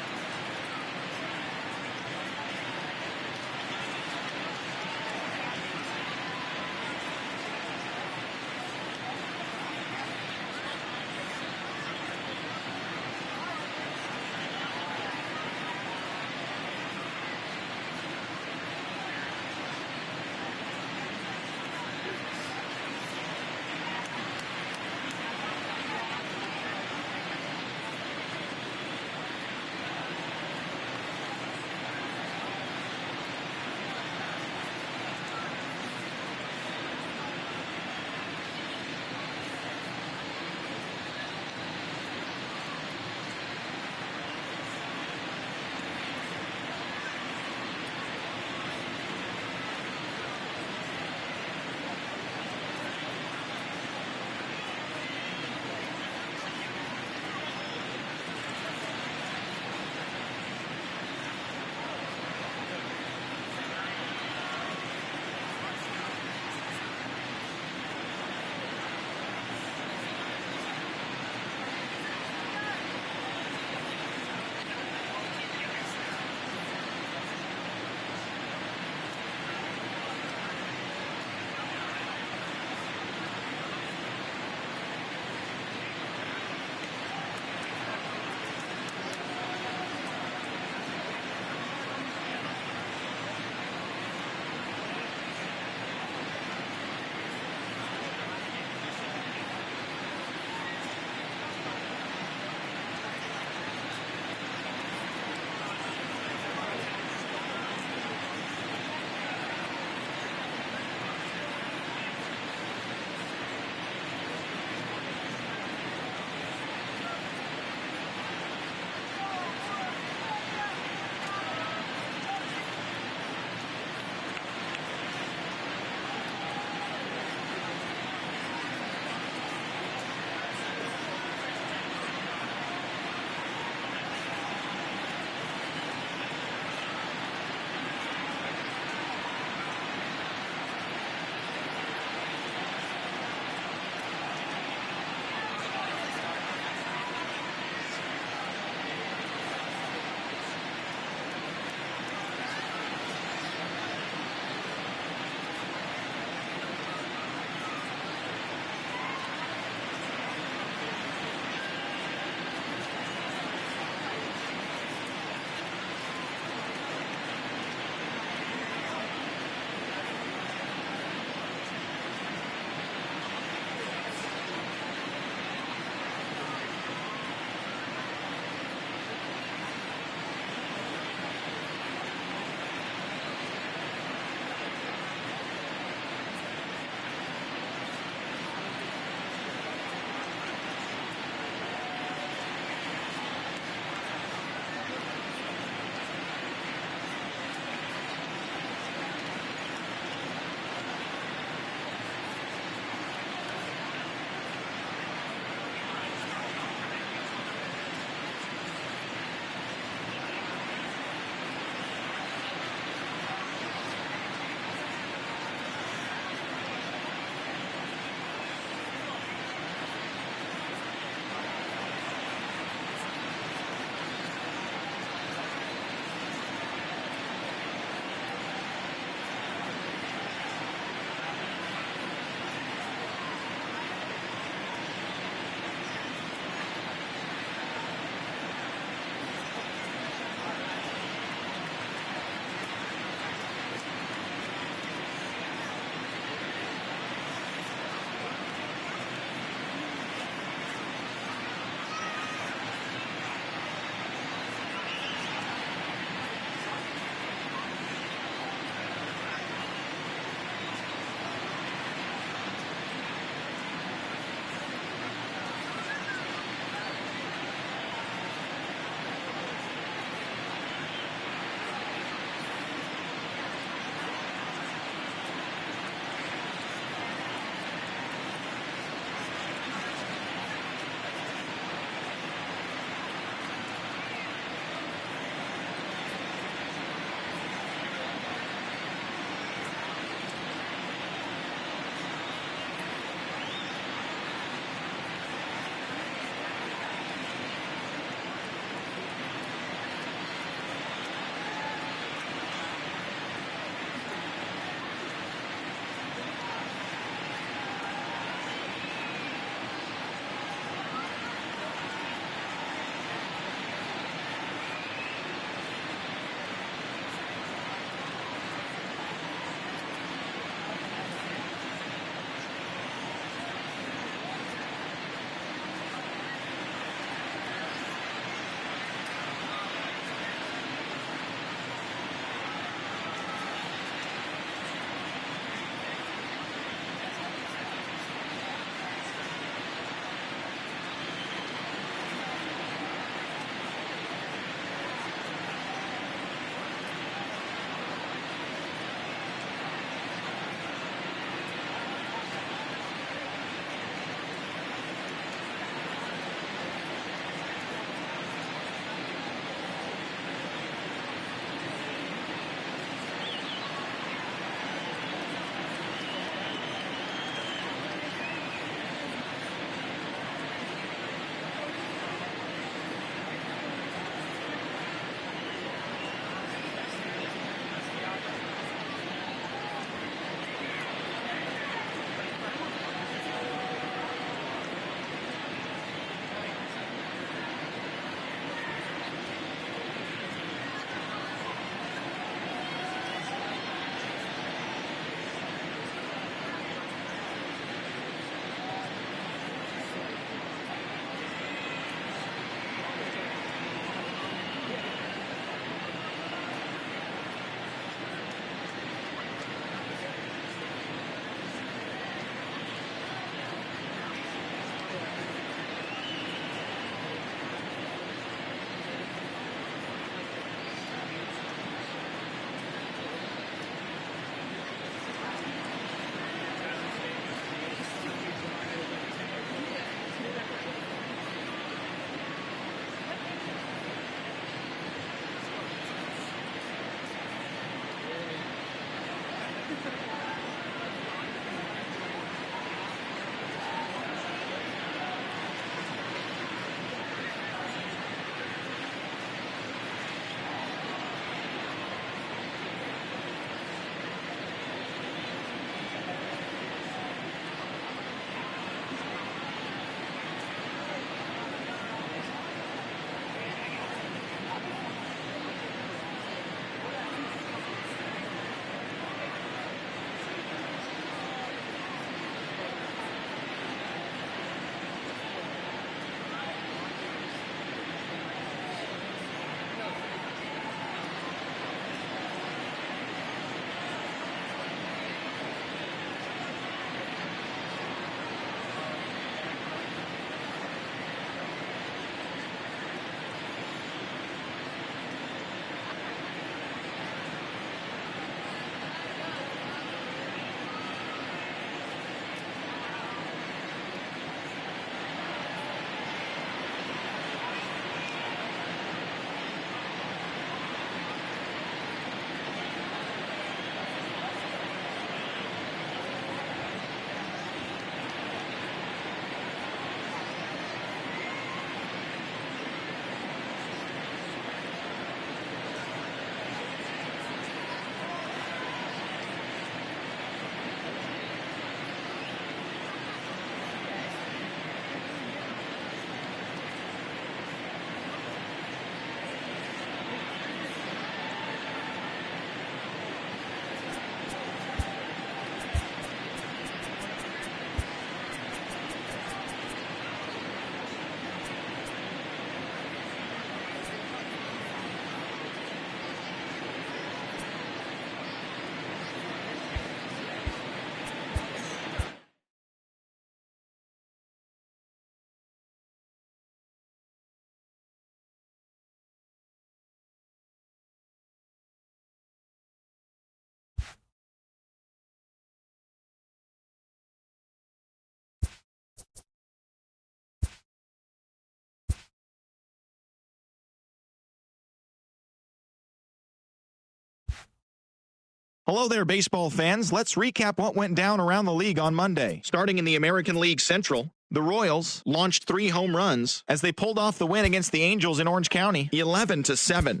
Hello there, baseball fans. Let's recap what went down around the league on Monday. Starting in the American League Central, the Royals launched 3 home runs as they pulled off the win against the Angels in Orange County, 11-7.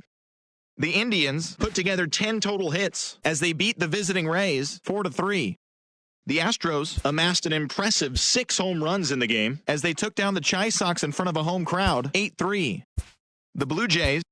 The Indians put together 10 total hits as they beat the visiting Rays 4-3. The Astros amassed an impressive 6 home runs in the game as they took down the Chi Sox in front of a home crowd 8-3. The Blue Jays